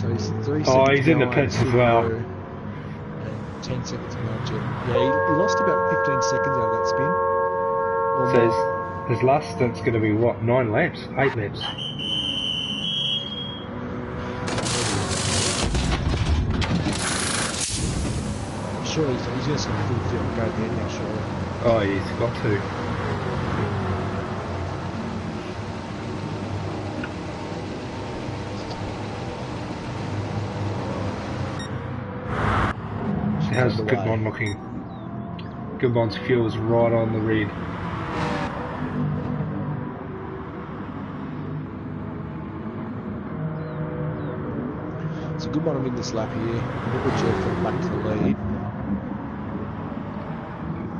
So he's 3 seconds Oh, he's in the behind pits as well. Subaru and 10 seconds behind Jim. Yeah, he lost about 15 seconds out of that spin. Or So more. his last stint's going to be what? 9 laps? 8 laps? Surely he's just going to fulfill and go at the end now, surely. Oh, yeah, he's got to. How's Goodbond looking? Goodbond's fuel is right on the red. It's a good one to win this lap here. Look at Jeff from back to the lead.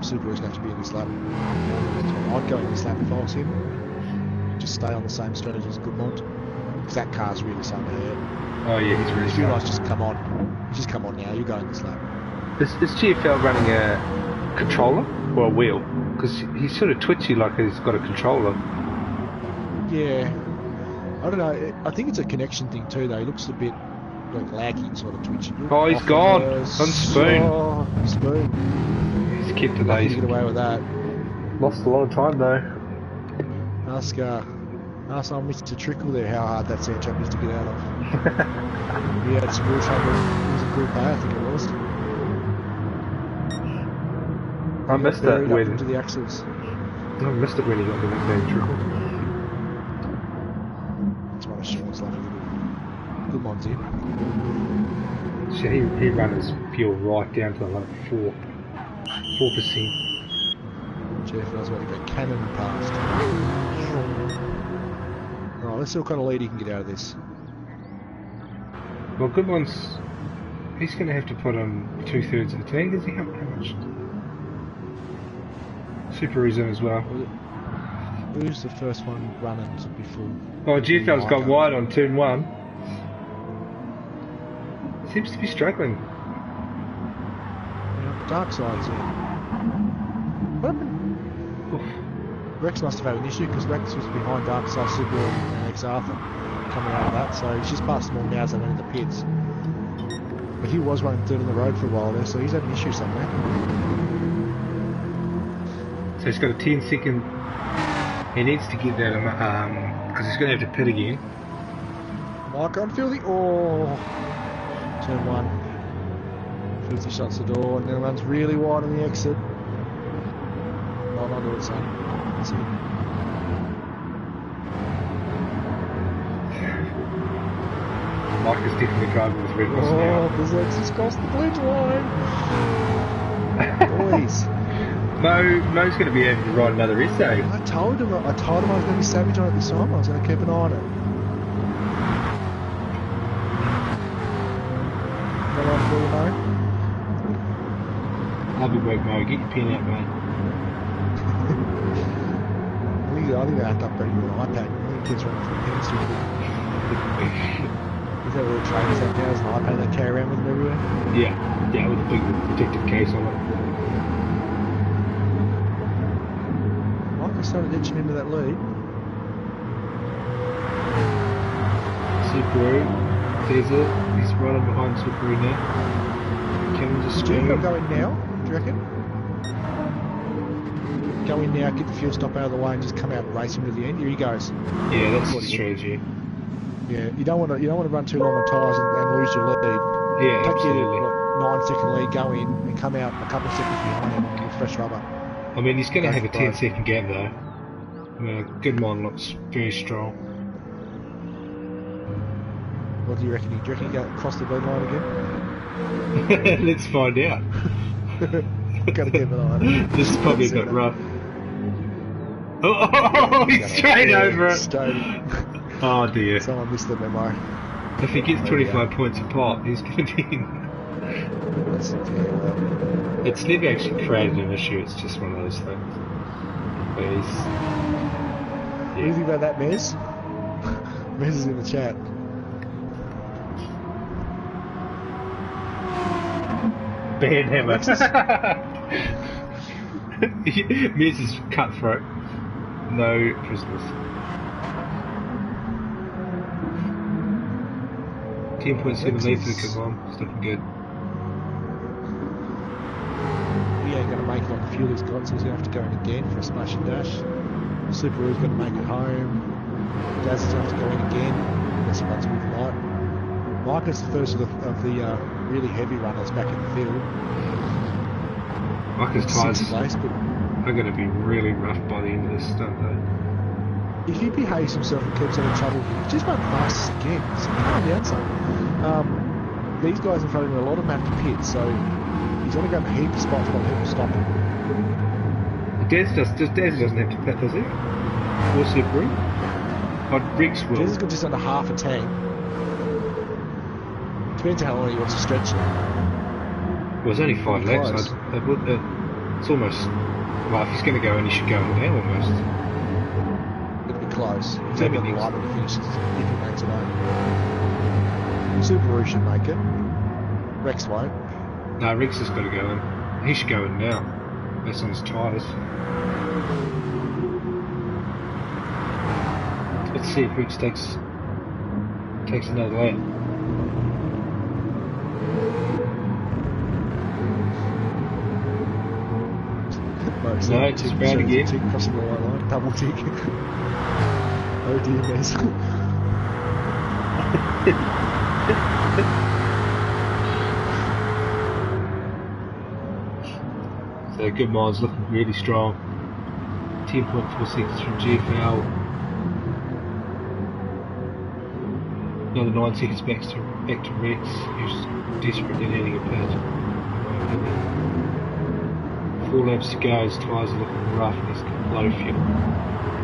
Subaru's going to have to be in this lap. I'd go in this lap if I was him. Just stay on the same strategy as Goodbond. Because that car's really starting to hurt. Oh yeah, he's really If you strong. guys just come on. Just come on now, you're going this lap. Is GFL running a controller or a wheel? Because he's sort of twitchy like he's got a controller. Yeah. I don't know. I think it's a connection thing too though. He looks a bit like laggy, sort of twitchy. Oh, he's Off gone. reverse. On spoon. Oh, spoon. He's kept it. Lucky He's to get away with that. lost a lot of time though. Ask old Mr. Trickle there how hard that sand trap is to get out of. He had some real trouble. He was in Group A, I think it was. I missed that Buried up when into the axles. I missed it when he got the nickname Trickle. That's one of Sean's lucky little good ones here. So he ran his fuel right down to like 4%. Jeff knows where to go cannon past. Right, let's see what kind of lead he can get out of this. Well, good one's he's going to have to put on 2/3 of the tank. Is he? How much? Subaru's in as well. Who's the first one running to be full? Oh, GFL's gone wide on turn 1. Seems to be struggling. Yeah, dark side's in. What happened? Oof. Rex must have had an issue because Rex was behind Dark Side Subaru and X Arthur coming out of that, so he's just passed them all now as they went in the pits. But he was running third on the road for a while there, so he's had an issue somewhere. So he's got a 10-second. He needs to get that because he's going to have to pit again. Mike on Filthy. Oh, turn 1. Filthy shuts the door and then runs really wide on the exit. Hold on to it, son. That's it. Mike is definitely driving with Red Bull Oh, now. Blizzard's just crossed the blue line. Boys. Mo's going to be able to ride another essay. I told him I was going to be savage on it this time. I was going to keep an eye on it. Got on for you, Mo? Lovely work, Mo. Get your pen out, mate. I think they have to upgrade your iPad. I think kids running from pens too quick. Is that little trainers that now? Is an iPad they carry around with them everywhere? Yeah, with a big protective case on it. Mike started itching into that lead. Subaru, there's it. He's running behind Subaru now. Can just Do you spin. think they'll go in now? Do you reckon? Go in now, get the fuel stop out of the way, and just come out and race him to the end. Here he goes. Yeah, that's the strategy. Yeah, you don't want to run too long on tyres and lose your lead. Yeah, Take absolutely. your 9-second lead, go in and come out a couple of seconds behind him with fresh rubber. I mean, he's going to Go have a for broke. 10-second gap though. Goodmon looks very strong. What do you reckon? Do you reckon he go across the red line again? Let's find out. Gotta keep an eye on it. This is probably got rough. Oh, he's straight over it. Straight. Oh dear. Someone missed the memo. If he gets 25 points a pop, he's going to be in. That's it, yeah, well. It's never actually created an issue, it's just one of those things. But he's... What do you think about that, Mez? Mez is in the chat. Band hammer. Mez is cutthroat. No prisoners. 10.7 litres to come on. It's looking good. He ain't going to make it on the fuel he's got, so he's going to have to go in again for a smash and dash. Subaru's going to make it home. Daz is going to have to go in again, unless he runs with light. Mike is the first of the really heavy runners back in the field. Mike's tyres place, but are going to be really rough by the end of this stunt though. If he behaves himself and keeps out of trouble, he just won't pass us again. So calm down, son. These guys in front of him are a lot of map to pit, so he's going to go in a heap of spots while people stop him. Daz doesn't have to pit, does he? Or Subaru? Oh, Rex will. Daz has got just under half a tank. Depends how long he wants to stretch it. Well, it's only 5 laps. It's almost... Well, if he's going to go in, he should go in now almost. It'll be close. He's Maybe only on the next. light when he finishes, if he makes it home. Subaru should make it. Rex won't. No, Rex has got to go in. He should go in now. Based on his tyres. Let's see if Rex takes another lap. No, it's just round again. Tick crossing the white line. Double tick. Oh dear, Mez. So good miles looking really strong. 10.4 seconds from GFL. Another 9 seconds back to Rex, who's desperately needing a pit. 4 laps to go, his tyres are looking rough and he's got low fuel.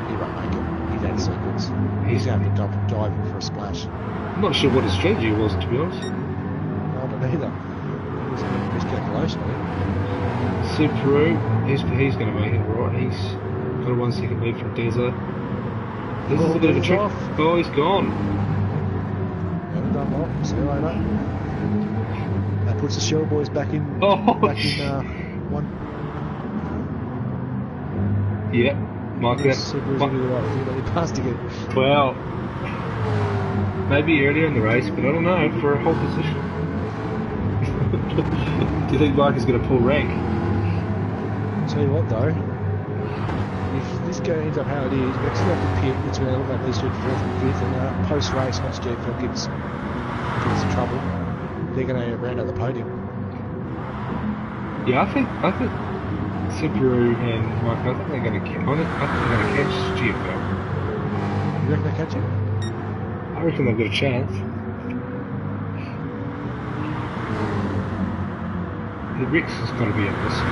He won't make it. He's out of seconds. He's going to be diving for a splash. I'm not sure what his strategy was, to be honest. I don't either. He was making his calculation, I think. Subaru, he's going to make it right. He's got a 1 second lead from Deza. This is a bit of a trick. Off. Oh, he's gone. Haven't done well. See you later. That puts the Shell boys back in. Oh, one. Yeah, Mark that. Subaru's going to do the right thing, but he passed again. Well, maybe earlier in the race, but I don't know, for a whole position. Do you think Mike is going to pull rank? Tell you what though, if this guy ends up how it is, Rex will have to pit, it's going to look like these two 4th and 5th, and post-race, once GFL gets in trouble, they're going to round out the podium. Yeah, I think Subaru and Mike, I think they're going to catch GFL. You reckon they catch him? I reckon they've got a chance. The Rex has got to be in this one.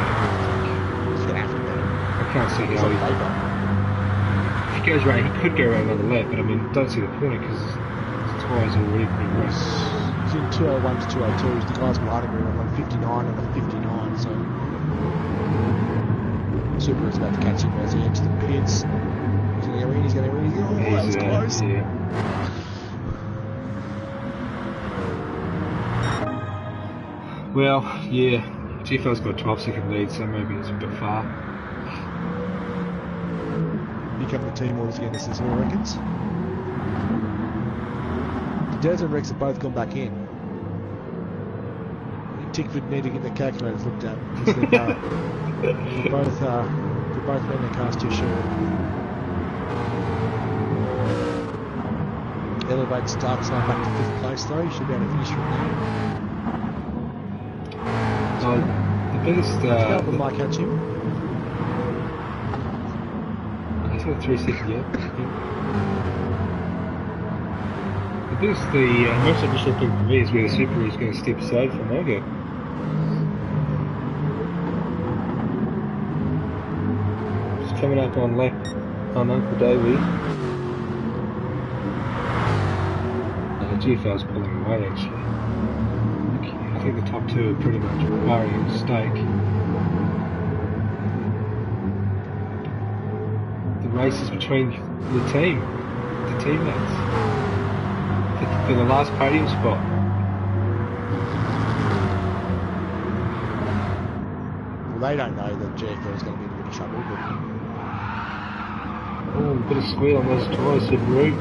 He's going to have to be. I can't see He's how on he... paper. If he goes around, he could go around another lap, but I mean, don't see the point because his tyres are already pretty rough. He's in 201 to 202. The guys behind him are on 59 and a 59, so Subaru's about to catch him as he enters the pits. He's going to go in, he's going to win. Oh, that was close. Yeah. Well, yeah, GFL's got a 12 second lead, so maybe it's a bit far. Become the team orders again, this is who reckons. Daz and Rex have both gone back in. Tickford need to get their calculators looked at. They're both letting their cars too short. Elevate Stark's now back to 5th place though, he should be able to finish from there. So, the biggest... Scalper might catch him. He's got a 3 second gap. The This is the most interesting thing for me is where the Subaru is going to step aside from Mogo. It's coming up on lap on Uncle Davey. GFL's pulling away actually. I think the top two are pretty much barring a mistake. The race is between the teammates. For the last podium spot. Well, they don't know that GFL is going to be in a bit of trouble, but... Oh, a bit of squeal on those tyres, Subaru.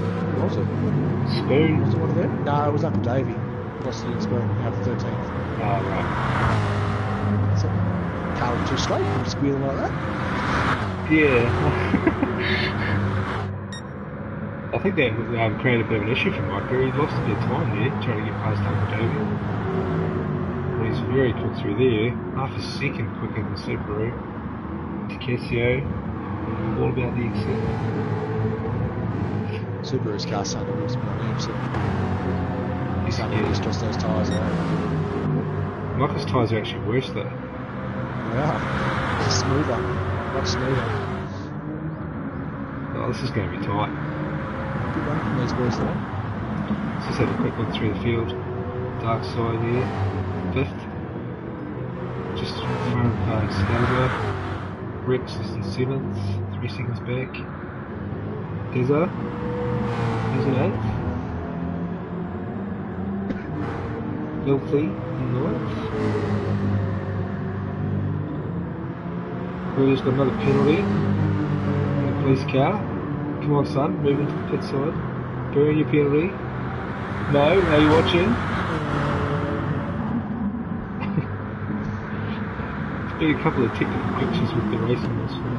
Was it? Spoon. Was it one of them? No, it was Uncle Davey. Lost it in Spoon out of the 13th. Oh, right. So, can't be too straight from squealing like that. Yeah. I think that created a bit of an issue for Mike. He lost a bit of time there, trying to get past Uncle Davey. Well, he's very quick through there. Half a second quicker than Subaru. Casio, all about the exit. Subaru's car started to lose a bit on him, so he's starting to stress those tyres out. Michael's tyres are actually worse though. Yeah, it's smoother, much smoother. Oh, this is going to be tight. Good run from these boys though. Let's just have a quick look through the field. Dark side here, 5th. Just in front of Excalibur. Rex is in 7th, 3 seconds back. Dezza is in 8th. Filthy in 9th. Rudy's got another penalty. In the police car. Come on, son, move into the pit side. Burn your penalty. No, are you watching? There's been a couple of technical glitches with the racing this one.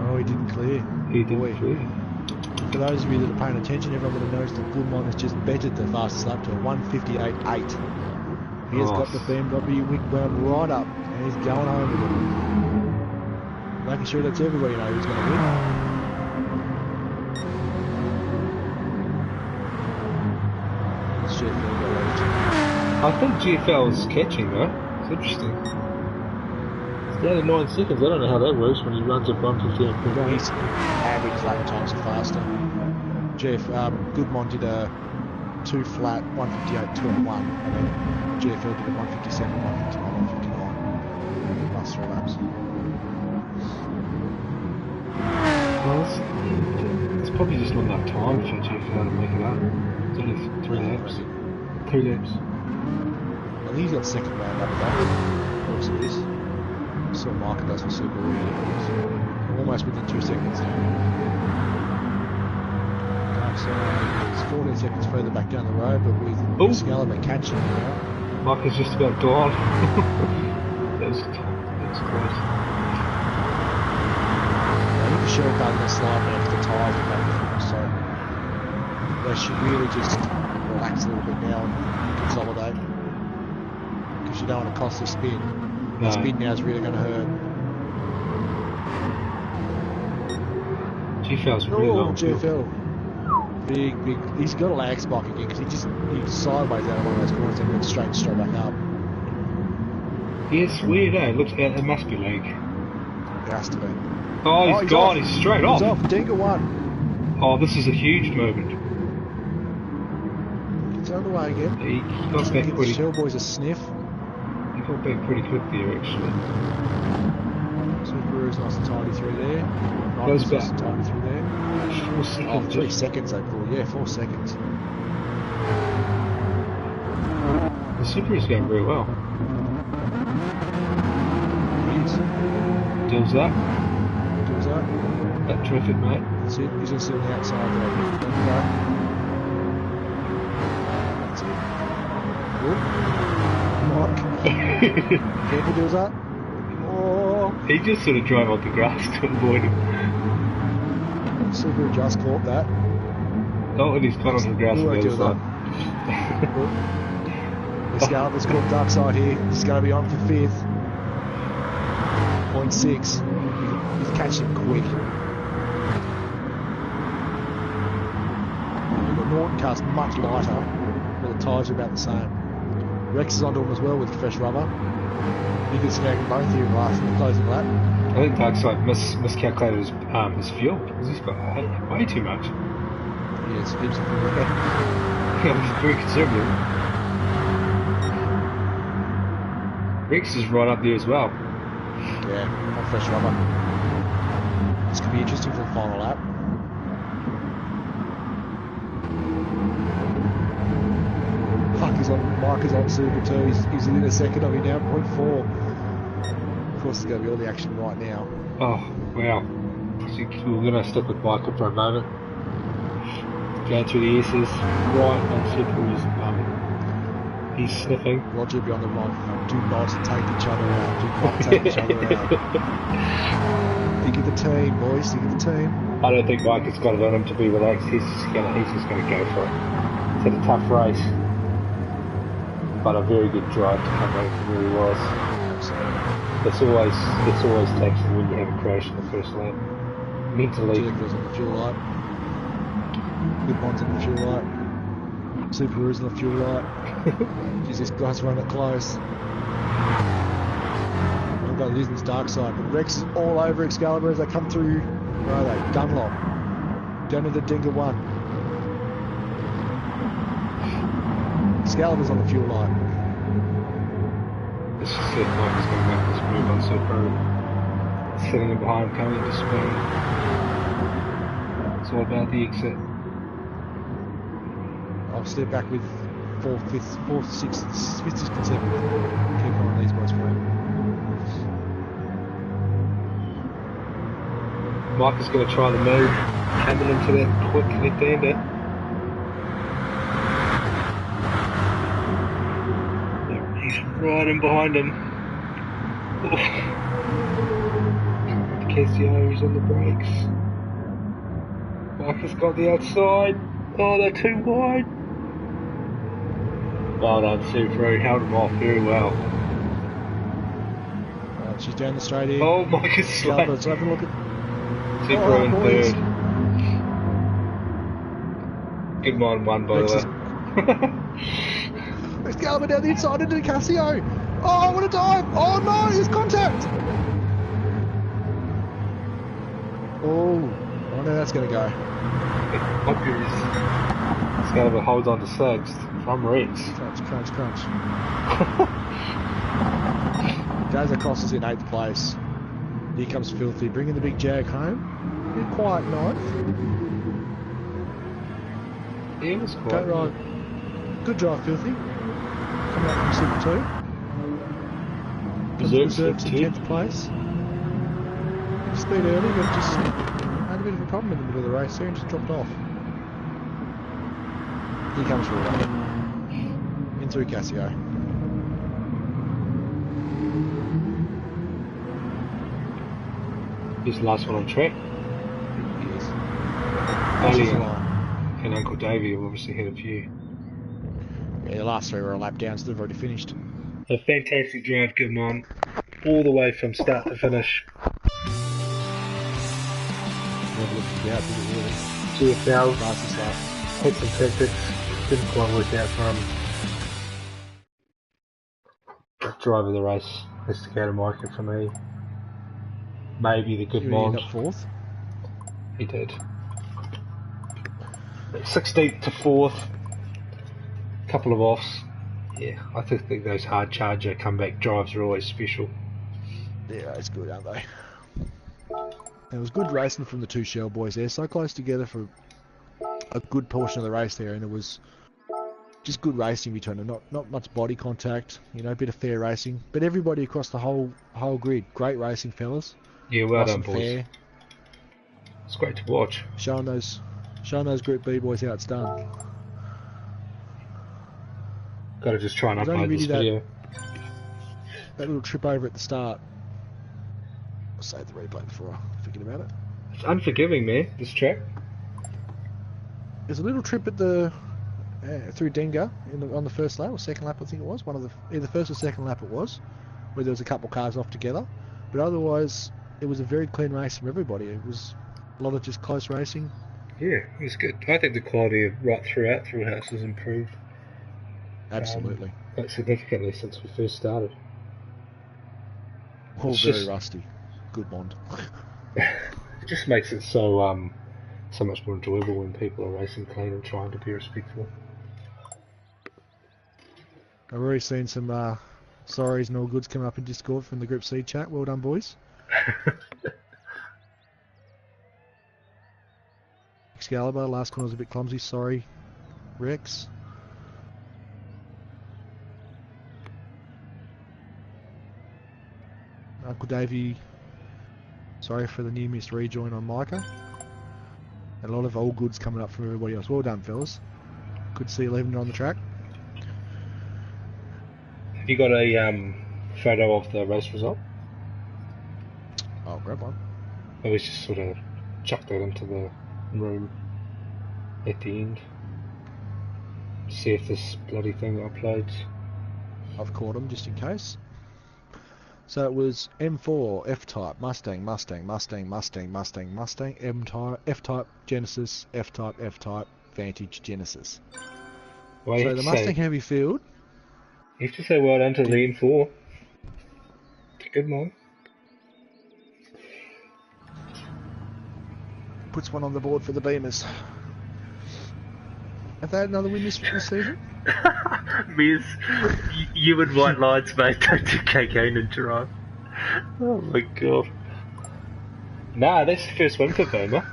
Oh, he didn't clear. He didn't clear. For those of you that are paying attention, everyone would have noticed that Goodman has just bettered the fastest lap to a 1:58.8. He has got the BMW wick wound right up and he's going home with it. Making sure that everybody knows who's going to win. I think GFL is catching though. It's interesting. It's down to 9 seconds. I don't know how that works when he runs at 1:58. His average lap times are faster. Goodman did a 2 flat 1:58.2.1 and then GFL did a 1:57, 1:59, 1:59. Last 3 laps. Well, it's probably just not enough time for GFL to make it up. It's only 3 laps. 2 laps. I think he's got second round up though. Of course it is. So Marker does for Subaru. We're almost within 2 seconds now. So it's 14 seconds further back down the road, but with Excalibur catching now. Marker's just about gone. That's close. I think the shell car is going to slide now because the tyres are back full, so they should really just relax a little bit now and consolidate. Because you don't want to cost the spin. The spin now is really going to hurt. GFL's really low. GFL. Big. He's got a lag spike again because he's sideways out of one of those corners and went straight back up. Yeah, it's weird, eh? It must be lag. It has to be. Oh, he's gone. He's straight off. He's off. Dinker won. Oh, this is a huge moment. It's underway again. He got back give pretty. the Shell boys a sniff. He got back pretty quick there, actually. Subaru's nice and tidy through there. Goes Nice and back. tidy through there. 4 seconds. 3 seconds they pulled. Yeah, 4 seconds. The Subaru's going very well. Dills up. That's terrific, mate. That's it. He's just on the outside there. There we go. That's it. Good. Mark. Careful, Dills up. Oh. He just sort of drove off the grass to avoid him. Subaru just caught that. Oh, and he's got on the grass on the other side. Excalibur's caught dark side here. He's going to be on for 5th. 0.6. He's catching quick. Norton car's much lighter, but the tyres are about the same. Rex is onto him as well with fresh rubber. You could snag them both here in the closing lap. I think Darkside miscalculated his fuel because he's got way too much. Yeah, it's heaps of fuel. Yeah, very conservative. Rex is right up there as well. Yeah, on fresh rubber. This could be interesting for the final lap. Fuck, Mike is on Super too. He's in a second of me now, 0.4. Of course, there's going to be all the action right now. Oh, wow. So we're going to stick with Michael for a moment. Going through the S's, right on Super at the moment. He's sniffing. Roger beyond the line. Do not take each other out. Do not take each other out. Think of the team, boys. Think of the team. I don't think Mike has got it on him to be relaxed. He's just going to go for it. It's had a tough race, but a very good drive to come back from where he was. It's always taxing when you have a crash in the first lap. Mentally. Jericho's on the fuel light. Good one's on the fuel light. Subaru's on the fuel light. Jeez, this guy's running it close. I've got Lisbon's dark side, but Rex is all over Excalibur as they come through. Where are they? Dunlop. Down to the Dinger 1. Excalibur's on the fuel light. This is it, Mike's going to make this move on Super. Sitting in behind, coming into spin. It's all about the exit. I'll step back with 4th, 5th, 6th, 6th, and 7th. Keep on these boys, mate. Mike is going to try the move, coming into that quick left-hander. He's right in behind him. Cassio is on the brakes. Mike has got the outside. Oh, they're too wide. Well done, Subaru. Held him off very well. She's down the straight here. Oh, Mike is slapped. Let's have a look at Subaru in third. Good mind one, by the way. Excalibur down the inside into Cassio. Oh, what a dive! Oh no, there's contact! Oh, I know that's going to go. Excalibur holds on to sixth from Rex. Crunch. Goes across us in 8th place. Here comes Filthy, bringing the big Jag home. Good quiet ninth. Yeah, it was quiet. Good drive, Filthy. Coming up from Super 2. Reserves in 10th place. Speed early, but just had a bit of a problem in the middle of the race there and just dropped off. Here comes Ruler. In through Cassio. He's the last one on track. He is. Ali and Uncle Davey have obviously had a few. Yeah, the last 3 were a lap down, so they've already finished. A fantastic drive given on, all the way from start to finish. Never looked out, did it really? GFL, Fastest lap. had some tactics, didn't quite work out for him. Driver of the race, Mr. Catamaker for me. Maybe the good He Mond. ended up 4th. He did. 16th to 4th. Couple of offs. Yeah, I think those hard charger comeback drives are always special. Yeah, it's good, aren't they? It was good racing from the 2 Shell boys there, so close together for a good portion of the race there, and it was just good racing between them. Not much body contact, you know, a bit of fair racing, but everybody across the whole grid. Great racing, fellas. Yeah, well nice done, and boys. fair. It's great to watch. Showing those Group B boys how it's done. Got to just try and It was only upload this really video. that little trip over at the start. I'll save the replay before I forget about it. It's unforgiving, man, this track. There's a little trip at the through Denga on the first lap or second lap, I think it was. One of the either first or second lap it was, where there was a couple of cars off together. But otherwise, it was a very clean race from everybody. It was a lot of just close racing, Yeah, it was good. I think the quality of right throughout Thrillhouse has improved Absolutely. quite significantly since we first started. All It's very just rusty. Good Bond. it just makes it so so much more enjoyable when people are racing clean and trying to be respectful. I've already seen some sorries and all goods come up in Discord from the Group C chat. Well done, boys. Excalibur, last one was a bit clumsy. Sorry, Rex. Uncle Davey, sorry for the near miss rejoin on Micah. And a lot of old goods coming up from everybody else. Well done, fellas. Good to see you leaving it on the track. Have you got a photo of the race result? I'll grab one. I was just sort of chucked that into the room at the end. See if this bloody thing uploads. I've caught them just in case. So it was M4, F-Type, Mustang, M-Type, F-Type, Genesis, F-Type, Vantage, Genesis. Well, So the Mustang Heavy Field. You have to say well done to the M4. Good man. Puts one on the board for the Beamers. Have they had another win this season? Miz, you and white lines, mate, don't do cocaine and drive. Oh my god. Nah, that's the first win for Beamer.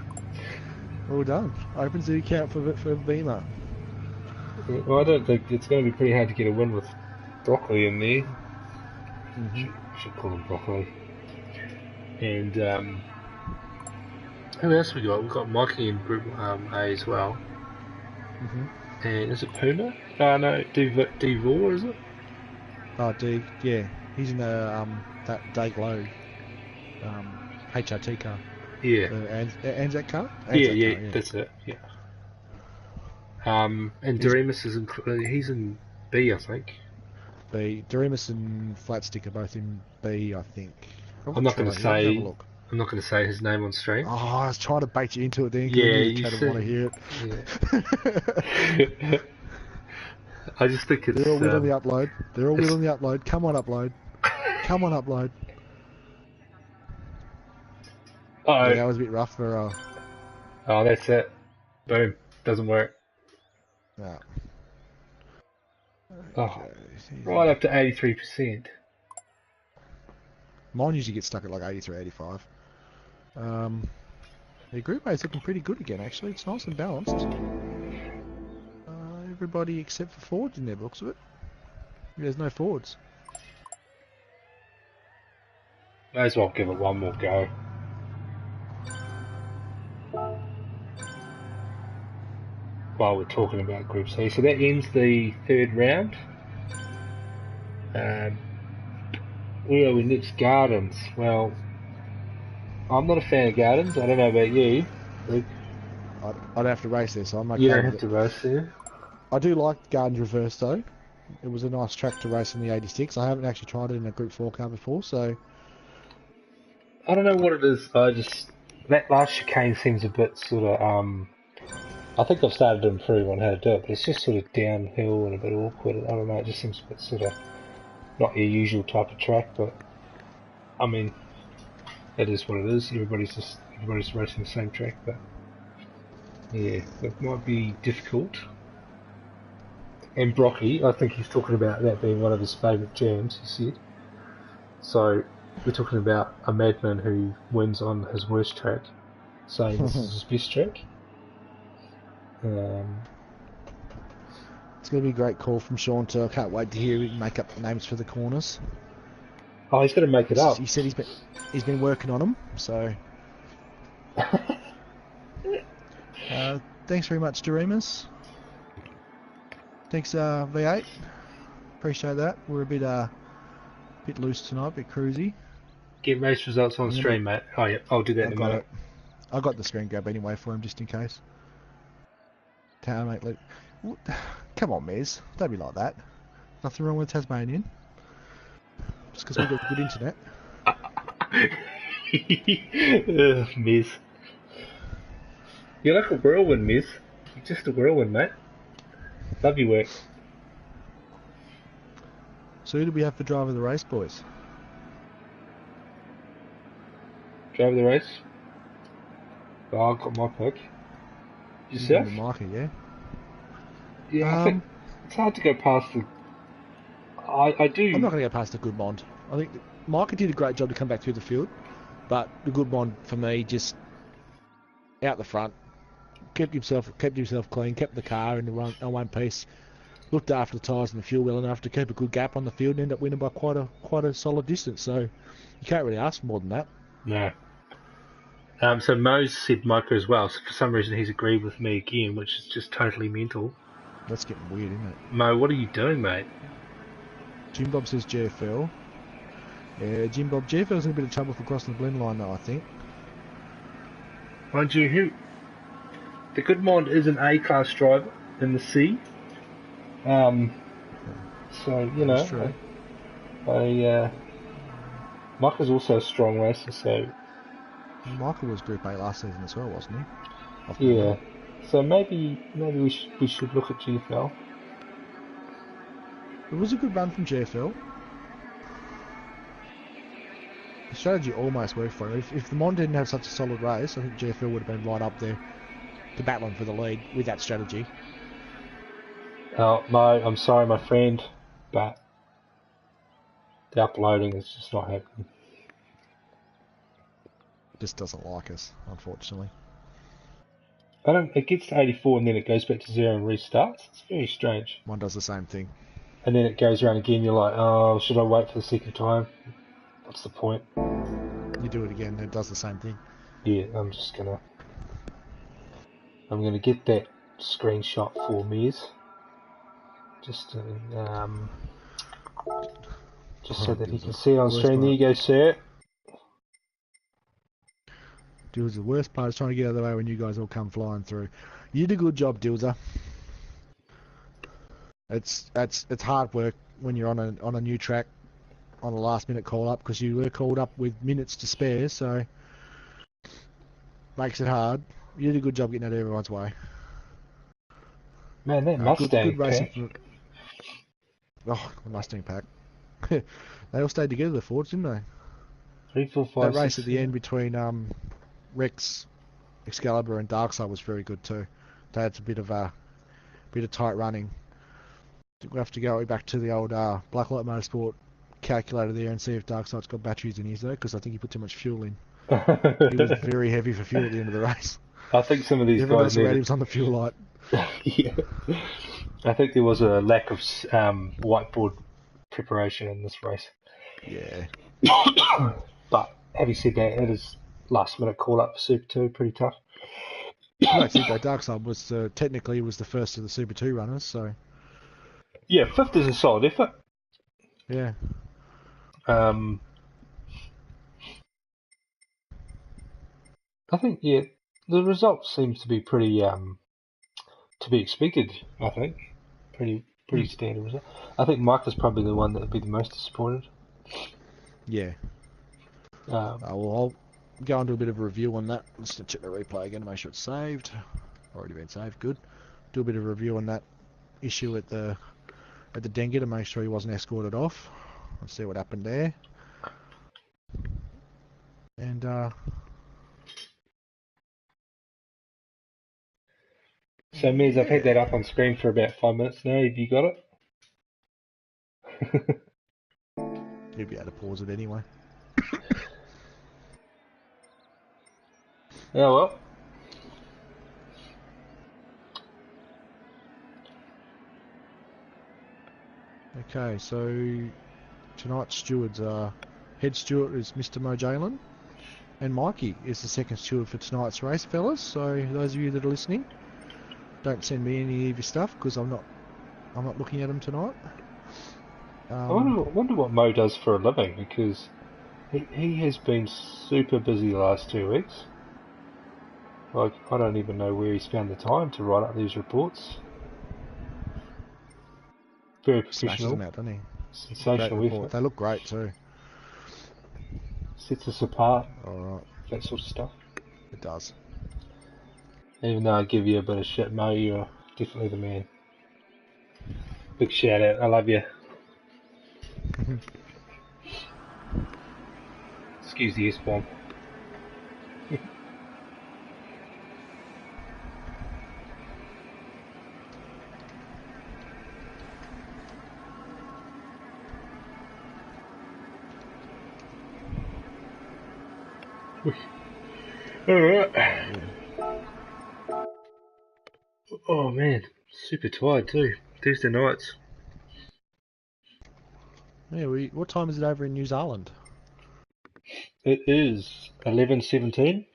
Well done. Opens the account for Beamer. Well, I don't think it's going to be pretty hard to get a win with Broccoli in there. Should call him Broccoli. And who else we got? We've got Mikey in Group A as well. And is it Puma? No, Devor, is it? Oh, D, yeah. He's in the that Day Glow HRT car. Yeah. Anzac car? Yeah, that's it. Yeah. And Doremus is he's in B, I think. B. Doremus and Flatstick are both in B, I think. I'm not going to say. I'm not going to say his name on stream. Oh, I was trying to bait you into it then. Yeah, you said want to hear it. Yeah. I just think it's. They're all wheel on the upload. They're all wheel on the upload. Come on, upload. Come on, upload. Oh, yeah, that was a bit rough for. Oh, that's it. Boom. Doesn't work. No. Oh, right up to 83%. Mine usually gets stuck at like 83, 85. The Group A is looking pretty good again, actually. It's nice and balanced. Everybody except for Fords in there, looks of it. There's no Fords. May as well give it one more go. While we're talking about Group C. So that ends the third round. Where are we next? Gardens. Well, I'm not a fan of Gardens. I don't know about you, Luke. I'd have to race there, so I'm okay. You don't have to race there. I do like Gardens Reverse though. It was a nice track to race in the 86. I haven't actually tried it in a Group 4 car before, so... I don't know what it is. That last chicane seems a bit sort of, I think I've started to improve on how to do it, but it's just sort of downhill and a bit awkward. I don't know, it just seems a bit sort of not your usual type of track, but I mean, it is what it is. Everybody's racing the same track, but yeah, it might be difficult. And Brocky, I think he's talking about that being one of his favourite jams, he said. So we're talking about a madman who wins on his worst track, saying this is his best track. It's going to be a great call from Sean too. I can't wait to hear him make up the names for the corners. Oh, he's going to make it up. He said he's been working on them, so... thanks very much, Doremus. Thanks, V8. Appreciate that. We're a bit loose tonight, a bit cruisy. Get race results on stream, mate. Oh, yeah, I'll do that in a minute. I got the screen grab anyway for him, just in case. Mate, come on, Mez. Don't be like that. Nothing wrong with Tasmanian. Just because we've got good internet. Mez. You're like a whirlwind, Miz. You're just a whirlwind, mate. Love your work. So who do we have for driver of the race, boys? Driver the race. Oh, I've got my pick. Yourself? The market, yeah. Yeah, I think it's hard to go past the. I do. I'm not going to go past the Goodmond. I think Micah did a great job to come back through the field, but the Goodmond for me just out the front, kept himself clean, kept the car in one piece, looked after the tyres and the fuel well enough to keep a good gap on the field and end up winning by quite a solid distance. So you can't really ask for more than that. No. So Mo's said Micah as well. So for some reason he's agreed with me again, which is just totally mental. That's getting weird, isn't it? Mo, what are you doing, mate? Jim Bob says JFL. Yeah, Jim Bob, JFL's in a bit of trouble for crossing the blend line though, I think. Mind you, the Goodmond is an A-class driver in the C. So, you know, Micah's also a strong racer, so... Michael was Group A last season as well, wasn't he? Yeah. So maybe we should look at GFL. It was a good run from GFL. The strategy almost worked for him. If the Mon didn't have such a solid race, I think GFL would have been right up there to battling for the lead with that strategy. Mo, I'm sorry, my friend, but the uploading is just not happening. Just doesn't like us, unfortunately. It gets to 84 and then it goes back to 0 and restarts. It's very strange. One does the same thing. And then it goes around again, you're like, oh, should I wait for the second time? What's the point? You do it again, it does the same thing. Yeah, I'm gonna get that screenshot for Miz. Just so that he can see it on screen. There you go, sir. Dills, the worst part is trying to get out of the way when you guys all come flying through. You did a good job, Dilza. It's hard work when you're on a new track on a last minute call up because you were called up with minutes to spare, so makes it hard. You did a good job getting out of everyone's way. Man, that Mustang pack. Oh, the Mustang pack. They all stayed together, the Fords, didn't they? 3, 4, 5, that race 6, at the end between Rex, Excalibur, and Darkside was very good too. They had a bit of tight running. We'll have to go back to the old Blacklight Motorsport calculator there and see if Darkside's got batteries in his though, because I think he put too much fuel in. He was very heavy for fuel at the end of the race. I think some of these guys around him was on the fuel light. Yeah. I think there was a lack of whiteboard preparation in this race. Yeah. But having said that, it is last minute call up for Super 2, pretty tough. I think that Darkside was technically was the first of the Super 2 runners, so. Yeah, 5th is a solid effort. Yeah. I think the result seems to be pretty to be expected. I think pretty standard result. I think Mike is probably the one that would be the most disappointed. Yeah. Well, I'll go on to a bit of a review on that. Let's check the replay again to make sure it's saved. Already been saved. Good. Do a bit of a review on that issue at the Dengue to make sure he wasn't escorted off. Let's see what happened there. And so Miz, I've had that up on screen for about 5 minutes now. Have you got it? You'll be able to pause it anyway. Oh well. Okay, so tonight's stewards are head steward is Mr. Mo Jalen, and Mikey is the second steward for tonight's race, fellas. So those of you that are listening, don't send me any of your stuff because I'm not looking at them tonight. I wonder what Mo does for a living, because he has been super busy the last 2 weeks. Like, I don't even know where he's found the time to write up these reports. Very professional. Smashes them out, doesn't he? Sensational effort. They look great too. Sets us apart. Alright. That sort of stuff. It does. Even though I give you a bit of shit, Mo, you're definitely the man. Big shout out. I love you. Excuse the S-bomb. Alright. Oh man, super tired too. Thursday nights. Yeah, what time is it over in New Zealand? It is 11:17.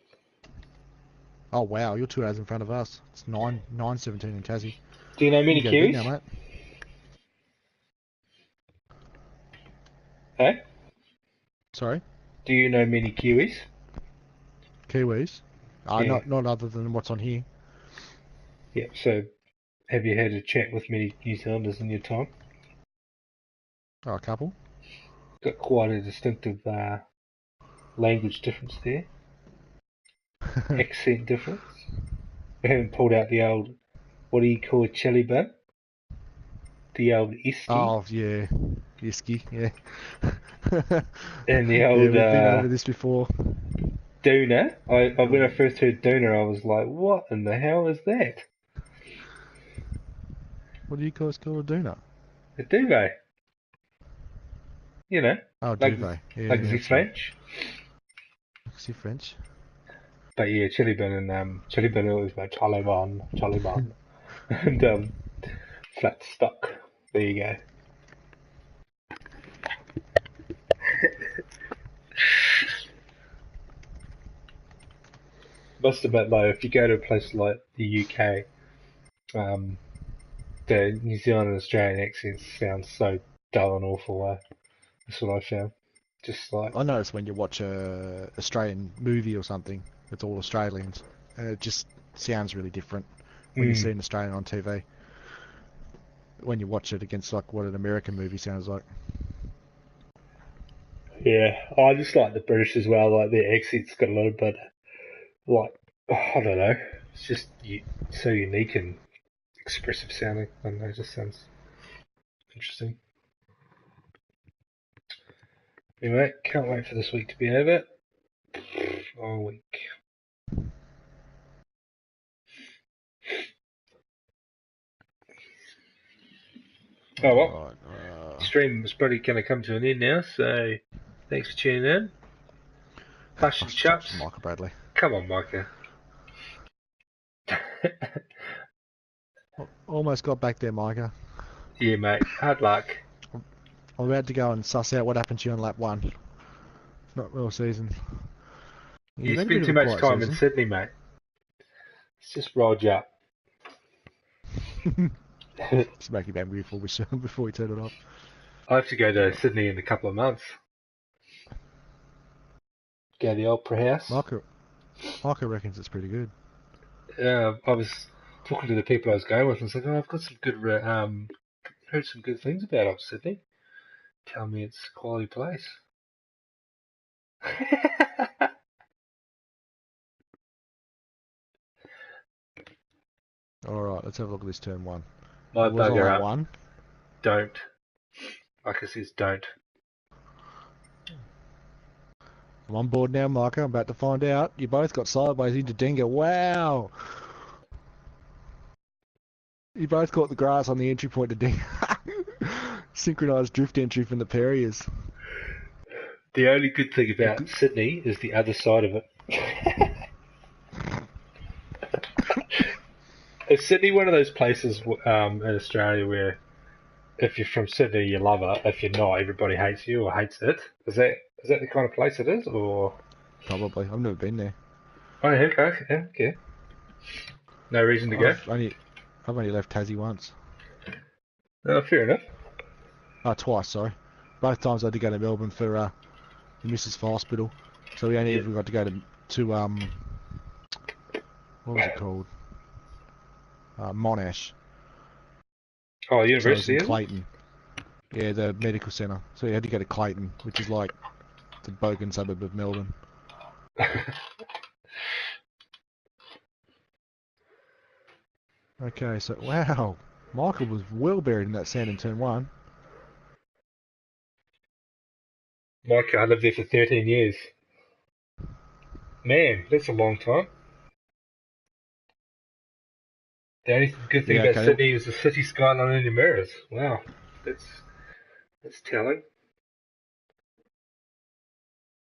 Oh wow, you're 2 hours in front of us. It's 9:17 in Tassie. Do you know You many can go to bed Kiwis? now, mate. Hey? Sorry? Do you know many Kiwis? Kiwis? Yeah. Not other than what's on here. Yeah, so have you had a chat with many New Zealanders in your time? Oh, a couple. Got quite a distinctive language difference there. Accent difference. We haven't pulled out the old, what do you call a chili bun? The old iski. Oh, yeah. Iski, yeah. And the Yeah, old we've been over this before. doona. When I first heard doona, I was like, what in the hell is that? What do you guys call a doona? A duvet. You know, Oh, like duvet. Yeah, like the that's right. French. Is he French? But yeah, chili bun and chili bun always like chili bun, and flat stock. There you go. Must admit though, if you go to a place like the UK, the New Zealand and Australian accents sound so dull and awful. That's what I found. Just like, I notice when you watch a Australian movie or something, it's all Australians, and it just sounds really different when you see an Australian on TV. When you watch it against like what an American movie sounds like. yeah, I just like the British as well. Like their accents got a little bit like, I don't know, it's just so unique and expressive sounding. I don't know, it just sounds interesting. Anyway, can't wait for this week to be over. Long week. Oh well, Alright, stream is probably going to come to an end now, so thanks for tuning in. Hush and chops chops. from Michael Bradley. Come on, Micah. Almost got back there, Micah. Yeah, mate. Hard luck. I'm about to go and suss out what happened to you on lap 1. Not real season. You You've had a spend bit of too a much quiet time in season. Sydney, mate. It's just rolled you up. Just make him angry before we turn it off. I have to go to Sydney in a couple of months. Go to the Opera House. Micah reckons it's pretty good. I was talking to the people I was going with and was like, oh, I've got some good, heard some good things about Sydney. Tell me it's a quality place. Alright, let's have a look at this turn 1. My It was on bugger lap up. 1. Don't. Like I says, don't. I'm on board now, Micah. I'm about to find out. You both got sideways into Dinga. Wow! You both caught the grass on the entry point to Dinga. Synchronised drift entry from the Perriers. The only good thing about Sydney is the other side of it. Is Sydney one of those places in Australia where if you're from Sydney you love it, if you're not everybody hates you or hates it? Is that the kind of place it is, or? Probably. I've never been there. Oh, okay. No reason to go? I've only left Tassie once. Fair enough. Twice, sorry. Both times I had to go to Melbourne for the Mrs. for hospital. So we only ever got to go to what was it called? Monash. Oh, So it was university, in is it? Clayton. Yeah, the medical centre. So you had to go to Clayton, which is like the bogan suburb of Melbourne. Okay, so wow, Michael was well buried in that sand in turn 1. My car lived there for 13 years. Man, that's a long time. The only good thing Yeah, about okay. Sydney is the city skyline in your mirrors. Wow, that's telling.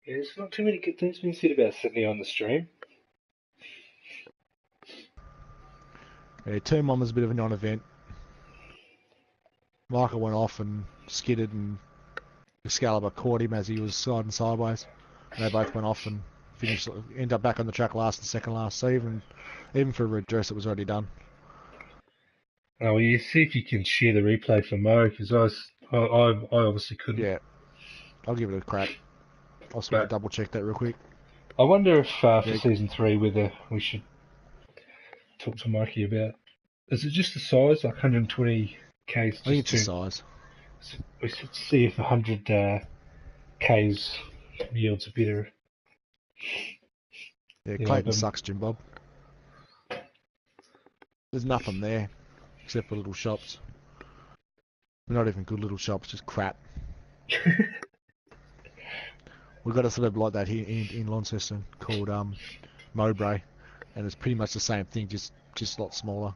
Yeah, there's not too many good things being said about Sydney on the stream. Yeah, turn 1 was a bit of a non-event. Michael went off and skidded, and Excalibur caught him as he was sliding sideways. And they both went off and finished, ended up back on the track last and second last. So even for a redress, it was already done. Oh, well, you see if you can share the replay for Mo, because I obviously couldn't. Yeah, I'll give it a crack. I'll just want But to double check that real quick. I wonder if for Yeah, season 3 whether we should talk to Mikey about. Is it just the size, like 120 k's? I think it's Just the too. size. We should see if 100 k's yields a better. Yeah, You know, Clayton but sucks, Jim Bob. There's nothing there except for little shops. Not even good little shops, just crap. We've got a suburb like that here in Launceston called Mowbray, and it's pretty much the same thing, just a lot smaller.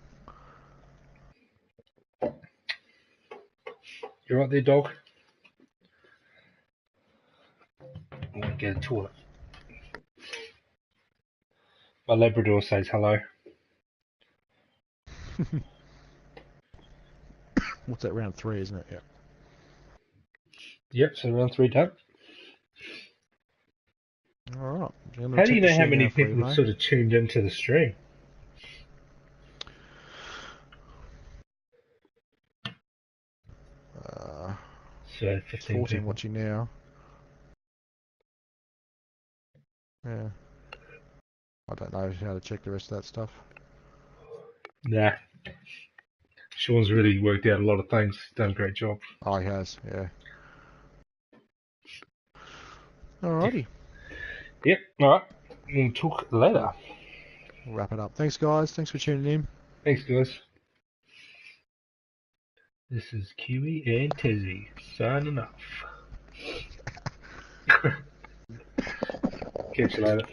You right there, dog? I want to get a toilet. My Labrador says hello. What's that, round 3, isn't it? Yeah. Yep, so round 3 done. Alright. How do you know how many for you, people have mate. sort of tuned into the stream? So 15 14 people. watching now. Yeah. I don't know how to check the rest of that stuff. Nah. Sean's really worked out a lot of things. He's done a great job. Oh, he has, yeah. Alrighty. Yep, alright. We'll talk later. We'll wrap it up. Thanks, guys. Thanks for tuning in. Thanks, guys. This is Kiwi and Tizzy signing off. Catch you later.